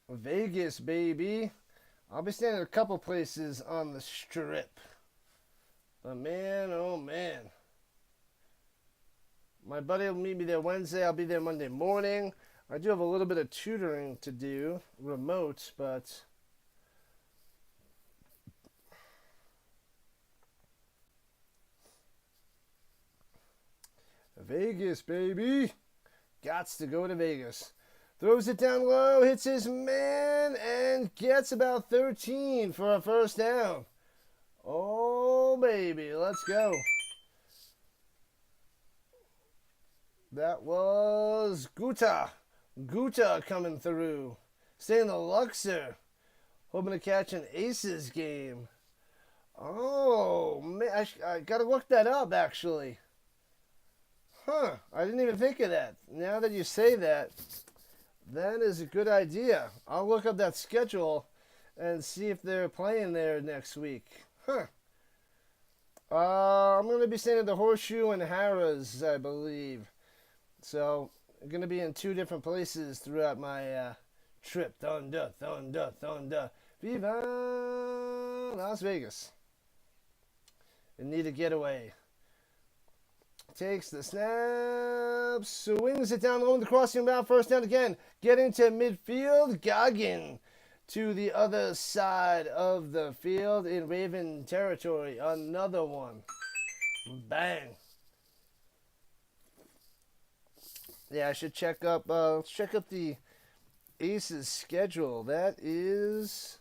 Vegas, baby. I'll be staying in a couple places on the strip. But man, oh man. My buddy will meet me there Wednesday. I'll be there Monday morning. I do have a little bit of tutoring to do, remote, but Vegas, baby. Gots to go to Vegas. Throws it down low, hits his man, and gets about 13 for a first down. Oh, baby, let's go. That was Guta. Guta coming through. Staying the Luxor. Hoping to catch an Aces game. Oh, man, I got to look that up, actually. Huh, I didn't even think of that. Now that you say that, that is a good idea. I'll look up that schedule and see if they're playing there next week. Huh. I'm going to be staying at the Horseshoe and Harrah's, I believe. So, I'm going to be in 2 different places throughout my trip. Thunder, thunder, thunder. Viva Las Vegas. I need a getaway. Takes the snap, swings it down low in the crossing route, first down again. Getting to midfield, Goggin to the other side of the field in Raven territory. Another one. Bang. Yeah, I should check up the Aces schedule. That is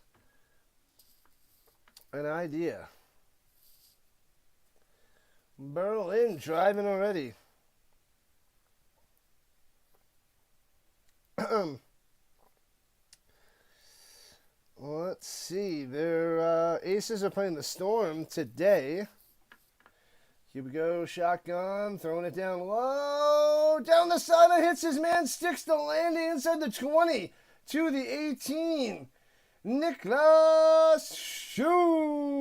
an idea. Berlin driving already. Let's see. Their Aces are playing the Storm today. Here we go. Shotgun. Throwing it down low. Down the sideline. Hits his man. Sticks the landing inside the 20 to the 18. Niklas Schum.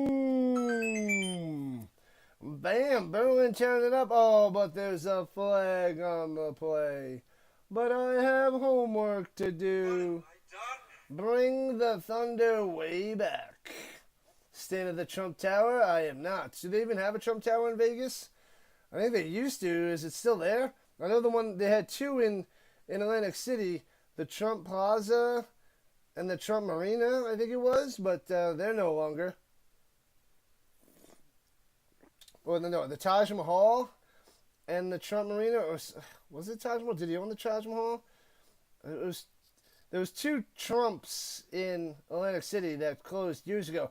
Bam, Berlin tearing it up. Oh, but there's a flag on the play. But I have homework to do. Bring the Thunder way back. Staying at the Trump Tower? I am not. Do they even have a Trump Tower in Vegas? I think they used to. Is it still there? I know the one, they had 2 in Atlantic City. The Trump Plaza and the Trump Marina, I think it was. But they're no longer. Or no, the Taj Mahal and the Trump Marina, or was it Taj Mahal? Did he own the Taj Mahal? There was 2 Trumps in Atlantic City that closed years ago.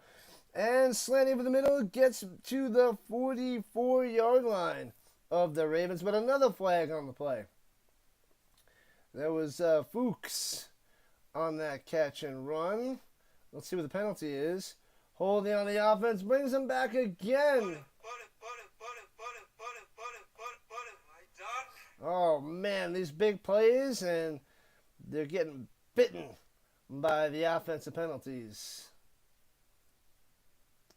And slanting over the middle gets to the 44-yard line of the Ravens, but another flag on the play. There was Fuchs on that catch and run. Let's see what the penalty is. Holding on the offense brings him back again. Oh, man, these big plays, and they're getting bitten by the offensive penalties.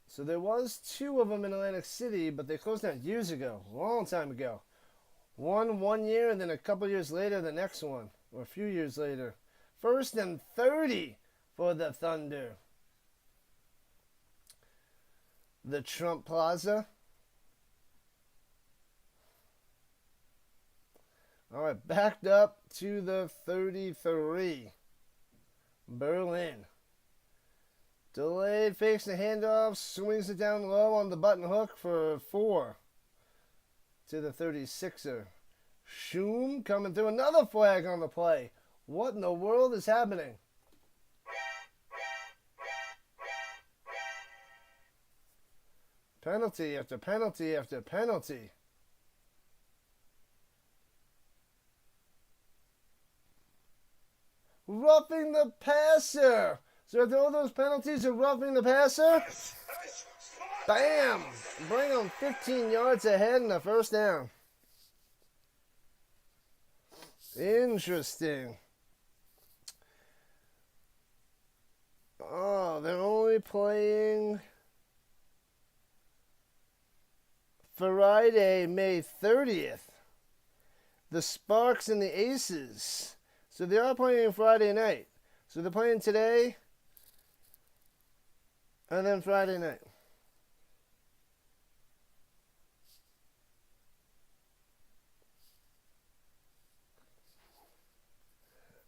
So there was 2 of them in Atlantic City, but they closed down years ago, a long time ago. One year, and then a couple years later, the next one, or a few years later. 1st and 30 for the Thunder. The Trump Plaza. All right, backed up to the 33. Berlin. Delayed, fakes the handoff, swings it down low on the button hook for 4 to the 36er. Schum coming through, another flag on the play. What in the world is happening? Penalty after penalty after penalty. Roughing the passer. So after all those penalties of roughing the passer, bam! Bring them 15 yards ahead in the first down. Interesting. Oh, they're only playing Friday, May 30th. The Sparks and the Aces. So they are playing Friday night. So they're playing today and then Friday night.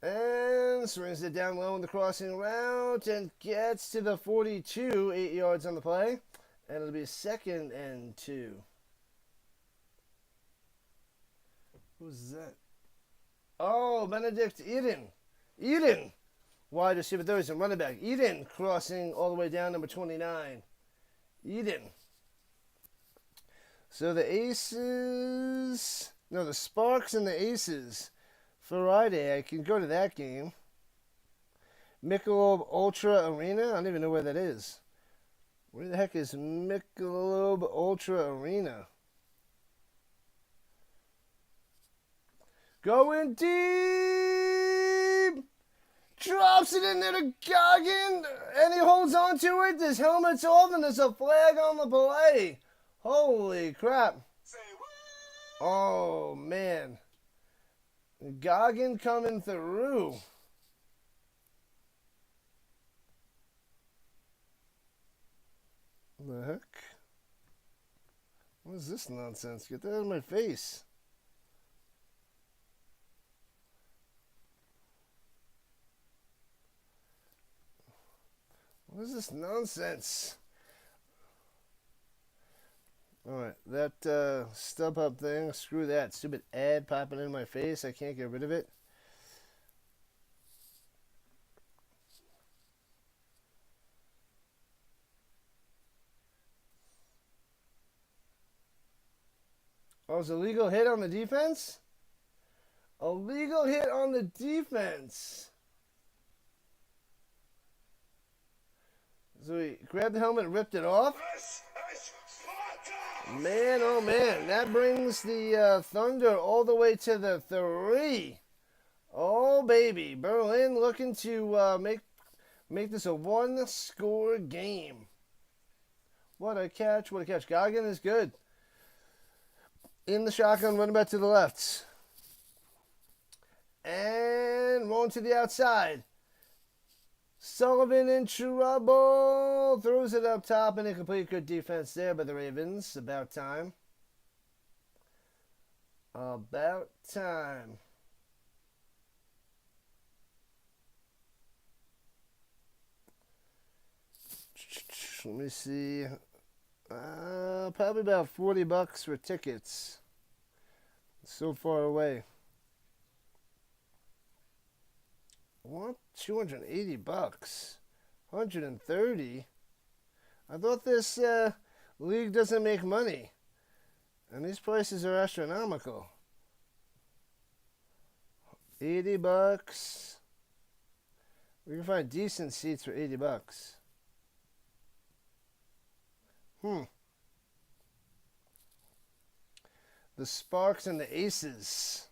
And swings it down low in the crossing route and gets to the 42, 8 yards on the play. And it'll be 2nd and 2. Who's that? Oh, Benedict Eden. Eden. Wide receiver, there is a running back. Eden crossing all the way down, number 29. Eden. So the Aces, no, the Sparks and the Aces. Friday, I can go to that game. Michelob Ultra Arena. I don't even know where that is. Where the heck is Michelob Ultra Arena? Going deep. Drops it in there to Goggin. And he holds on to it. His helmet's off and there's a flag on the play. Holy crap. Oh, man. Goggin coming through. What the heck? What is this nonsense? Get that out of my face. What is this nonsense? Alright, that StubHub thing, screw that. Stupid ad popping in my face. I can't get rid of it. Oh, it's a legal hit on the defense? A legal hit on the defense. So he grabbed the helmet and ripped it off. Man, oh man, that brings the Thunder all the way to the 3. Oh baby, Berlin looking to make this a 1-score game. What a catch, what a catch. Goggin is good. In the shotgun, running back to the left. And rolling to the outside. Sullivan in trouble. Throws it up top and incomplete. Good defense there by the Ravens. About time. About time. Let me see. Probably about $40 for tickets. So far away. What? $280? $130? I thought this league doesn't make money. And these prices are astronomical. $80. We can find decent seats for $80. The Sparks and the Aces.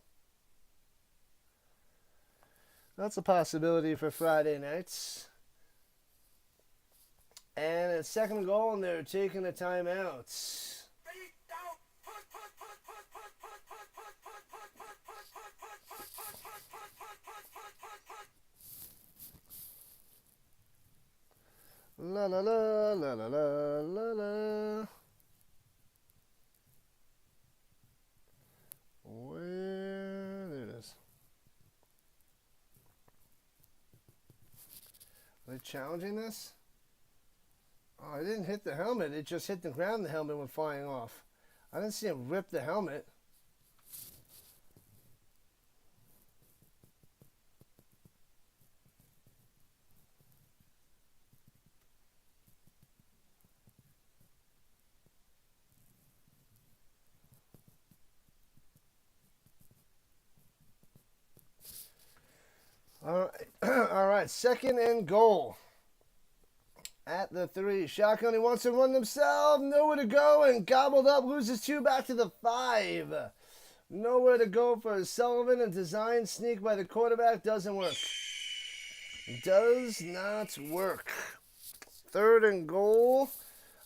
That's a possibility for Friday nights. And it's second and goal, and they're taking a timeout. La la la la la la la la. Where? There it is. Are they challenging this? Oh, I didn't hit the helmet. It just hit the ground. The helmet went flying off. I didn't see him rip the helmet. All right. All right, second and goal. At the 3. Shotgun, he wants to run himself. Nowhere to go, and gobbled up. Loses 2 back to the 5. Nowhere to go for Sullivan, and design sneak by the quarterback doesn't work. Does not work. Third and goal.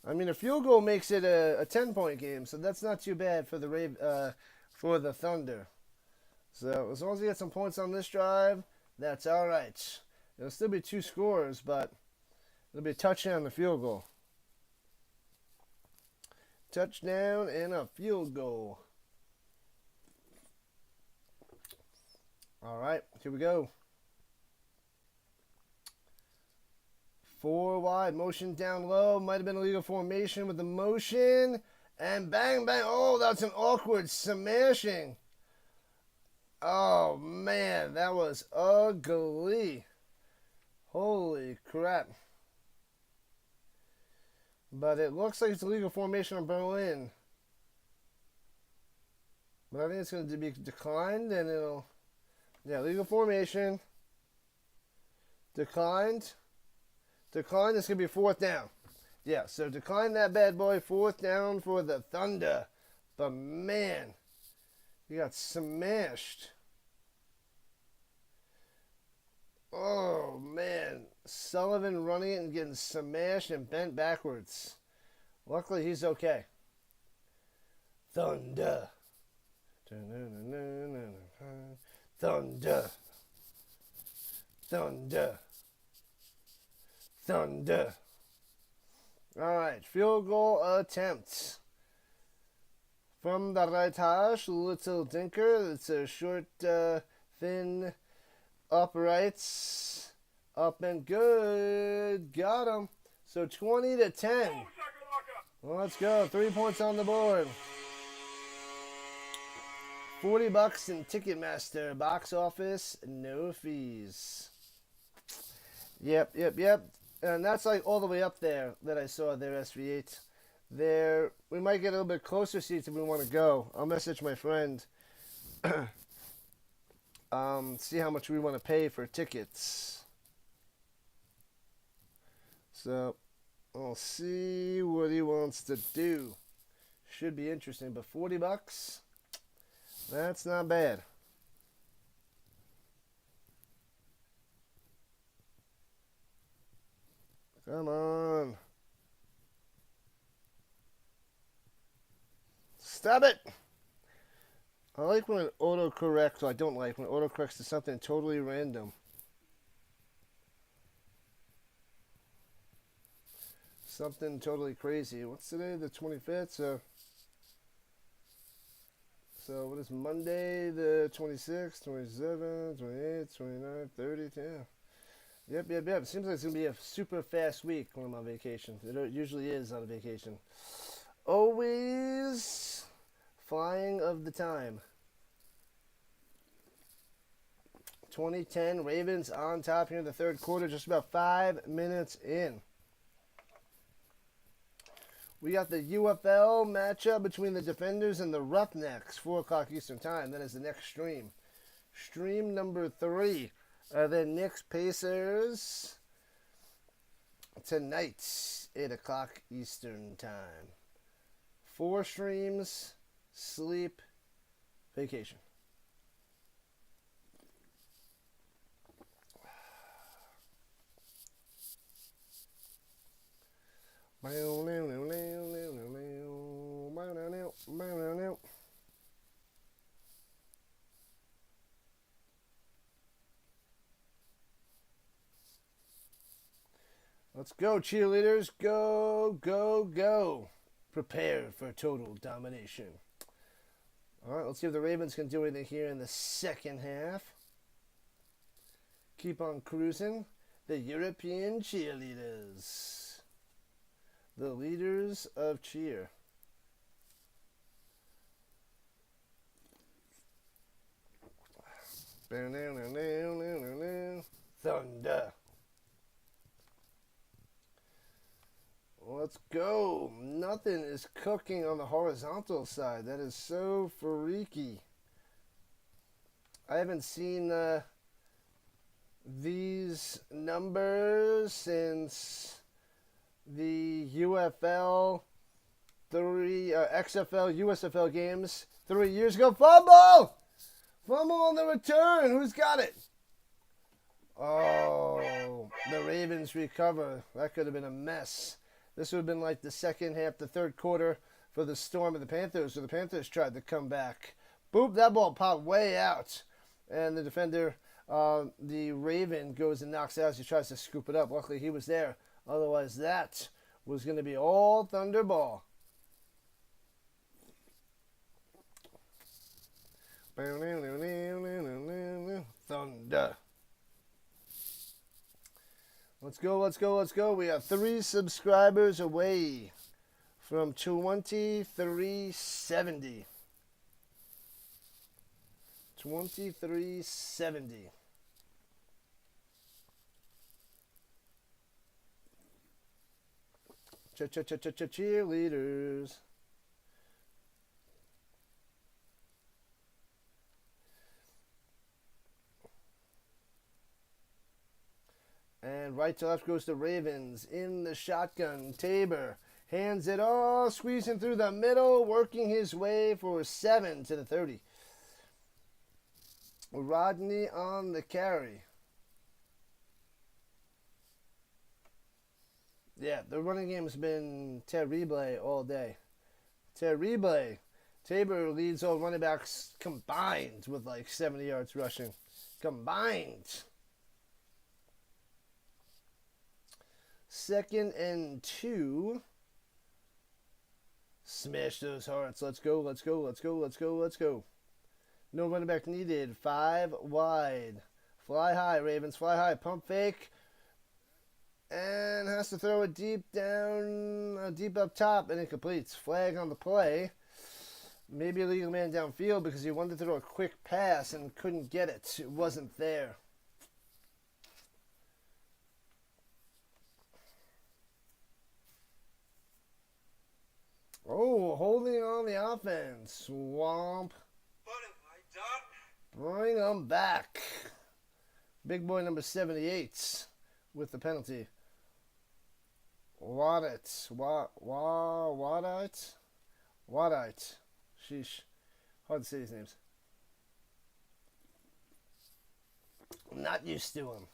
I mean, a field goal makes it a 10-point game, so that's not too bad for the Thunder. So as long as we get some points on this drive, that's all right. It'll still be 2 scores, but it'll be a touchdown and a field goal. Touchdown and a field goal. All right, here we go. 4 wide, motion down low. Might have been a legal formation with the motion. And bang, bang. Oh, that's an awkward smashing. Oh, man, that was ugly. Holy crap. But it looks like it's a legal formation on Berlin. But I think it's going to be declined, and it'll... Yeah, legal formation. Declined. Declined, it's going to be 4th down. Yeah, so decline that bad boy. 4th down for the Thunder. But, man, he got smashed. Oh, man. Sullivan running it and getting smashed and bent backwards. Luckily, he's okay. Thunder. Thunder. Thunder. Thunder. All right, field goal attempt. From the right hash, Little Dinker. It's a short, thin, uprights. Up and good. Got him. So 20-10. Well, let's go. 3 points on the board. $40 in Ticketmaster. Box office, no fees. Yep. And that's like all the way up there that I saw there, SV8. There, we might get a little bit closer seats if we want to go. I'll message my friend. See how much we want to pay for tickets. So, I'll see what he wants to do. Should be interesting, but $40, that's not bad. Come on. Stop it! I like when it autocorrects, I don't like when it autocorrects to something totally random. Something totally crazy. What's today? The 25th? So what is Monday? The 26th, 27th, 28th, 29th, 30th, yeah. Yep. Seems like it's going to be a super fast week when I'm on vacation. It usually is on vacation. Always flying of the time. 2010 Ravens on top here in the third quarter, just about 5 minutes in. We got the UFL matchup between the Defenders and the Roughnecks, 4 o'clock Eastern Time. That is the next stream. Stream number 3. Then Knicks Pacers tonight, 8 o'clock Eastern Time. 4 streams, sleep, vacation. Let's go, cheerleaders. Go, go, go. Prepare for total domination. All right, let's see if the Ravens can do anything here in the second half. Keep on cruising. The European cheerleaders. The leaders of cheer. Thunder. Let's go. Nothing is cooking on the horizontal side. That is so freaky. I haven't seen these numbers since the UFL XFL, USFL games 3 years ago. Fumble! Fumble on the return. Who's got it? Oh, the Ravens recover. That could have been a mess. This would have been like the second half, the third quarter for the Storm and the Panthers, where the Panthers tried to come back. Boop, that ball popped way out. And the defender, the Raven, goes and knocks out as he tries to scoop it up. Luckily, he was there. Otherwise, that was going to be all Thunder ball. Thunder. Let's go, let's go, let's go. We are 3 subscribers away from 2370. 2370. Cheerleaders. And right to left goes the Ravens in the shotgun. Tabor hands it all, squeezing through the middle, working his way for 7 to the 30. Rodney on the carry. Yeah, the running game's been terrible all day. Terrible. Tabor leads all running backs combined with like 70 yards rushing. Combined. 2nd and 2. Smash those hearts. Let's go, let's go, let's go, let's go, let's go. No running back needed. 5 wide. Fly high, Ravens. Fly high. Pump fake. And has to throw it deep down, deep up top, and it completes. Flag on the play. Maybe a legal man downfield because he wanted to throw a quick pass and couldn't get it. It wasn't there. Oh, holding on the offense. Swamp. What have I done? Bring them back. Big boy number 78 with the penalty. Wadite. Wadite. Sheesh. Hard to say these names. Not used to him.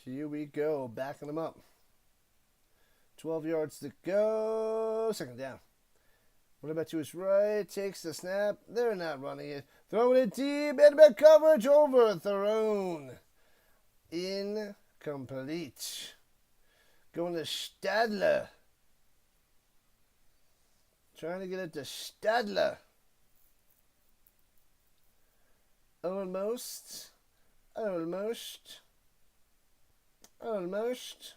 Here we go. Backing them up. 12 yards to go. 2nd down. What about to his right? Takes the snap. They're not running it. Throwing it deep. End-back coverage. Overthrown. Incomplete. Going to Stadler. Trying to get it to Stadler. Almost. Almost. Almost.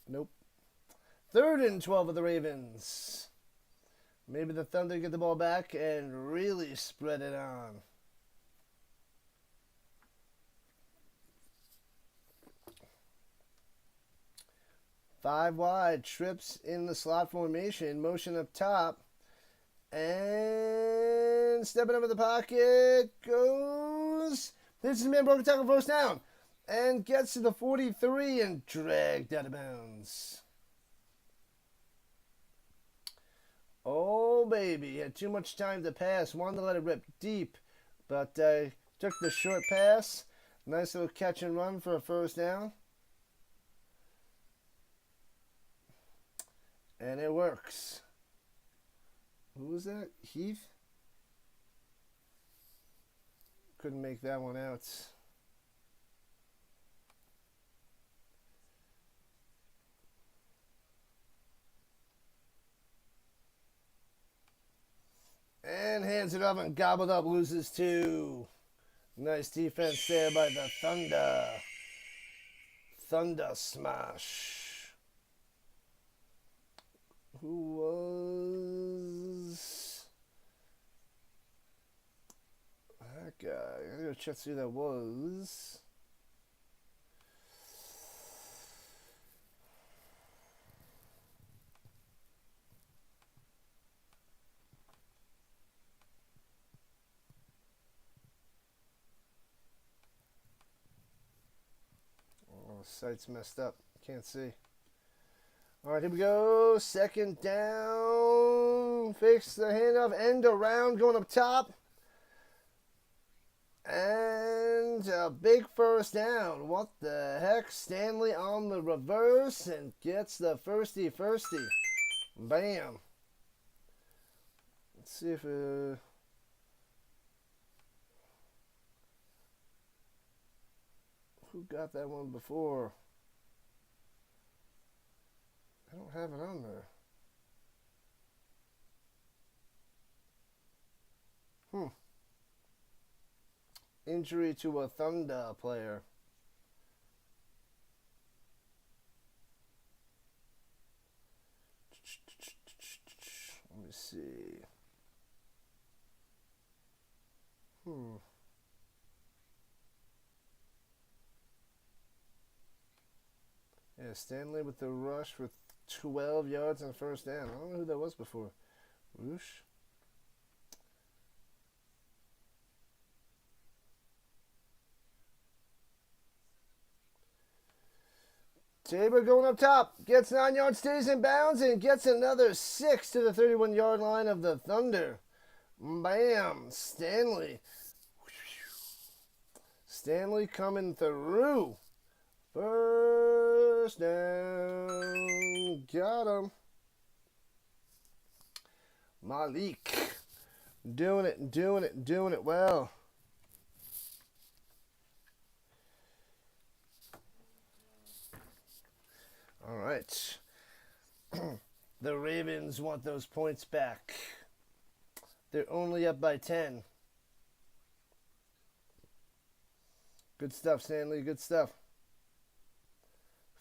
Nope. 3rd and 12 of the Ravens. Maybe the Thunder get the ball back and really spread it on. Five wide. Trips in the slot formation. Motion up top. And stepping up in the pocket goes. This is man broken tackle, first down. And gets to the 43 and dragged out of bounds. Oh, baby. Had too much time to pass. Wanted to let it rip deep. But took the short pass. Nice little catch and run for a first down. And it works. Who was that? Heath? Couldn't make that one out. And hands it up and gobbled up, loses 2. Nice defense there by the Thunder. Thunder smash. Who was that guy? I gotta go check who that was. Oh, site's messed up. Can't see. All right, here we go. Second down. Fix the handoff. End around. Going up top. And a big first down. What the heck? Stanley on the reverse and gets the firsty. Bam. Let's see if who got that one before? I don't have it on there. Injury to a Thunder player. Let me see. Yeah, Stanley with the rush with 12 yards on first down. I don't know who that was before. Whoosh. Tabor going up top. Gets 9 yards, stays in bounds, and gets another 6 to the 31-yard line of the Thunder. Bam. Stanley. Stanley coming through. First down. Got him. Malik. Doing it well. All right. The Ravens want those points back. They're only up by 10. Good stuff, Stanley. Good stuff.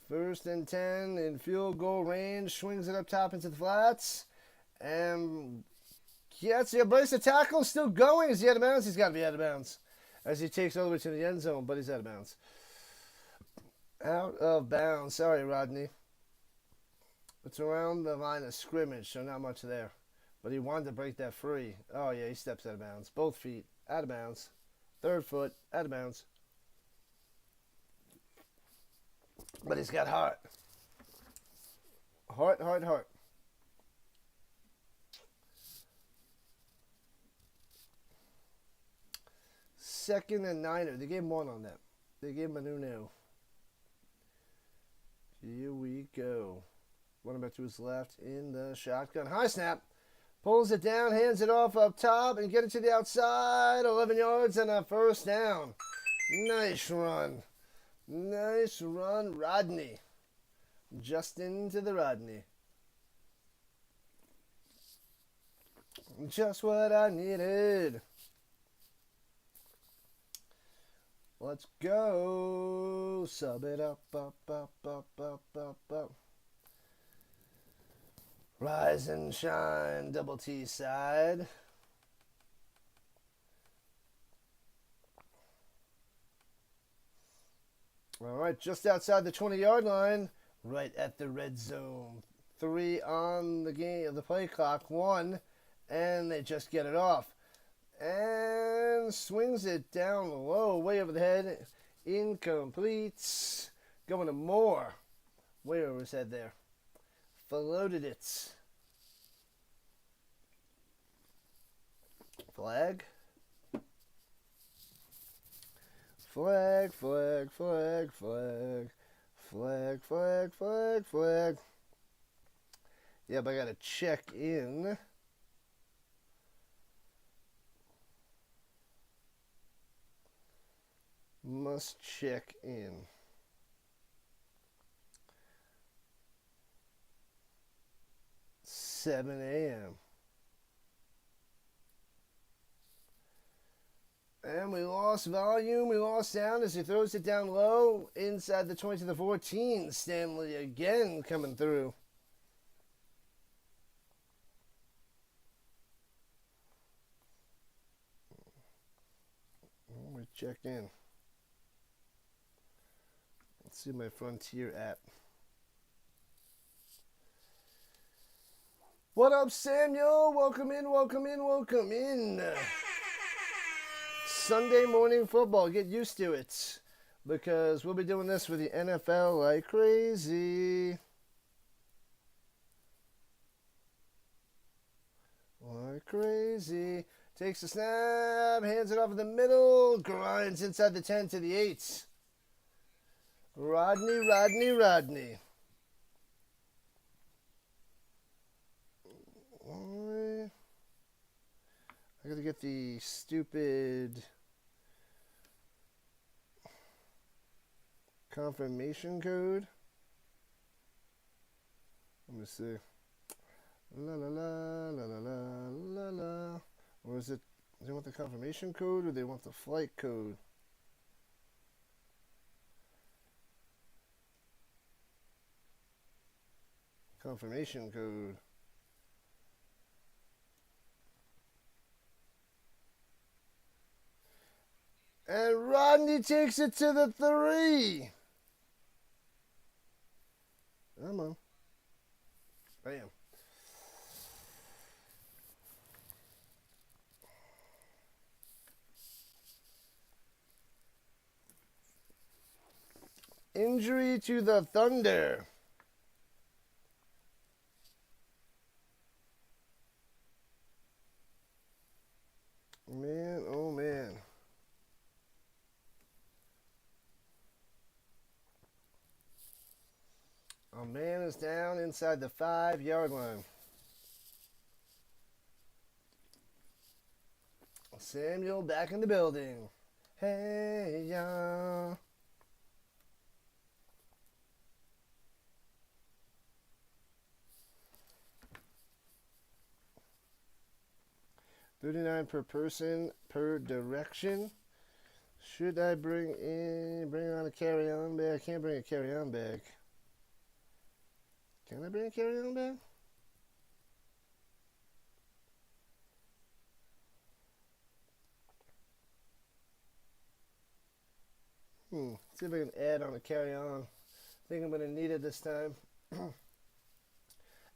First and 10 in field goal range. Swings it up top into the flats. And gets the brace of tackle. Still going. Is he out of bounds? He's got to be out of bounds. As he takes all the way to the end zone, but he's out of bounds. Out of bounds. Sorry, Rodney. It's around the line of scrimmage, so not much there. But he wanted to break that free. Oh, yeah, he steps out of bounds. Both feet out of bounds. Third foot out of bounds. But he's got heart. Heart. Second and 9. They gave him 1 on that. They gave him a no. Here we go. Running back to his left in the shotgun. High snap. Pulls it down, hands it off up top, and get it to the outside. 11 yards and a first down. Nice run. Nice run, Rodney. Just into the Rodney. Just what I needed. Let's go. Sub it up. Rise and shine, double T side. All right, just outside the 20-yard line, right at the red zone. 3 on the game, the play clock. 1, And they just get it off. And swings it down low, way over the head. Incomplete. Going to Moore. Way over his head there. Floated it. Flag. Flag, flag, flag, flag. Flag, flag, flag, flag. Yep, I got to check in. Must check in. $7 a.m. And we lost volume, we lost sound as he throws it down low inside the 20 to the 14. Stanley again coming through. We check in. Let's see my Frontier app. What up, Samuel? Welcome in, welcome in, welcome in. Sunday morning football. Get used to it, because we'll be doing this with the NFL like crazy. Like crazy. Takes the snap, hands it off in the middle, grinds inside the 10 to the 8. Rodney, Rodney, Rodney. I gotta get the stupid confirmation code. Let me see. La la la la la la la la. Or is it? Do they want the confirmation code or they want the flight code? Confirmation code. And Rodney takes it to the 3. Come on. Bam. Injury to the Thunder. Man, oh man. A man is down inside the 5-yard line. Samuel back in the building. Hey, y'all. $39 per person per direction. Should I bring on a carry-on bag? I can't bring a carry-on bag. Can I bring a carry-on bag? See if I can add on a carry-on. I think I'm going to need it this time.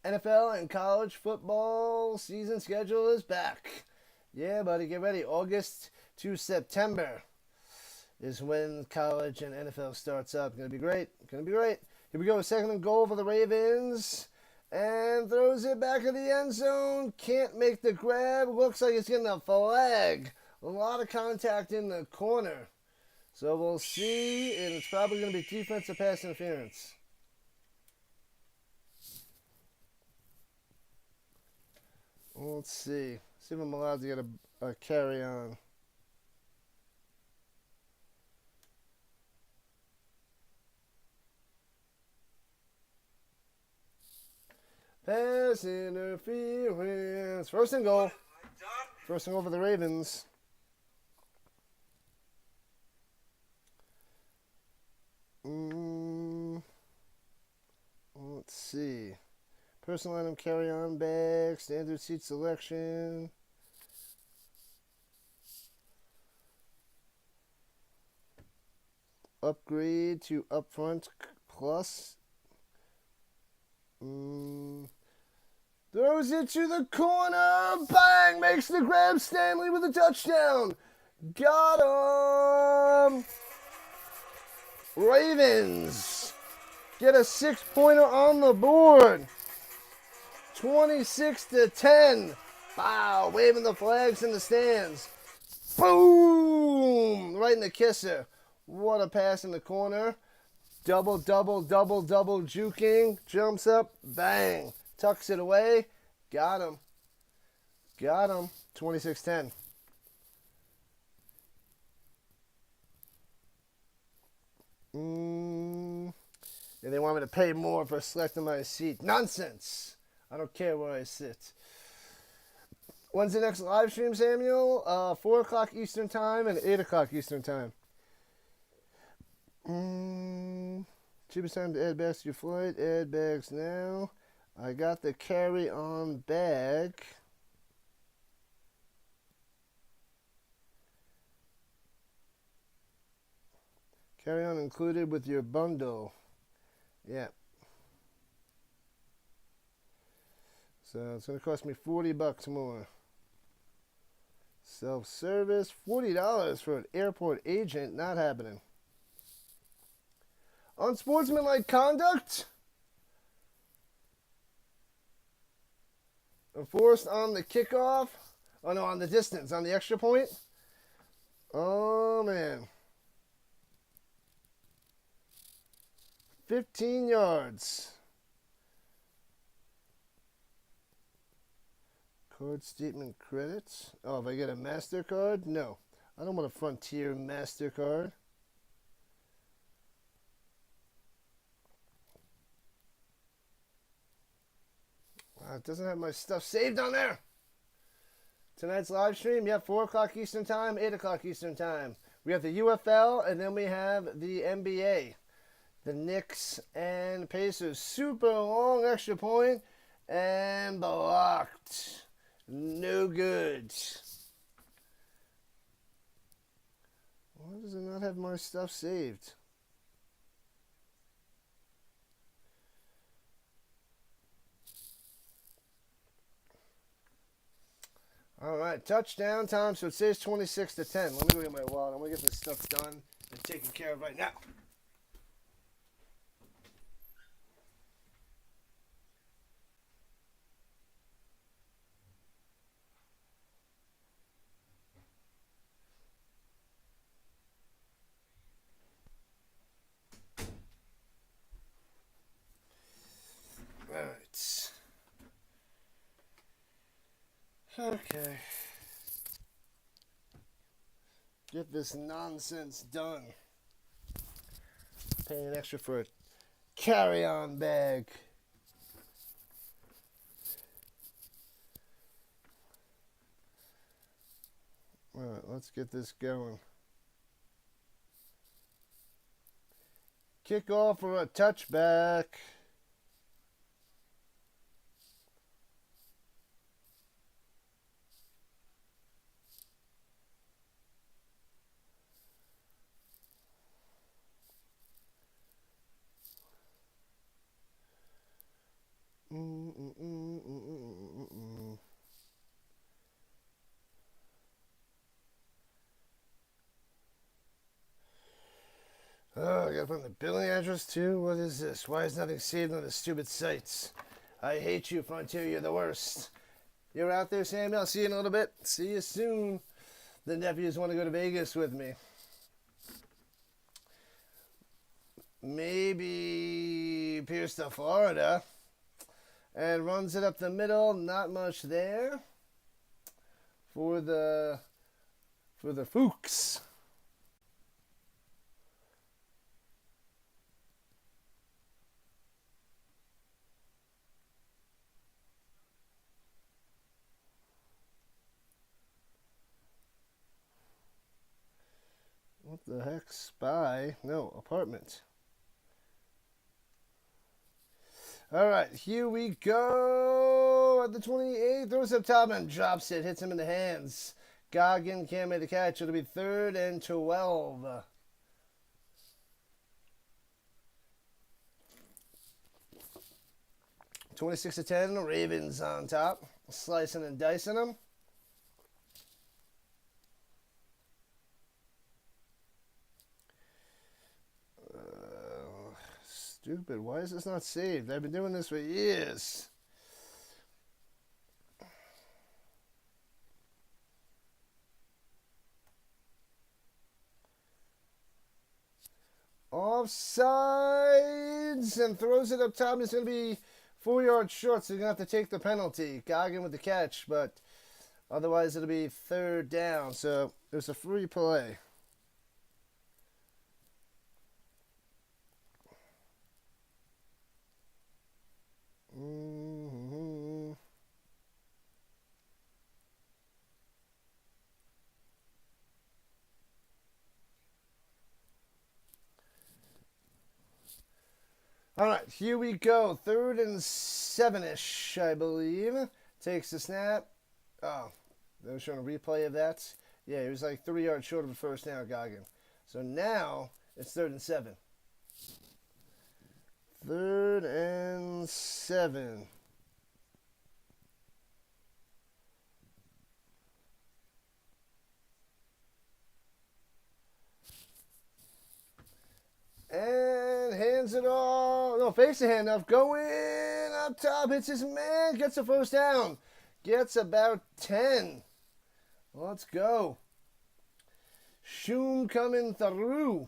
NFL and college football season schedule is back. Yeah, buddy, get ready. August to September is when college and NFL starts up. Going to be great. Going to be great. Here we go. 2nd and goal for the Ravens. And throws it back in the end zone. Can't make the grab. Looks like it's getting a flag. A lot of contact in the corner. So we'll see. And it's probably going to be defensive pass interference. Let's see. See if I'm allowed to get a carry on. Pass interference. 1st and goal. 1st and goal for the Ravens. Let's see. Personal item carry-on bag. Standard seat selection. Upgrade to upfront plus. Throws it to the corner. Bang! Makes the grab. Stanley with a touchdown. Got him. Ravens get a 6-pointer on the board. 26-10. Wow, waving the flags in the stands. Boom! Right in the kisser. What a pass in the corner. Double, double, double, double juking. Jumps up. Bang. Tucks it away. Got him. Got him. 26-10. And they want me to pay more for selecting my seat. Nonsense. I don't care where I sit. When's the next live stream, Samuel? 4 o'clock Eastern Time and 8 o'clock Eastern Time. Cheapest time to add bags to your flight. Add bags now. I got the carry-on bag. Carry-on included with your bundle. Yeah. So it's going to cost me $40 more. Self-service, $40 for an airport agent. Not happening. Unsportsmanlike conduct? Enforced on the kickoff? Oh no, on the distance, on the extra point? Oh man. 15 yards. Card statement credits. Oh, if I get a MasterCard? No. I don't want a Frontier MasterCard. It doesn't have my stuff saved on there. Tonight's live stream, 4 o'clock Eastern Time, 8 o'clock Eastern Time. We have the UFL, and then we have the NBA. The Knicks and Pacers. Super long extra point, and blocked. No good. Why does it not have my stuff saved? All right, touchdown time, so it says 26-10. Let me go get my wallet. I'm going to get this stuff done and taken care of right now. All right. Okay. Get this nonsense done. Paying extra for a carry-on bag. Alright, let's get this going. Kickoff for a touchback. Oh, I gotta put in the billing address too? What is this? Why is nothing saved on the stupid sites? I hate you, Frontier. You're the worst. You're out there, Samuel. I'll see you in a little bit. See you soon. The nephews want to go to Vegas with me. Maybe Pierce to Florida. And runs it up the middle. Not much there. For the Fuchs. What the heck? Spy? No, apartment. All right, here we go. At the 28, throws up top and drops it. Hits him in the hands. Goggin can't make the catch. It'll be 3rd and 12. 26-10, Ravens on top. Slicing and dicing them. Stupid. Why is this not saved? I've been doing this for years. Offsides, and throws it up top. It's going to be 4 yards short, so you're going to have to take the penalty. Goggin with the catch, but otherwise it'll be third down. So it's a free play. All right, here we go. 3rd and 7-ish, I believe. Takes the snap. Oh, they were showing a replay of that. Yeah, he was like 3 yards short of the first down, Goggin. So now it's 3rd and 7. 3rd and 7. And hands it off. No, fakes the handoff. Going up top. Hits his man. Gets a first down. Gets about 10. Let's go. Shoom coming through.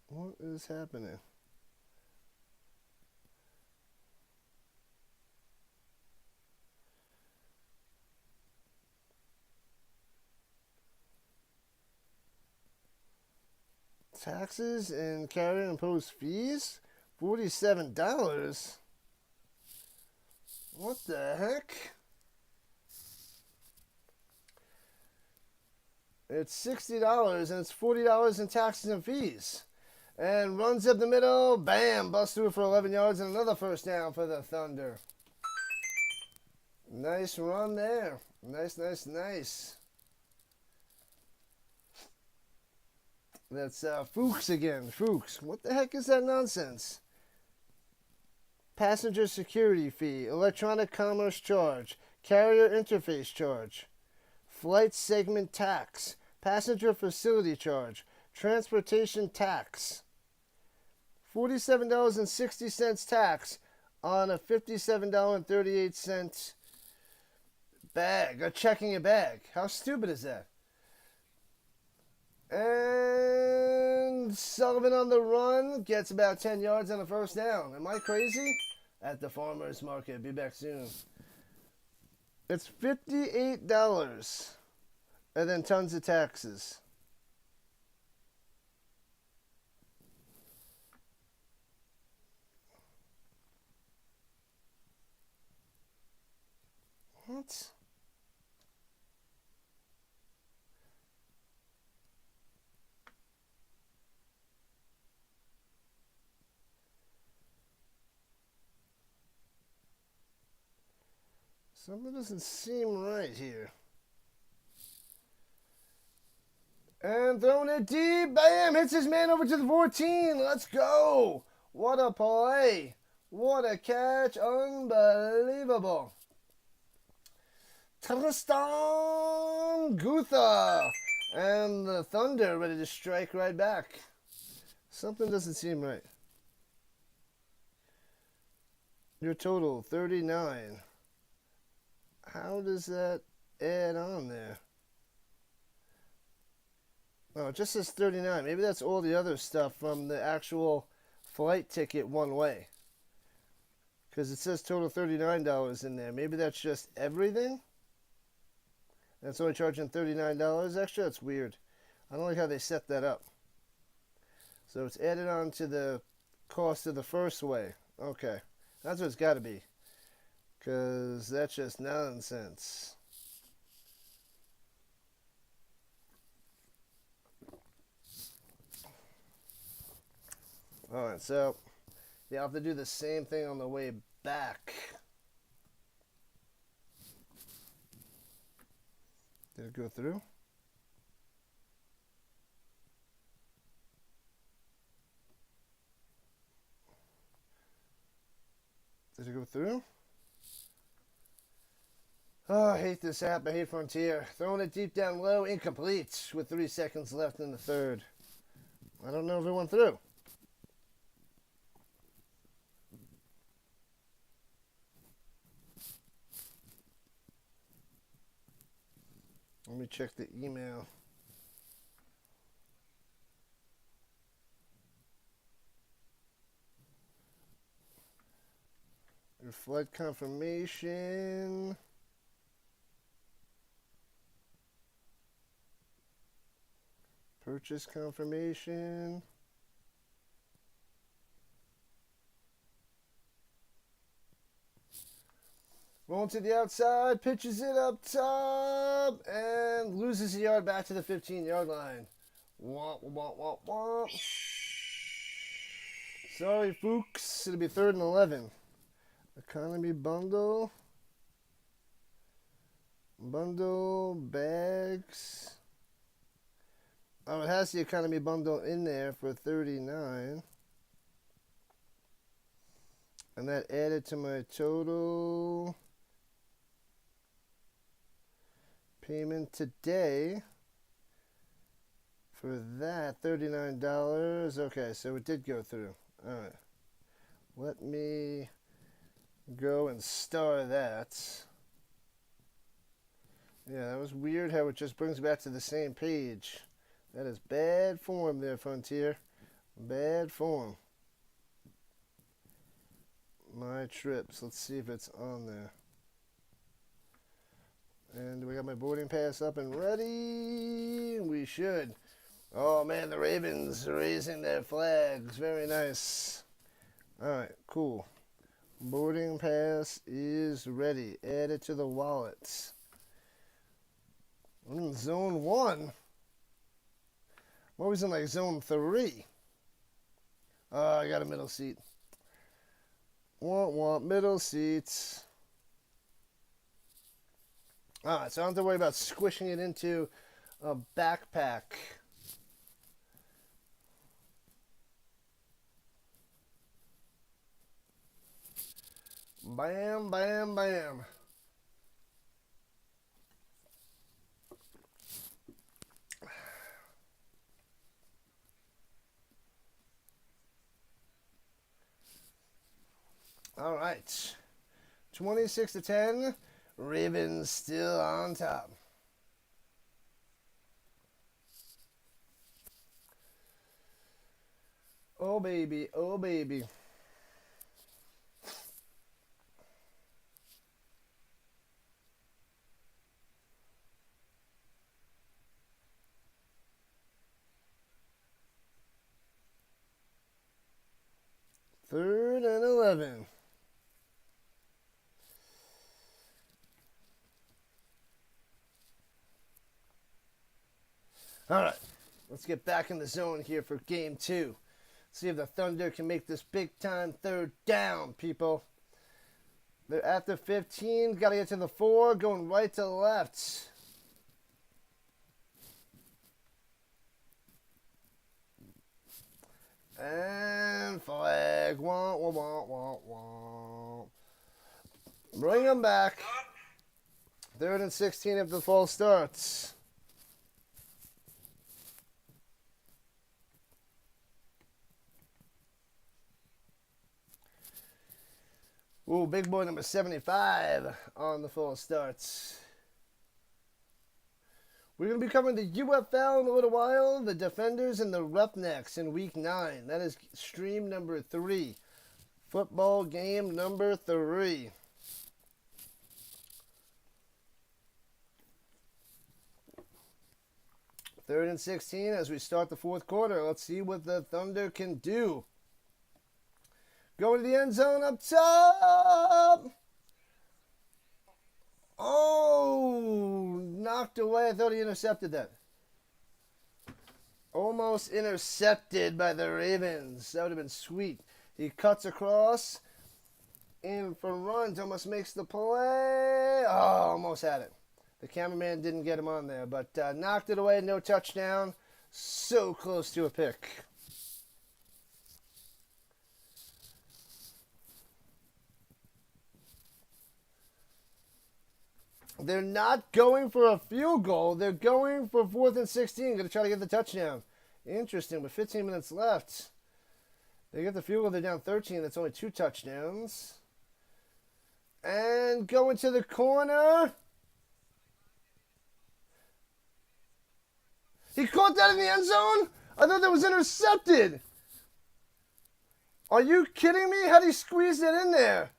What is happening? Taxes and carrier imposed fees? $47. What the heck? It's $60 and it's $40 in taxes and fees. And runs up the middle. Bam! Busts through for 11 yards and another first down for the Thunder. Nice run there. Nice, nice, nice. That's Fuchs again. Fuchs. What the heck is that nonsense? Passenger security fee. Electronic commerce charge. Carrier interface charge. Flight segment tax. Passenger facility charge. Transportation tax. $47.60 tax on a $57.38 bag. Checking a bag. How stupid is that? And Sullivan on the run gets about 10 yards on the first down. Am I crazy? At the farmer's market. Be back soon. It's $58. And then tons of taxes. What? Something doesn't seem right here. And throwing it deep. Bam! Hits his man over to the 14. Let's go. What a play. What a catch. Unbelievable. Tristan Gutha. And the Thunder ready to strike right back. Something doesn't seem right. Your total, 39. How does that add on there? Oh, it just says 39. Maybe that's all the other stuff from the actual flight ticket one way. Because it says total $39 in there. Maybe that's just everything? That's only charging $39 extra? That's weird. I don't like how they set that up. So it's added on to the cost of the first way. Okay. That's what it's got to be. Because that's just nonsense. Alright, so yeah, I'll have to do the same thing on the way back. Did it go through? Does it go through? Oh, I hate this app. I hate Frontier. Throwing it deep down low, incomplete, with 3 seconds left in the third. I don't know if it went through. Let me check the email. Your flight confirmation. Purchase confirmation. Rolling to the outside, pitches it up top, and loses a yard back to the 15-yard line. Womp, womp, womp, womp. Sorry, folks. It'll be 3rd and 11. Economy bundle. Bundle bags. Oh, it has the economy bundle in there for $39. And that added to my total payment today for that $39. Okay, so it did go through. All right. Let me go and star that. Yeah, that was weird how it just brings back to the same page. That is bad form there, Frontier. Bad form. My trips. Let's see if it's on there. And we got my boarding pass up and ready. We should. Oh, man, the Ravens are raising their flags. Very nice. All right, cool. Boarding pass is ready. Add it to the wallet. I'm in zone 1. I'm always in like zone 3. Oh, I got a middle seat. Want middle seats. Alright, so I don't have to worry about squishing it into a backpack. Bam, bam, bam. All right. 26-10. Ravens still on top. Oh, baby. Oh, baby. Third and 11. All right, let's get back in the zone here for game 2. See if the Thunder can make this big-time 3rd down, people. They're at the 15. Got to get to the 4, going right to left. And flag. Wah, wah, wah, wah, wah. Bring them back. 3rd and 16 if the fall starts. Ooh, big boy number 75 on the full starts. We're going to be covering the UFL in a little while, the Defenders and the Roughnecks in Week 9. That is stream number 3. Football game number 3. Third and 16 as we start the 4th quarter. Let's see what the Thunder can do. Going to the end zone up top. Oh, knocked away. I thought he intercepted that. Almost intercepted by the Ravens. That would have been sweet. He cuts across. In for runs. Almost makes the play. Oh, almost had it. The cameraman didn't get him on there, but knocked it away. No touchdown. So close to a pick. They're not going for a field goal. They're going for 4th and 16. Going to try to get the touchdown. Interesting. With 15 minutes left, they get the field goal. They're down 13. That's only 2 touchdowns. And going to the corner. He caught that in the end zone? I thought that was intercepted. Are you kidding me? How did he squeeze that in there?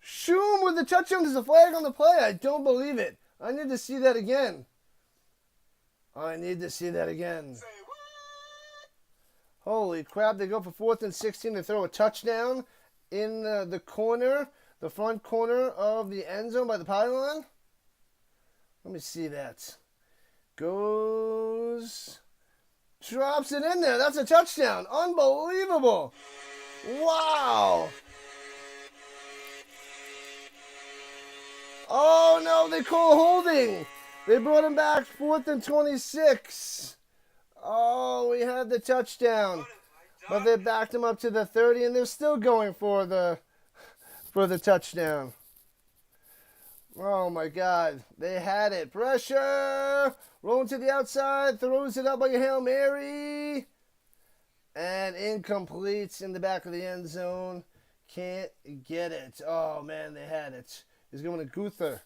Shoom with the touchdown. There's a flag on the play. I don't believe it. I need to see that again. I need to see that again. Holy crap. They go for 4th and 16. They throw a touchdown in the corner, the front corner of the end zone by the pylon. Let me see that. Goes, drops it in there. That's a touchdown. Unbelievable. Wow. Oh, no, they call holding. They brought him back 4th and 26. Oh, we had the touchdown. But they backed him up to the 30, and they're still going for the touchdown. Oh, my God. They had it. Pressure. Rolling to the outside. Throws it up like a Hail Mary. And incomplete in the back of the end zone. Can't get it. Oh, man, they had it. He's going to Guther.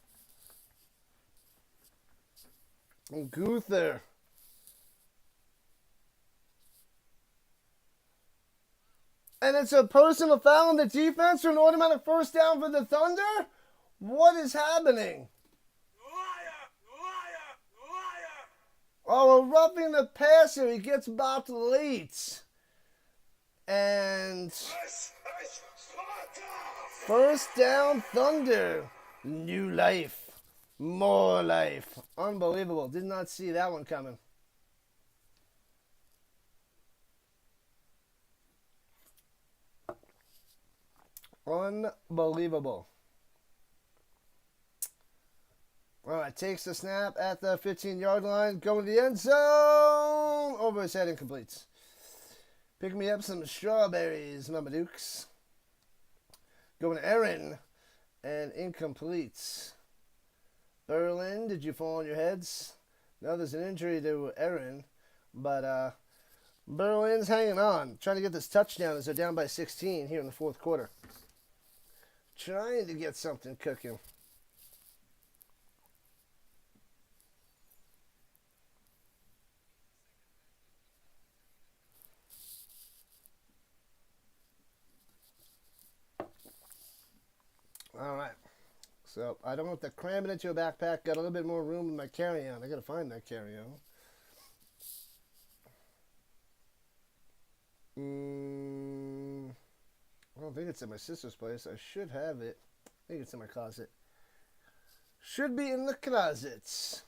Guther. And it's a personal foul on the defense for an automatic first down for the Thunder? What is happening? Liar! Liar! Liar! Oh, we're roughing the passer. He gets bopped late. And first down, Thunder. New life. More life. Unbelievable. Did not see that one coming. Unbelievable. All right, takes the snap at the 15-yard line. Going to the end zone. Over his head, incomplete. Pick me up some strawberries, Mama Dukes. Going to Aaron. And incomplete. Berlin, did you fall on your heads? No, there's an injury to Aaron. But Berlin's hanging on. Trying to get this touchdown as they're down by 16 here in the 4th quarter. Trying to get something cooking. All right. So I don't have to cram it into a backpack. Got a little bit more room in my carry-on. I got to find that carry-on. I don't think it's in my sister's place. I should have it. I think it's in my closet. Should be in the closets.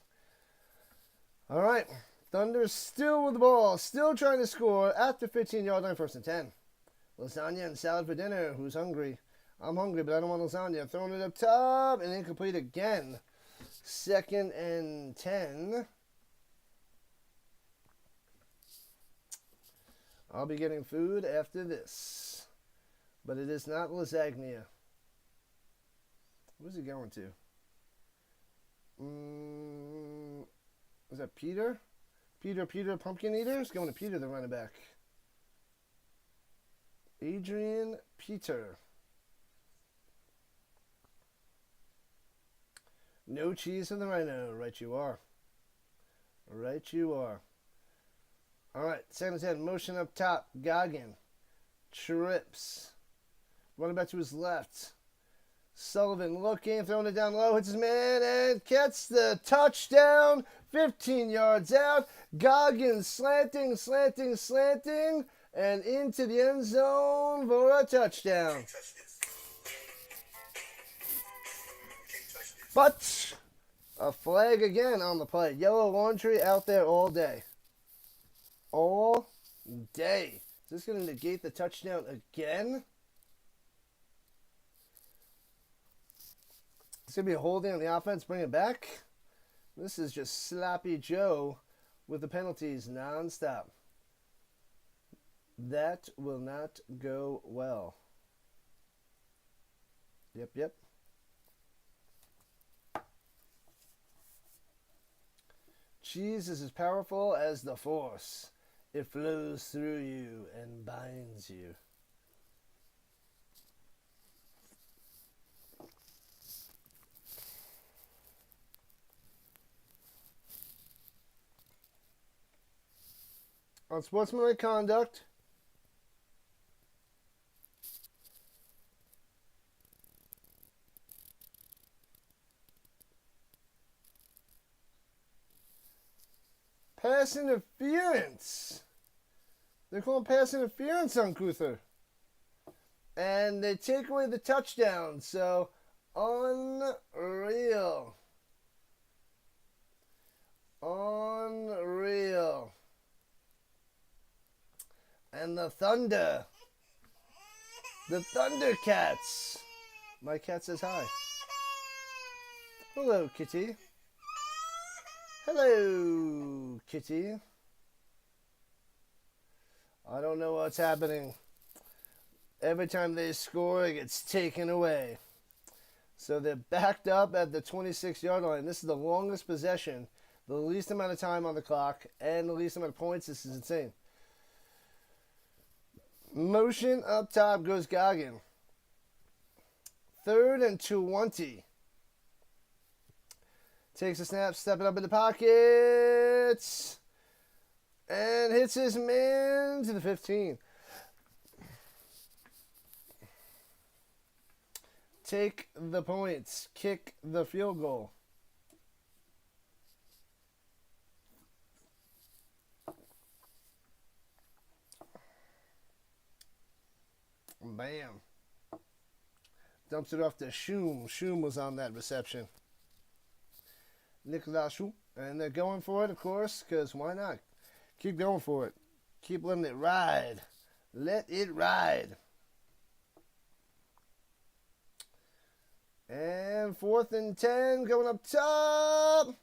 All right. Thunder's still with the ball. Still trying to score at the 15-yard line, 1st and 10. Lasagna and salad for dinner. Who's hungry? I'm hungry, but I don't want lasagna. Throwing it up top and incomplete again. 2nd and 10. I'll be getting food after this. But it is not lasagna. Where's he going to? Is that Peter? Peter, Pumpkin Eater? He's going to Peter, the running back. Adrian Peter. No cheese in the Rhino. Right you are. Right you are. All right, 2nd and 10. Motion up top. Goggin. Trips. Running back to his left. Sullivan looking, throwing it down low. Hits his man and gets the touchdown. 15 yards out. Goggins slanting. And into the end zone for a touchdown. But a flag again on the play. Yellow laundry out there all day. All day. Is this going to negate the touchdown again? It's going to be a holding on the offense. Bring it back. This is just sloppy Joe with the penalties nonstop. That will not go well. Yep. Cheese is as powerful as the Force. It flows through you and binds you. Unsportsmanlike conduct. Pass interference. They're calling pass interference on Kuther. And they take away the touchdown. So, unreal. Unreal. And the Thunder. The Thundercats. My cat says hi. Hello, kitty. Hello, kitty. I don't know what's happening. Every time they score, it gets taken away. So they're backed up at the 26-yard line. This is the longest possession, the least amount of time on the clock, and the least amount of points. This is insane. Motion up top goes Goggin. 3rd and 20. Takes a snap, stepping up in the pockets, and hits his man to the 15. Take the points. Kick the field goal. Bam. Dumps it off to Shum. Shum was on that reception. Nicolas Shum. And they're going for it, of course, because why not? Keep going for it. Keep letting it ride. Let it ride. And 4th and 10 going up top.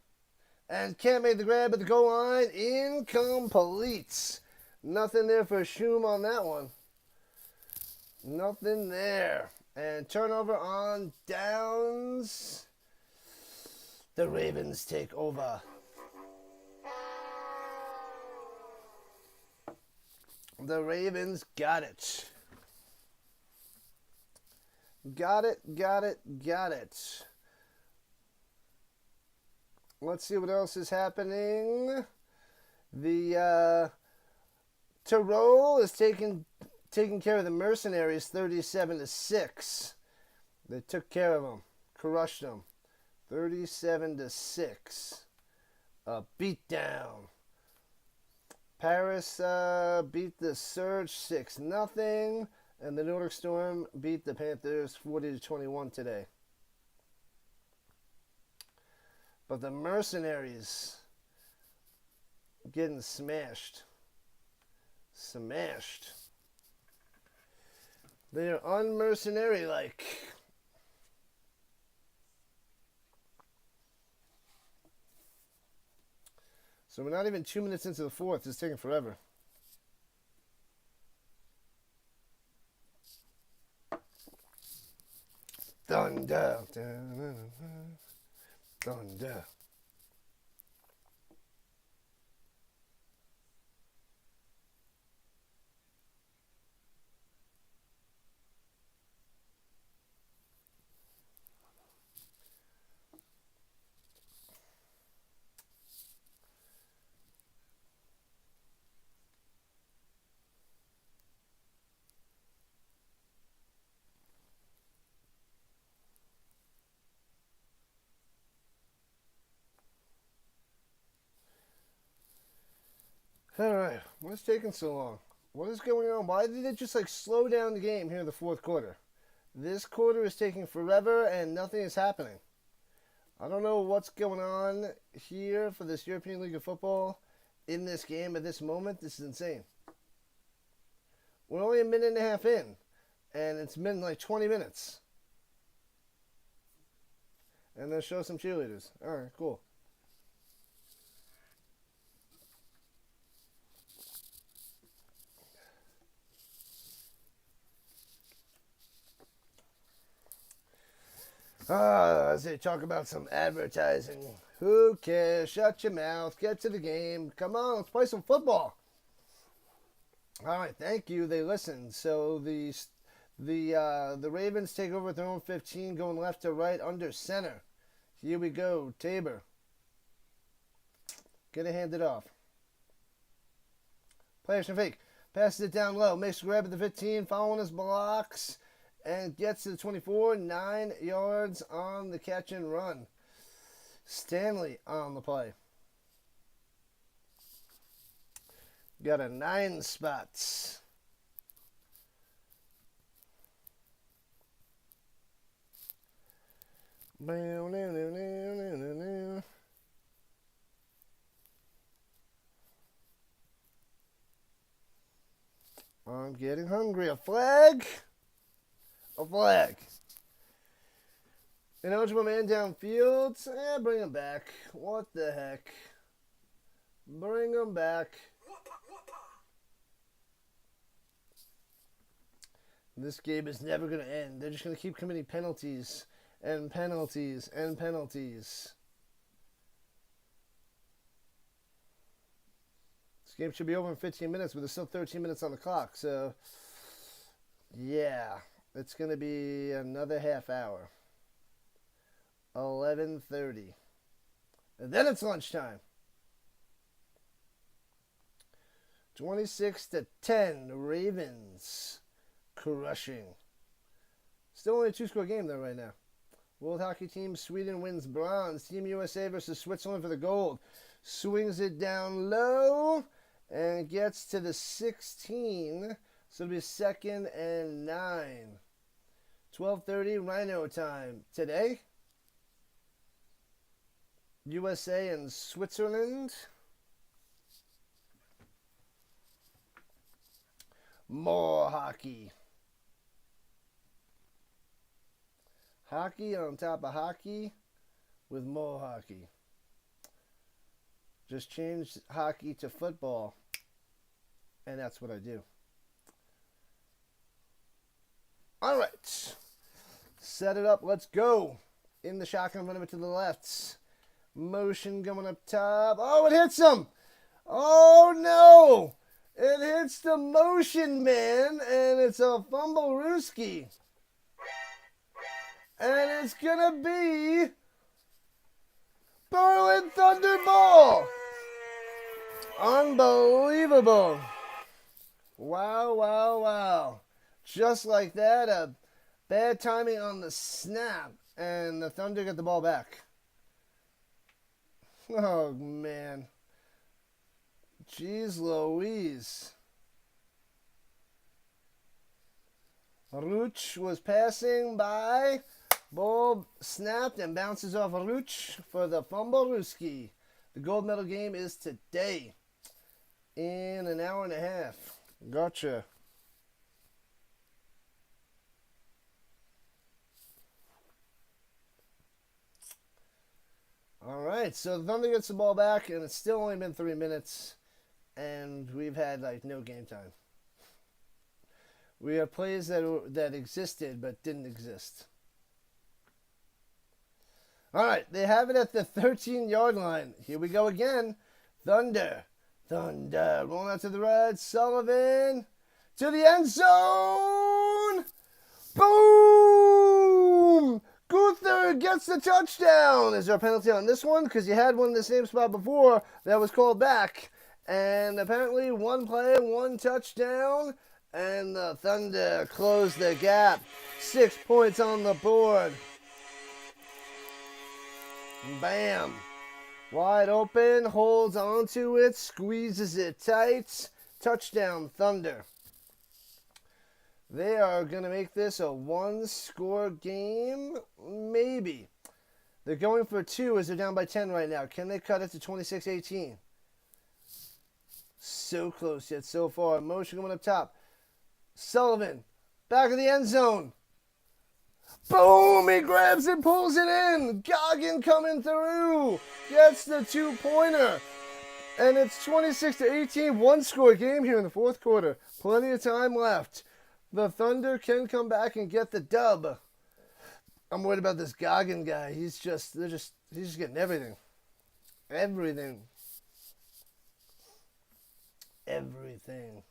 And can't make the grab at the goal line. Incomplete. Nothing there for Shum on that one. Nothing there. And turnover on downs. The Ravens take over. The Ravens got it. Got it, got it, got it. Let's see what else is happening. The Tyrol is taking care of the Mercenaries 37-6. They took care of them. Crushed them. 37-6. A beatdown. Paris beat the Surge 6-0. And the Nordic Storm beat the Panthers 40-21 today. But the Mercenaries getting smashed. Smashed. They are unmercenary-like. So we're not even 2 minutes into the fourth. It's taking forever. Thunder. Thunder. Alright, what's taking so long? What is going on? Why did it just slow down the game here in the fourth quarter? This quarter is taking forever and nothing is happening. I don't know what's going on here for this European League of Football in this game at this moment. This is insane. We're only a minute and a half in, and it's been 20 minutes. And then show some cheerleaders. Alright, cool. As they talk about some advertising. Who cares? Shut your mouth. Get to the game. Come on, let's play some football. All right, thank you. They listened. So the Ravens take over at their own 15, going left to right under center. Here we go, Tabor. Gonna hand it off. Play action fake. Passes it down low. Makes a grab at the 15, following his blocks, and gets to the 24. 9 yards on the catch and run. Stanley on the play. Got a 9 spots. I'm getting hungry. A flag? A flag. An eligible man downfield? Bring him back. What the heck? Bring him back. This game is never going to end. They're just going to keep committing penalties and penalties and penalties. This game should be over in 15 minutes, but there's still 13 minutes on the clock. So, yeah, it's going to be another half hour. 11:30. And then it's lunchtime. 26-10, Ravens crushing. Still only a 2-score game though right now. World Hockey Team Sweden wins bronze. Team USA versus Switzerland for the gold. Swings it down low and gets to the 16. So it'll be 2nd and 9. 12:30 Rhino time. Today, USA and Switzerland. More hockey. Hockey on top of hockey with more hockey. Just change hockey to football, and that's what I do. All right. Set it up. Let's go. In the shotgun, run it to the left. Motion going up top. Oh, it hits him. Oh, no. It hits the motion man, and it's a fumble-rooski. And it's going to be Berlin Thunderball. Unbelievable. Wow, wow, wow. Just like that, a bad timing on the snap, and the Thunder get the ball back. Oh, man. Jeez Louise. Ruch was passing by. Ball snapped and bounces off Ruch for the fumble Ruski. The gold medal game is today in an hour and a half. Gotcha. All right, so the Thunder gets the ball back, and it's still only been 3 minutes, and we've had no game time. We have plays that existed but didn't exist. All right, they have it at the 13-yard line. Here we go again. Thunder. Rolling out to the right. Sullivan to the end zone. Boom! Gunther gets the touchdown. Is there a penalty on this one? Because you had one in the same spot before that was called back. And apparently 1 play, 1 touchdown. And the Thunder close the gap. 6 points on the board. Bam. Wide open, holds onto it, squeezes it tight. Touchdown, Thunder. They are going to make this a 1-score game? Maybe. They're going for 2 as they're down by 10 right now. Can they cut it to 26-18? So close yet so far. Motion going up top. Sullivan, back of the end zone. Boom! He grabs it, pulls it in. Goggin coming through. Gets the 2-pointer. And it's 26-18. 1-score game here in the 4th quarter. Plenty of time left. The Thunder can come back and get the dub. I'm worried about this Goggin guy. He's just getting everything. Everything. Everything.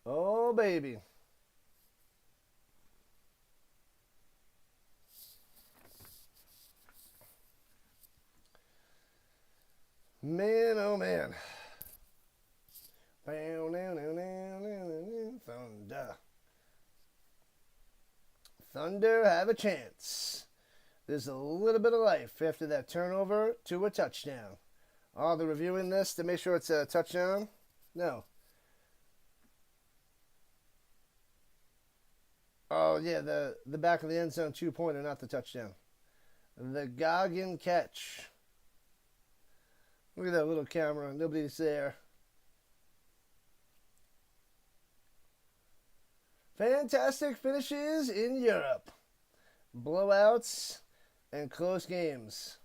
Oh, baby. Man, oh man. Thunder. Thunder have a chance. There's a little bit of life after that turnover to a touchdown. Oh, they're reviewing this to make sure it's a touchdown? No. Oh, yeah, the back of the end zone 2-pointer, not the touchdown. The Goggin catch. Look at that little camera. Nobody's there. Fantastic finishes in Europe. Blowouts and close games.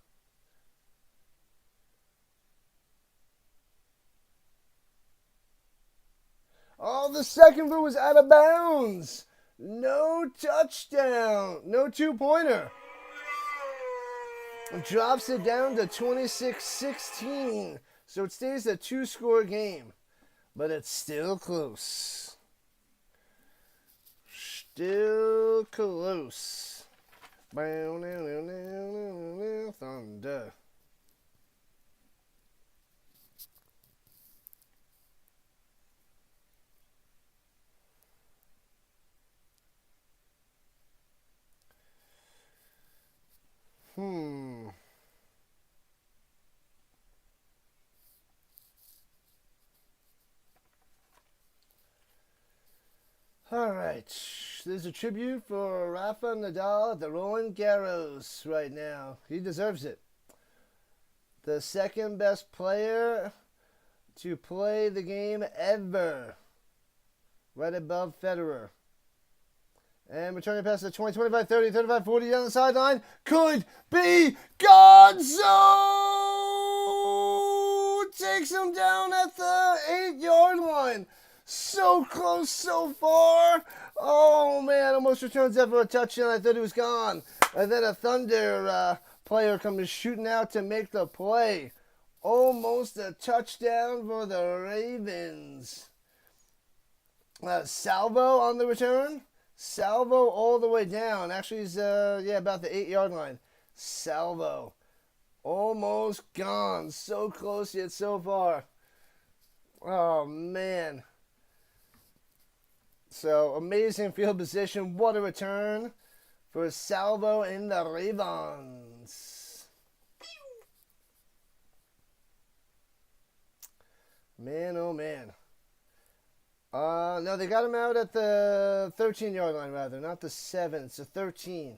Oh, the second one was out of bounds. No touchdown. No 2-pointer. Drops it down to 26-16. So it stays a 2-score game. But it's still close. Still close. Thunder. All right. There's a tribute for Rafa Nadal at the Roland Garros right now. He deserves it. The second best player to play the game ever. Right above Federer. And returning past the 20, 25, 30, 35, 40 down the sideline. Could be Gonzo! Takes him down at the 8-yard line. So close, so far. Oh, man, almost returns that for a touchdown. I thought he was gone. And then a Thunder player comes shooting out to make the play. Almost a touchdown for the Ravens. Salvo on the return. Salvo all the way down. Actually, he's about the 8-yard line. Salvo. Almost gone. So close yet so far. Oh, man. So, amazing field position. What a return for Salvo in the Ravens. Man, oh, man. No, they got him out at the 13-yard line, rather. Not the 7. It's the 13.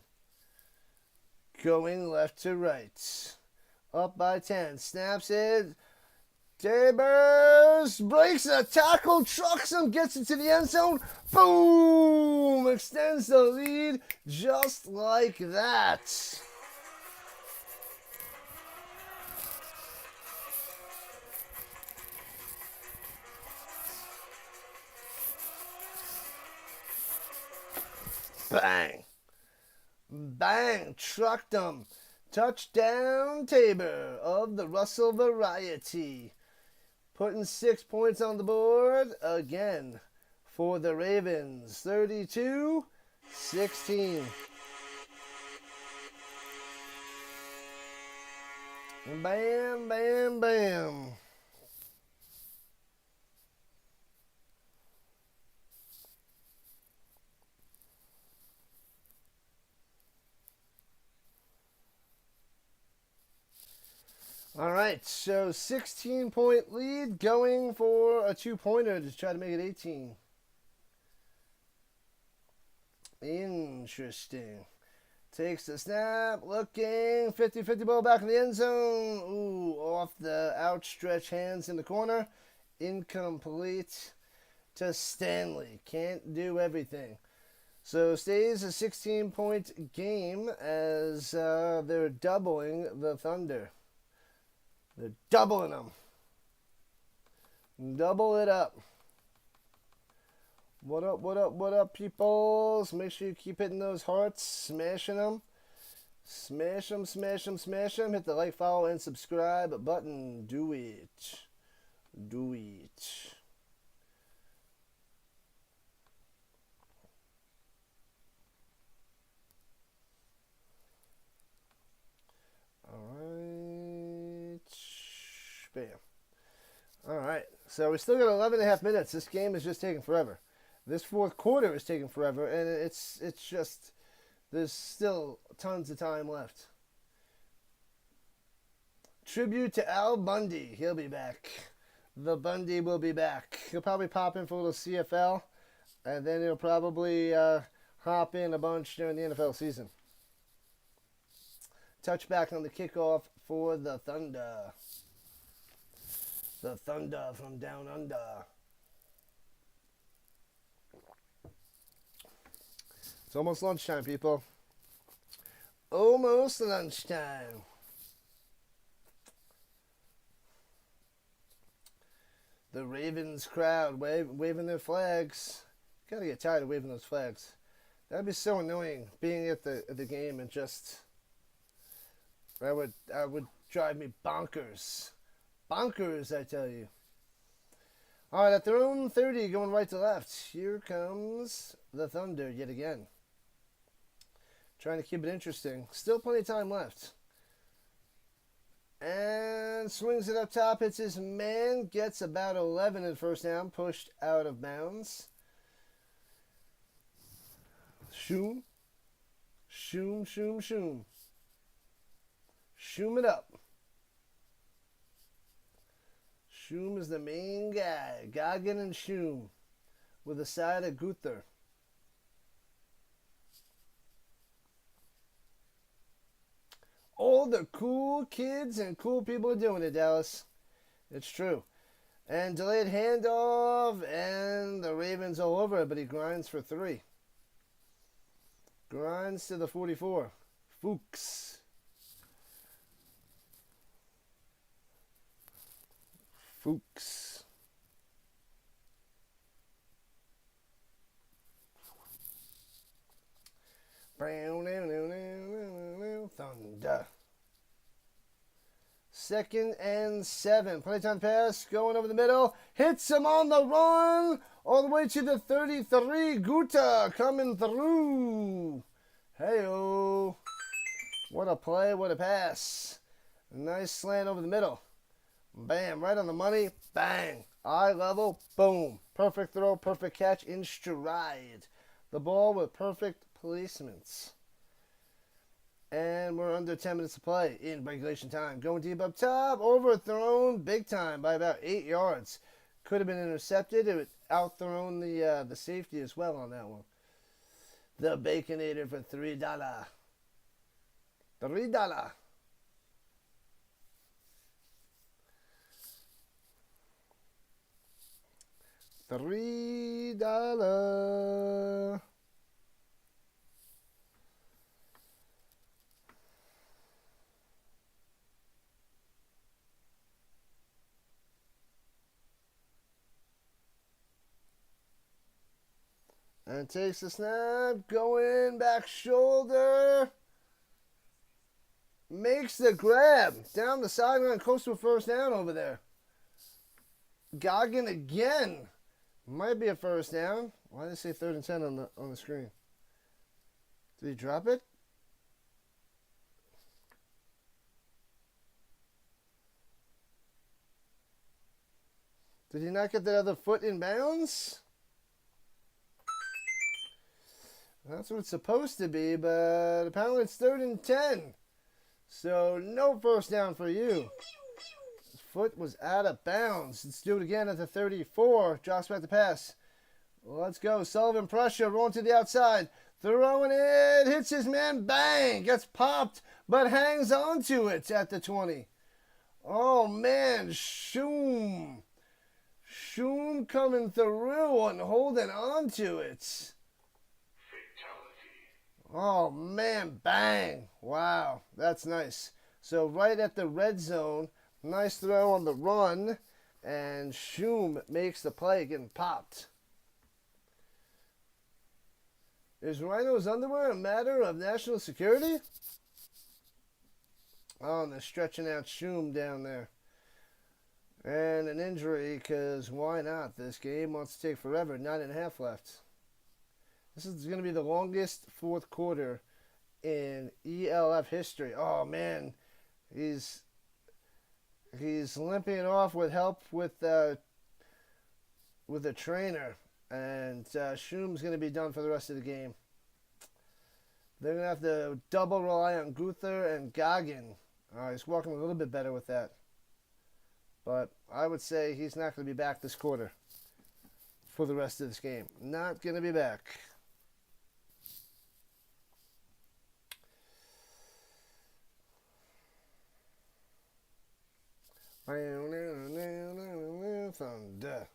Going left to right. Up by 10. Snaps it. Tabers breaks a tackle, trucks him, gets into the end zone. Boom! Extends the lead just like that. Bang. Bang. Trucked him. Touchdown Tabor of the Russell variety. Putting 6 points on the board again for the Ravens. 32-16. Bam, bam, bam. All right, so 16-point lead, going for a 2-pointer to try to make it 18. Interesting. Takes the snap, looking, 50-50 ball back in the end zone. Ooh, off the outstretched hands in the corner. Incomplete to Stanley. Can't do everything. So stays a 16-point game as they're doubling the Thunder. They're doubling them. Double it up. What up, peoples? Make sure you keep hitting those hearts, smashing them. Smash them, smash them, smash them. Hit the like, follow, and subscribe button. Do it. Do it. Alright. Bam. Alright. So we still got 11 and a half minutes. This game is just taking forever. This fourth quarter is taking forever, and it's just, there's still tons of time left. Tribute to Al Bundy. He'll be back. The Bundy will be back. He'll probably pop in for a little CFL, and then he'll probably hop in a bunch during the NFL season. Touchback on the kickoff for the Thunder. The Thunder from down under. It's almost lunchtime, people. Almost lunchtime. The Ravens crowd waving their flags. Gotta get tired of waving those flags. That'd be so annoying, being at the game and just, that would drive me bonkers. Bonkers, I tell you. All right, at their own 30, going right to left. Here comes the Thunder yet again. Trying to keep it interesting. Still plenty of time left. And swings it up top, hits his man, gets about 11 in first down, pushed out of bounds. Shoom. Shoom, shoom, shoom. Shoom it up. Shoom is the main guy. Goggin and Shoom with a side of Gunther. All the cool kids and cool people are doing it, Dallas. It's true. And delayed handoff, and the Ravens all over it, but he grinds for 3. Grinds to the 44. Fuchs. Fuchs. Thunder. 2nd and 7. Playtime pass going over the middle. Hits him on the run. All the way to the 33. Guta coming through. Hey-oh. What a play. What a pass. Nice slant over the middle. Bam. Right on the money. Bang. Eye level. Boom. Perfect throw. Perfect catch in stride. The ball with perfect placements. And we're under 10 minutes to play in regulation time. Going deep up top, overthrown big time by about 8 yards. Could have been intercepted. It would outthrown the safety as well on that one. The Baconator for $3. $3. $3. And takes the snap, going back shoulder. Makes the grab. Down the sideline, close to a first down over there. Goggin again. Might be a first down. Why did they say 3rd and 10 on the screen? Did he drop it? Did he not get that other foot in bounds? That's what it's supposed to be, but apparently it's 3rd and 10. So no first down for you. His foot was out of bounds. Let's do it again at the 34. Drops back to pass. Let's go. Sullivan pressure, rolling to the outside. Throwing it. Hits his man. Bang. Gets popped, but hangs on to it at the 20. Oh, man. Shoom. Shoom coming through and holding on to it. Oh, man, bang. Wow, that's nice. So right at the red zone, nice throw on the run, and Shoom makes the play, getting popped. Is Rhino's underwear a matter of national security? Oh, and they're stretching out Shum down there. And an injury, because why not? This game wants to take forever. 9.5 left. This is going to be the longest fourth quarter in ELF history. Oh, man. He's limping it off with help with a trainer. And Shum's going to be done for the rest of the game. They're going to have to double rely on Guther and Goggin. He's walking a little bit better with that. But I would say he's not going to be back this quarter for the rest of this game. Not going to be back. Thunder.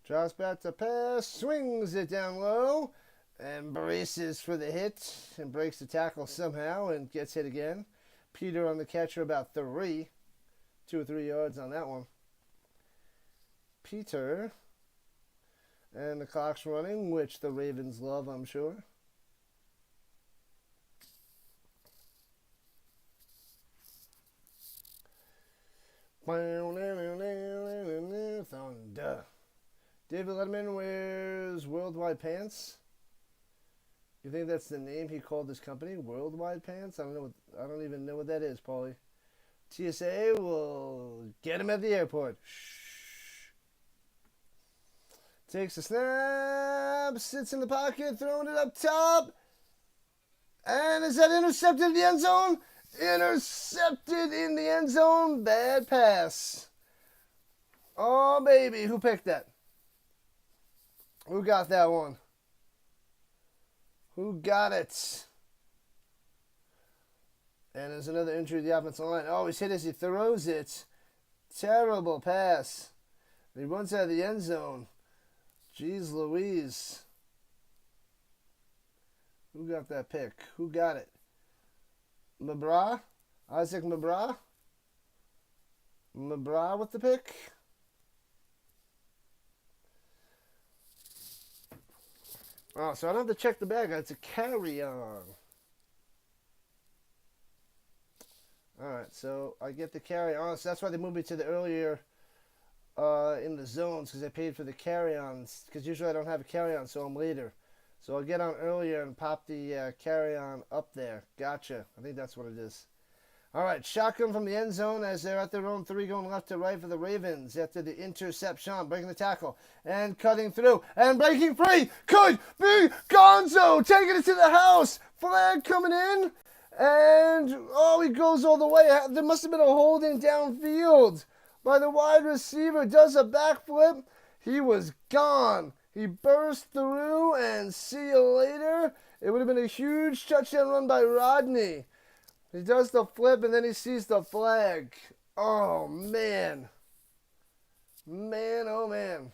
Drops back to pass, swings it down low, and braces for the hit, and breaks the tackle somehow, and gets hit again. Peter on the catcher about 2 or 3 yards on that one. Peter, and the clock's running, which the Ravens love, I'm sure. Thunder. David Letterman wears worldwide pants. You think that's the name he called his company? Worldwide Pants? I don't even know what that is, Paulie. TSA will get him at the airport. Shh. Takes a snap, sits in the pocket, throwing it up top. And is that intercepted in the end zone? Intercepted in the end zone. Bad pass. Oh, baby. Who picked that? Who got that one? Who got it? And there's another injury to the offensive line. Oh, he's hit as he throws it. Terrible pass. And he runs out of the end zone. Jeez Louise. Who got that pick? Who got it? Mabra? Isaac Mabra? Mabra with the pick? Oh, so I don't have to check the bag. It's a carry-on. Alright, so I get the carry-on. So that's why they moved me to the earlier in the zones, because I paid for the carry-ons. Because usually I don't have a carry-on, so I'm later. So I'll get on earlier and pop the carry-on up there. Gotcha. I think that's what it is. All right, shotgun from the end zone as they're at their own 3 going left to right for the Ravens after the interception, breaking the tackle and cutting through and breaking free. Could be Gonzo taking it to the house. Flag coming in and, oh, he goes all the way. There must have been a holding downfield by the wide receiver. Does a backflip. He was gone. He burst through and see you later. It would have been a huge touchdown run by Rodney. He does the flip, and then he sees the flag. Oh, man. Man, oh, man.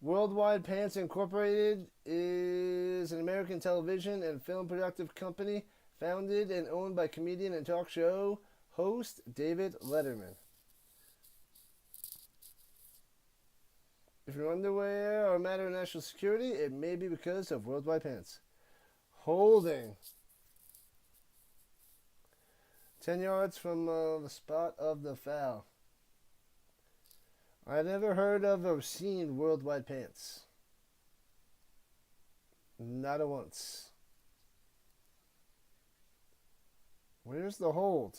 Worldwide Pants Incorporated is an American television and film productive company founded and owned by comedian and talk show host David Letterman. If your underwear are a matter of national security, it may be because of Worldwide Pants. Holding. 10 yards from the spot of the foul. I've never heard of or seen Worldwide Pants. Not a once. Where's the hold?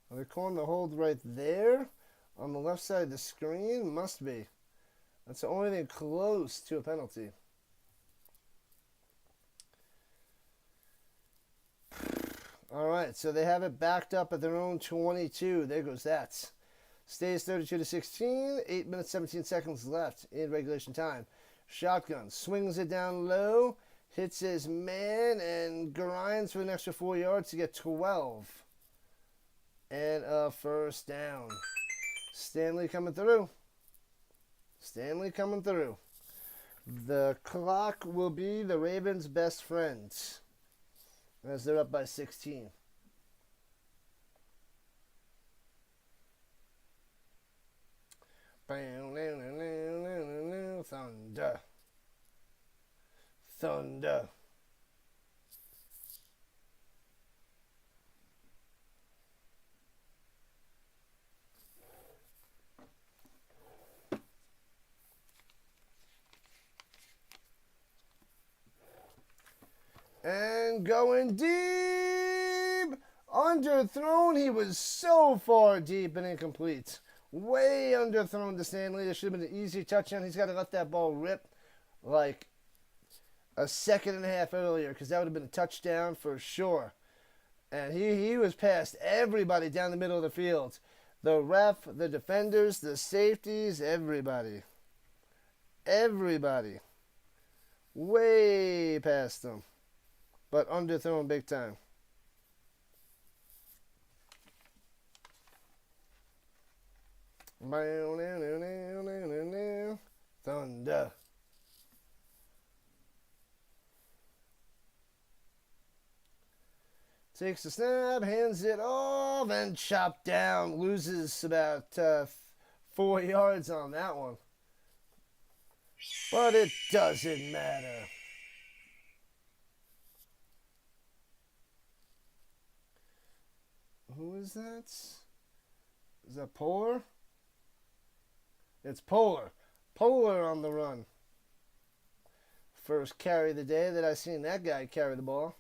Are they calling the hold right there? On the left side of the screen? Must be. That's the only thing close to a penalty. All right, so they have it backed up at their own 22. There goes that. Stays 32-16. 8 minutes, 17 seconds left in regulation time. Shotgun swings it down low, hits his man, and grinds for an extra 4 yards to get 12. And a first down. Stanley coming through. Stanley coming through. The clock will be the Ravens' best friend. as they're up by 16. Thunder. Thunder. And going deep. Underthrown. He was so far deep and incomplete. Way underthrown to Stanley. This should have been an easy touchdown. He's got to let that ball rip like a second and a half earlier, because that would have been a touchdown for sure. And he was past everybody down the middle of the field. The ref, the defenders, the safeties, everybody. Everybody. Way past them. But underthrown big time. Thunder. Takes the snap, hands it off, and chopped down. Loses about 4 yards on that one. But it doesn't matter. Who is that? Is that Polar? It's Polar. Polar on the run. First carry of the day that I've seen that guy carry the ball.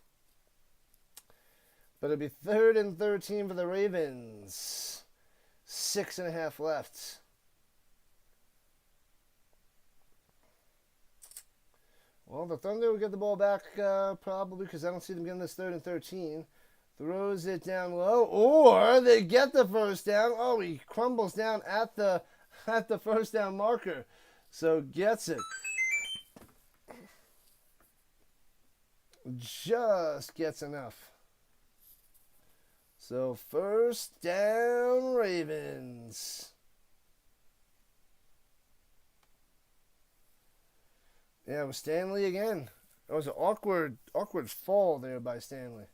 But it'll be 3rd and 13 for the Ravens. 6.5 left. Well, the Thunder will get the ball back probably, because I don't see them getting this 3rd and 13. Throws it down low, or they get the first down. Oh, he crumbles down at the first down marker. So gets it. Just gets enough. So first down, Ravens. Yeah, it was Stanley again. It was an awkward fall there by Stanley.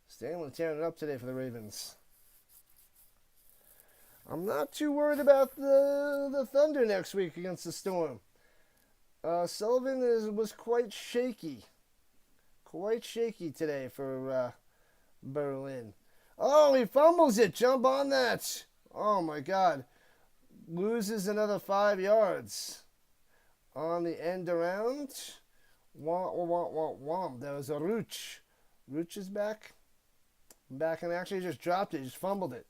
Stanley tearing it up today for the Ravens. I'm not too worried about the Thunder next week against the Storm. Sullivan was quite shaky. Quite shaky today for Berlin. Oh, he fumbles it. Jump on that. Oh, my God. Loses another 5 yards. On the end around. Womp. That was a Rooch. Rooch is back. Back in action. He just dropped it. He just fumbled it.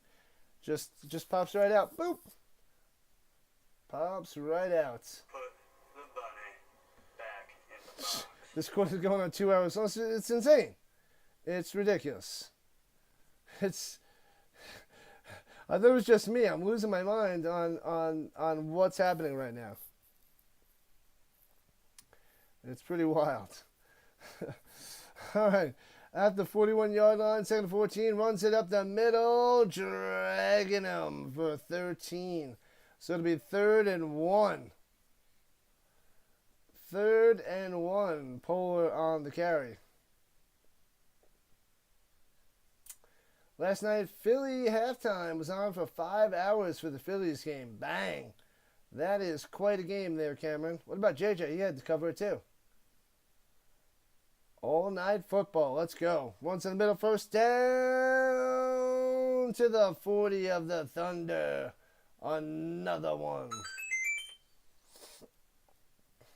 Just pops right out. Boop. Pops right out. Put the bunny back in the box. This quarter is going on 2 hours. It's insane. It's ridiculous. I thought it was just me. I'm losing my mind on what's happening right now. It's pretty wild. All right. At the 41-yard line, 2nd and 14, runs it up the middle, dragging him for 13. So it'll be 3rd and 1. 3rd and 1. Polar on the carry. Last night, Philly halftime was on for 5 hours for the Phillies game. Bang. That is quite a game there, Cameron. What about JJ? He had to cover it too. All night football. Let's go. Once in the middle, first down to the 40 of the Thunder. Another one.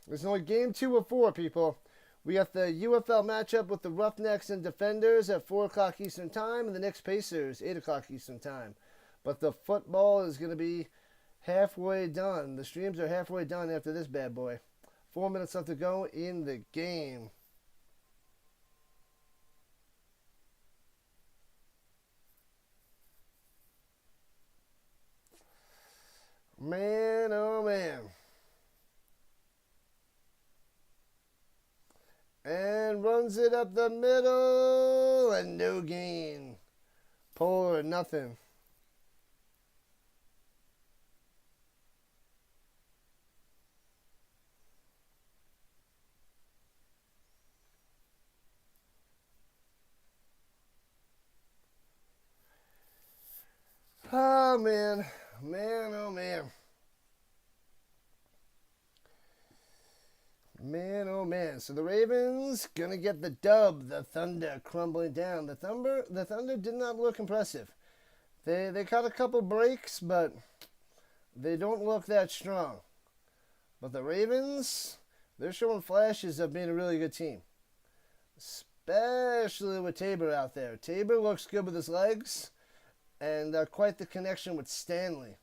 There's only game 2 of 4, people. We got the UFL matchup with the Roughnecks and Defenders at 4 o'clock Eastern Time, and the Knicks Pacers, 8 o'clock Eastern Time. But the football is going to be halfway done. The streams are halfway done after this bad boy. 4 minutes left to go in the game. Man, oh man. And runs it up the middle, and no gain. Polar, nothing. Oh, man. Man, oh, man. Man, oh, man. So the Ravens going to get the dub. The Thunder crumbling down. The Thunder did not look impressive. They caught a couple breaks, but they don't look that strong. But the Ravens, they're showing flashes of being a really good team. Especially with Tabor out there. Tabor looks good with his legs, and quite the connection with Stanley.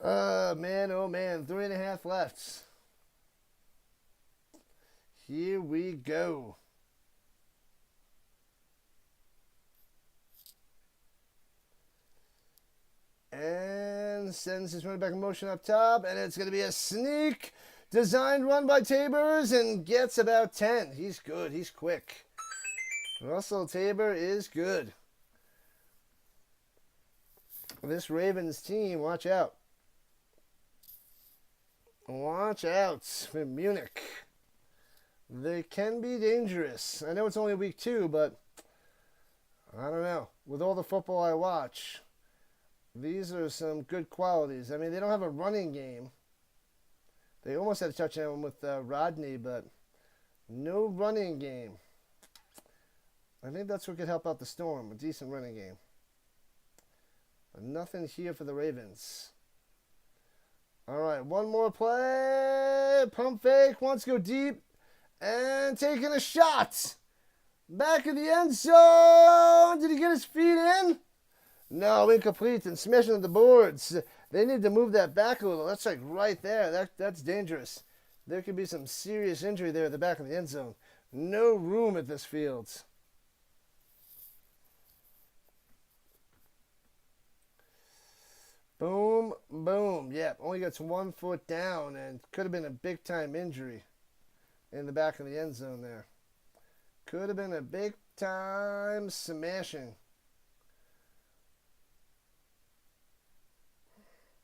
Man, oh man, 3.5 left. Here we go. And sends his running back in motion up top, and it's going to be a sneak designed run by Tabors, and gets about 10. He's good. He's quick. Russell Tabor is good. This Ravens team, watch out. Watch out for Munich. They can be dangerous. I know it's only week 2, but I don't know. With all the football I watch, these are some good qualities. I mean, they don't have a running game. They almost had a touchdown with Rodney, but no running game. I think that's what could help out the Storm, a decent running game. But nothing here for the Ravens. All right, one more play. Pump fake, wants to go deep, and taking a shot. Back of the end zone. Did he get his feet in? No, incomplete, and smashing the boards. They need to move that back a little. That's like right there. That's dangerous. There could be some serious injury there at the back of the end zone. No room at this field. Boom, boom. Yep, only gets 1 foot down, and could have been a big-time injury in the back of the end zone there. Could have been a big-time smashing.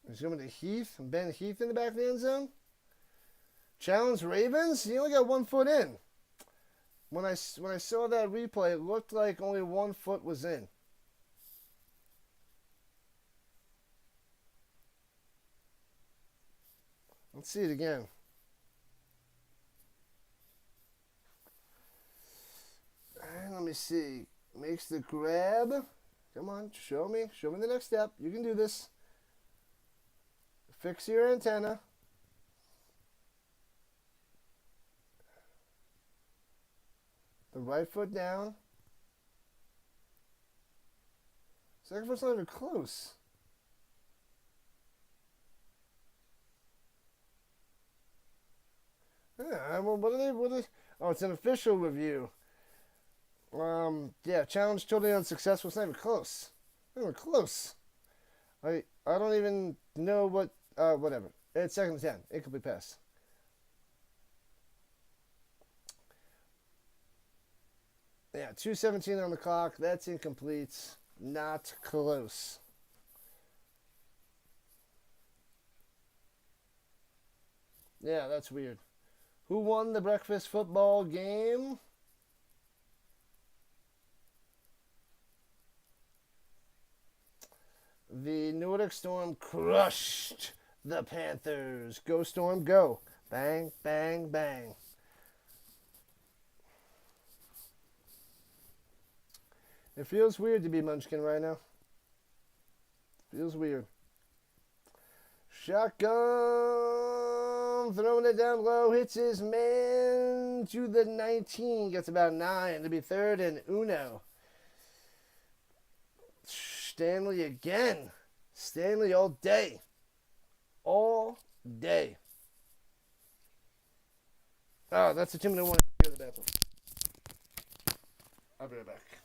He's going to Heath, Ben Heath in the back of the end zone. Challenge Ravens. He only got 1 foot in. When I saw that replay, it looked like only 1 foot was in. Let's see it again. And let me see. Makes the grab. Come on, show me. Show me the next step. You can do this. Fix your antenna. The right foot down. Second foot's not even close. Yeah, well, what are they? Oh, it's an official review. Yeah, challenge totally unsuccessful. It's not even close. Not even close. I don't even know what. Whatever. It's 2nd and 10. Incomplete pass. Yeah, 2:17 on the clock. That's incomplete. Not close. Yeah, that's weird. Who won the breakfast football game? The Nordic Storm crushed the Panthers. Go Storm, go. Bang, bang, bang. It feels weird to be Munchkin right now. Feels weird. Shotgun. Throwing it down low. Hits his man to the 19. Gets about 9 to be 3rd and uno. Stanley again. Stanley all day. All day. Oh, that's a 2-minute warning. Go to the bathroom. I'll be right back.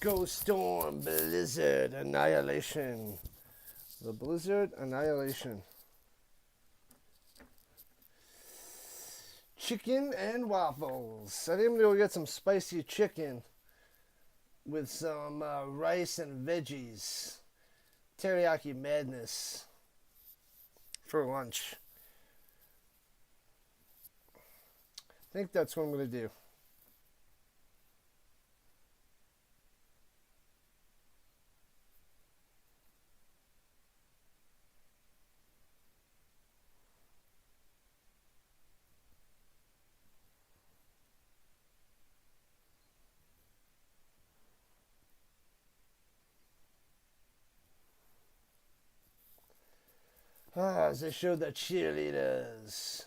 Echo Storm, Blizzard, Annihilation. The Blizzard, Annihilation. Chicken and waffles. I think I'm going to get some spicy chicken with some rice and veggies. Teriyaki madness for lunch. I think that's what I'm going to do. As they showed the cheerleaders.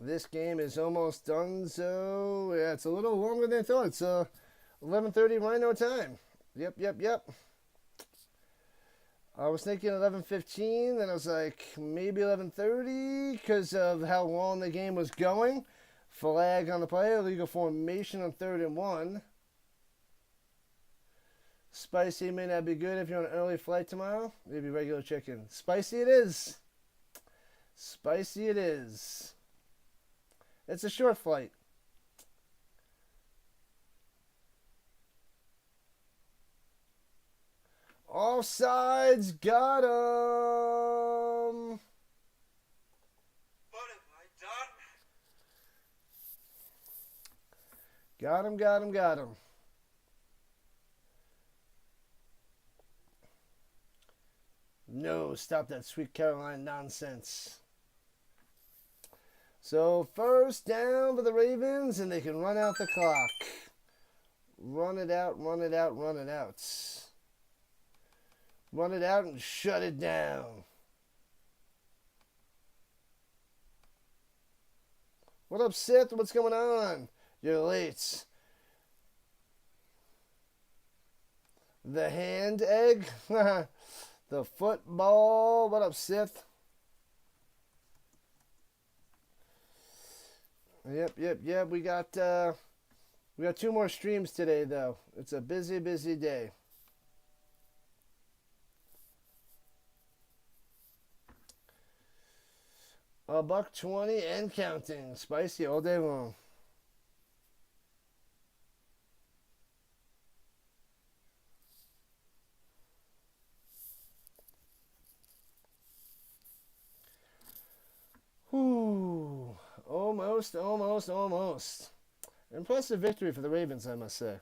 This game is almost done, so yeah, it's a little longer than I thought. It's 11:30 Rhino time. Yep. I was thinking 11:15, then I was like maybe 11:30 because of how long the game was going. Flag on the play, illegal formation on 3rd and 1. Spicy may not be good if you're on an early flight tomorrow. Maybe regular chicken. Spicy it is. Spicy it is. It's a short flight. Offsides, got him. What have I done? Got him. No, stop that Sweet Caroline nonsense. So first down for the Ravens, and they can run out the clock. Run it out. Run it out and shut it down. What up, Sith? What's going on? You're late. The hand egg? The football. What up, Sith? Yep. We got 2 more streams today, though. It's a busy day. $1.20 and counting. Spicy all day long. Whew. Almost. Impressive victory for the Ravens, I must say.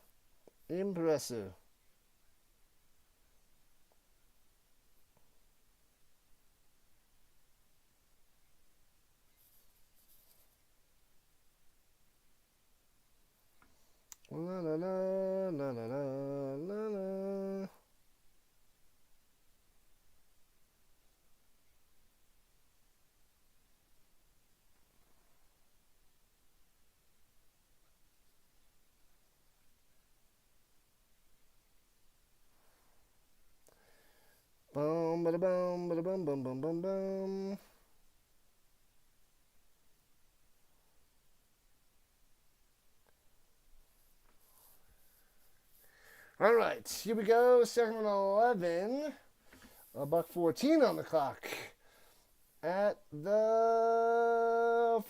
Impressive. La la la la la la la. Bum ba da bum ba da bum bum bum bum bum. All right, here we go. 2nd and 11. $1.14 on the clock. At the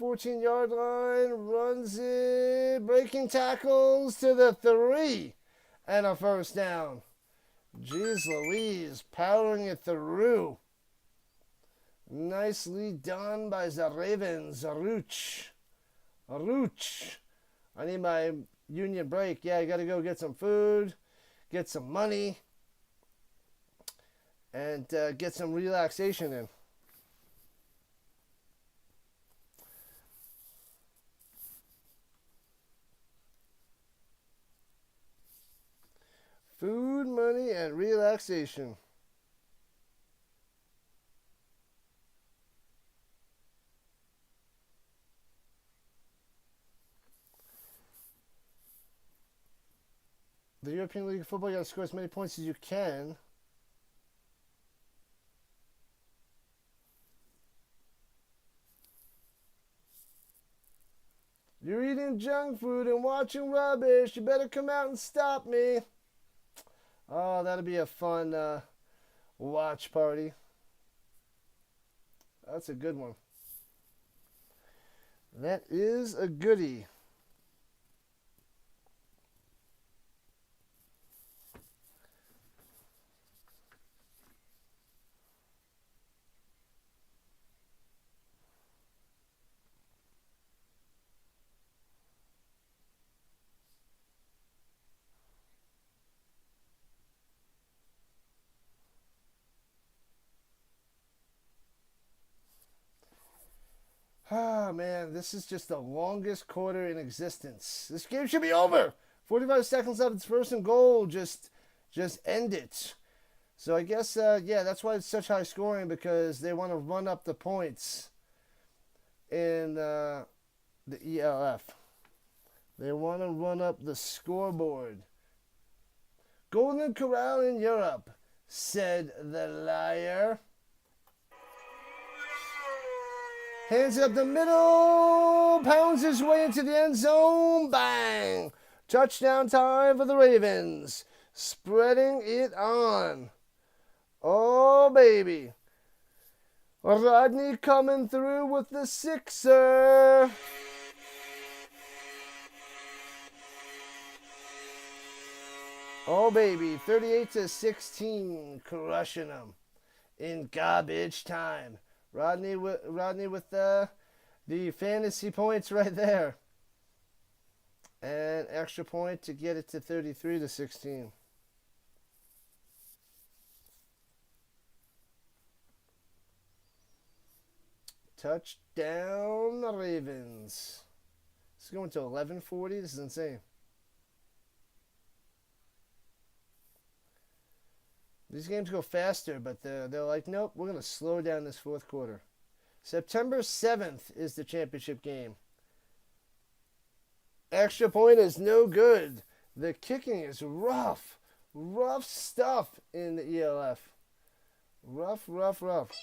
14-yard line, runs it, breaking tackles to the 3, and a first down. Jeez Louise, powering it through. Nicely done by the Ravens. Aruch. I need my union break. Yeah, I got to go get some food, get some money, and get some relaxation in. Food, money, and relaxation. The European League of Football, you got to score as many points as you can. You're eating junk food and watching rubbish. You better come out and stop me. Oh, that'll be a fun watch party. That's a good one. That is a goodie. Ah, man, this is just the longest quarter in existence. This game should be over. 45 seconds left. It's first and goal. Just end it. So I guess, yeah, that's why it's such high scoring, because they want to run up the points in the ELF. They want to run up the scoreboard. Golden Corral in Europe, said the liar. Hands up the middle, pounds his way into the end zone, bang! Touchdown time for the Ravens, spreading it on. Oh, baby. Rodney coming through with the sixer. Oh, baby, 38-16, crushing them in garbage time. Rodney with the fantasy points right there. And extra point to get it to 33-16. Touchdown Ravens. This is going to 11:40. This is insane. These games go faster, but they're like, nope, we're going to slow down this fourth quarter. September 7th is the championship game. Extra point is no good. The kicking is rough. Rough stuff in the ELF. Rough. All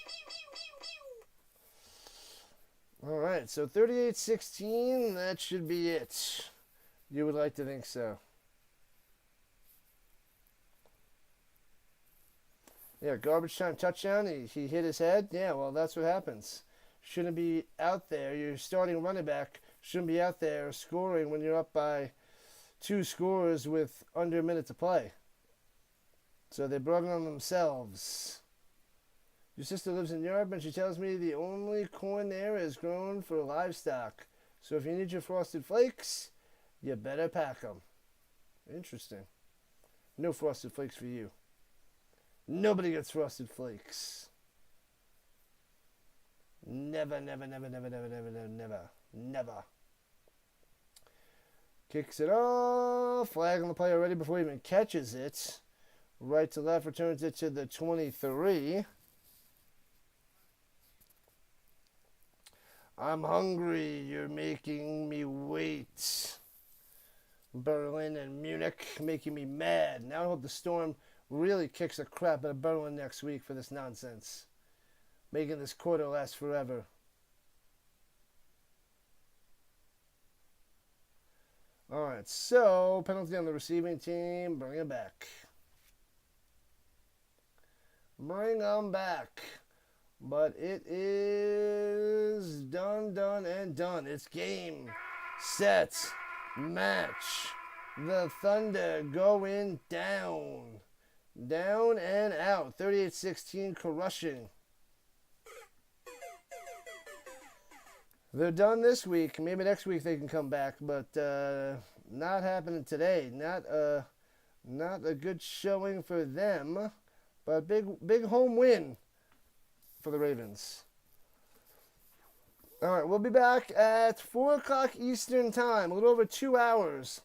right, so 38-16, that should be it. You would like to think so. Yeah, garbage time touchdown. He hit his head. Yeah, well, that's what happens. Shouldn't be out there. Your starting running back shouldn't be out there scoring when you're up by 2 scores with under a minute to play. So they brought it on themselves. Your sister lives in Europe, and she tells me the only corn there is grown for livestock. So if you need your Frosted Flakes, you better pack them. Interesting. No Frosted Flakes for you. Nobody gets Frosted Flakes. Never. Kicks it off. Flag on the play already before he even catches it. Right to left, returns it to the 23. I'm hungry. You're making me wait. Berlin and Munich making me mad. Now I hope the Storm really kicks the crap out of Berlin next week for this nonsense. Making this quarter last forever. Alright, so penalty on the receiving team. Bring it back. Bring them back. But it is done, and done. It's game, set, match. The Thunder going down. Down and out. 38-16, crushing. They're done this week. Maybe next week they can come back, but not happening today. Not a good showing for them, but big home win for the Ravens. All right, we'll be back at 4 o'clock Eastern time, a little over 2 hours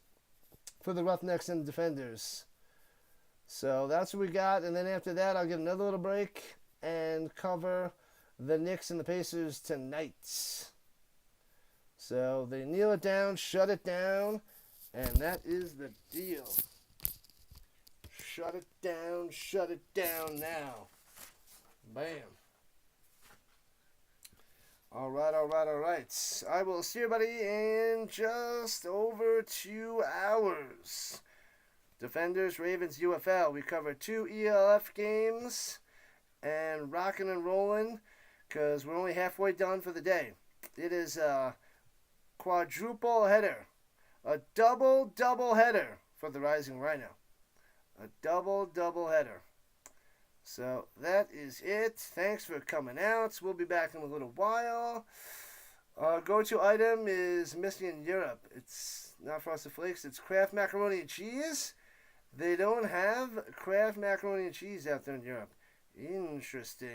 for the Roughnecks and Defenders. So that's what we got, and then after that, I'll get another little break and cover the Knicks and the Pacers tonight. So they kneel it down, shut it down, and that is the deal. Shut it down now. Bam. All right. I will see everybody in just over 2 hours. Defenders, Ravens, UFL. We covered 2 ELF games and rocking and rolling because we're only halfway done for the day. It is a quadruple header, a double header for the Rising Rhino. A double header. So that is it. Thanks for coming out. We'll be back in a little while. Our go-to item is missing in Europe. It's not Frosted Flakes. It's Kraft macaroni and cheese. They don't have Kraft macaroni and cheese out there in Europe. Interesting.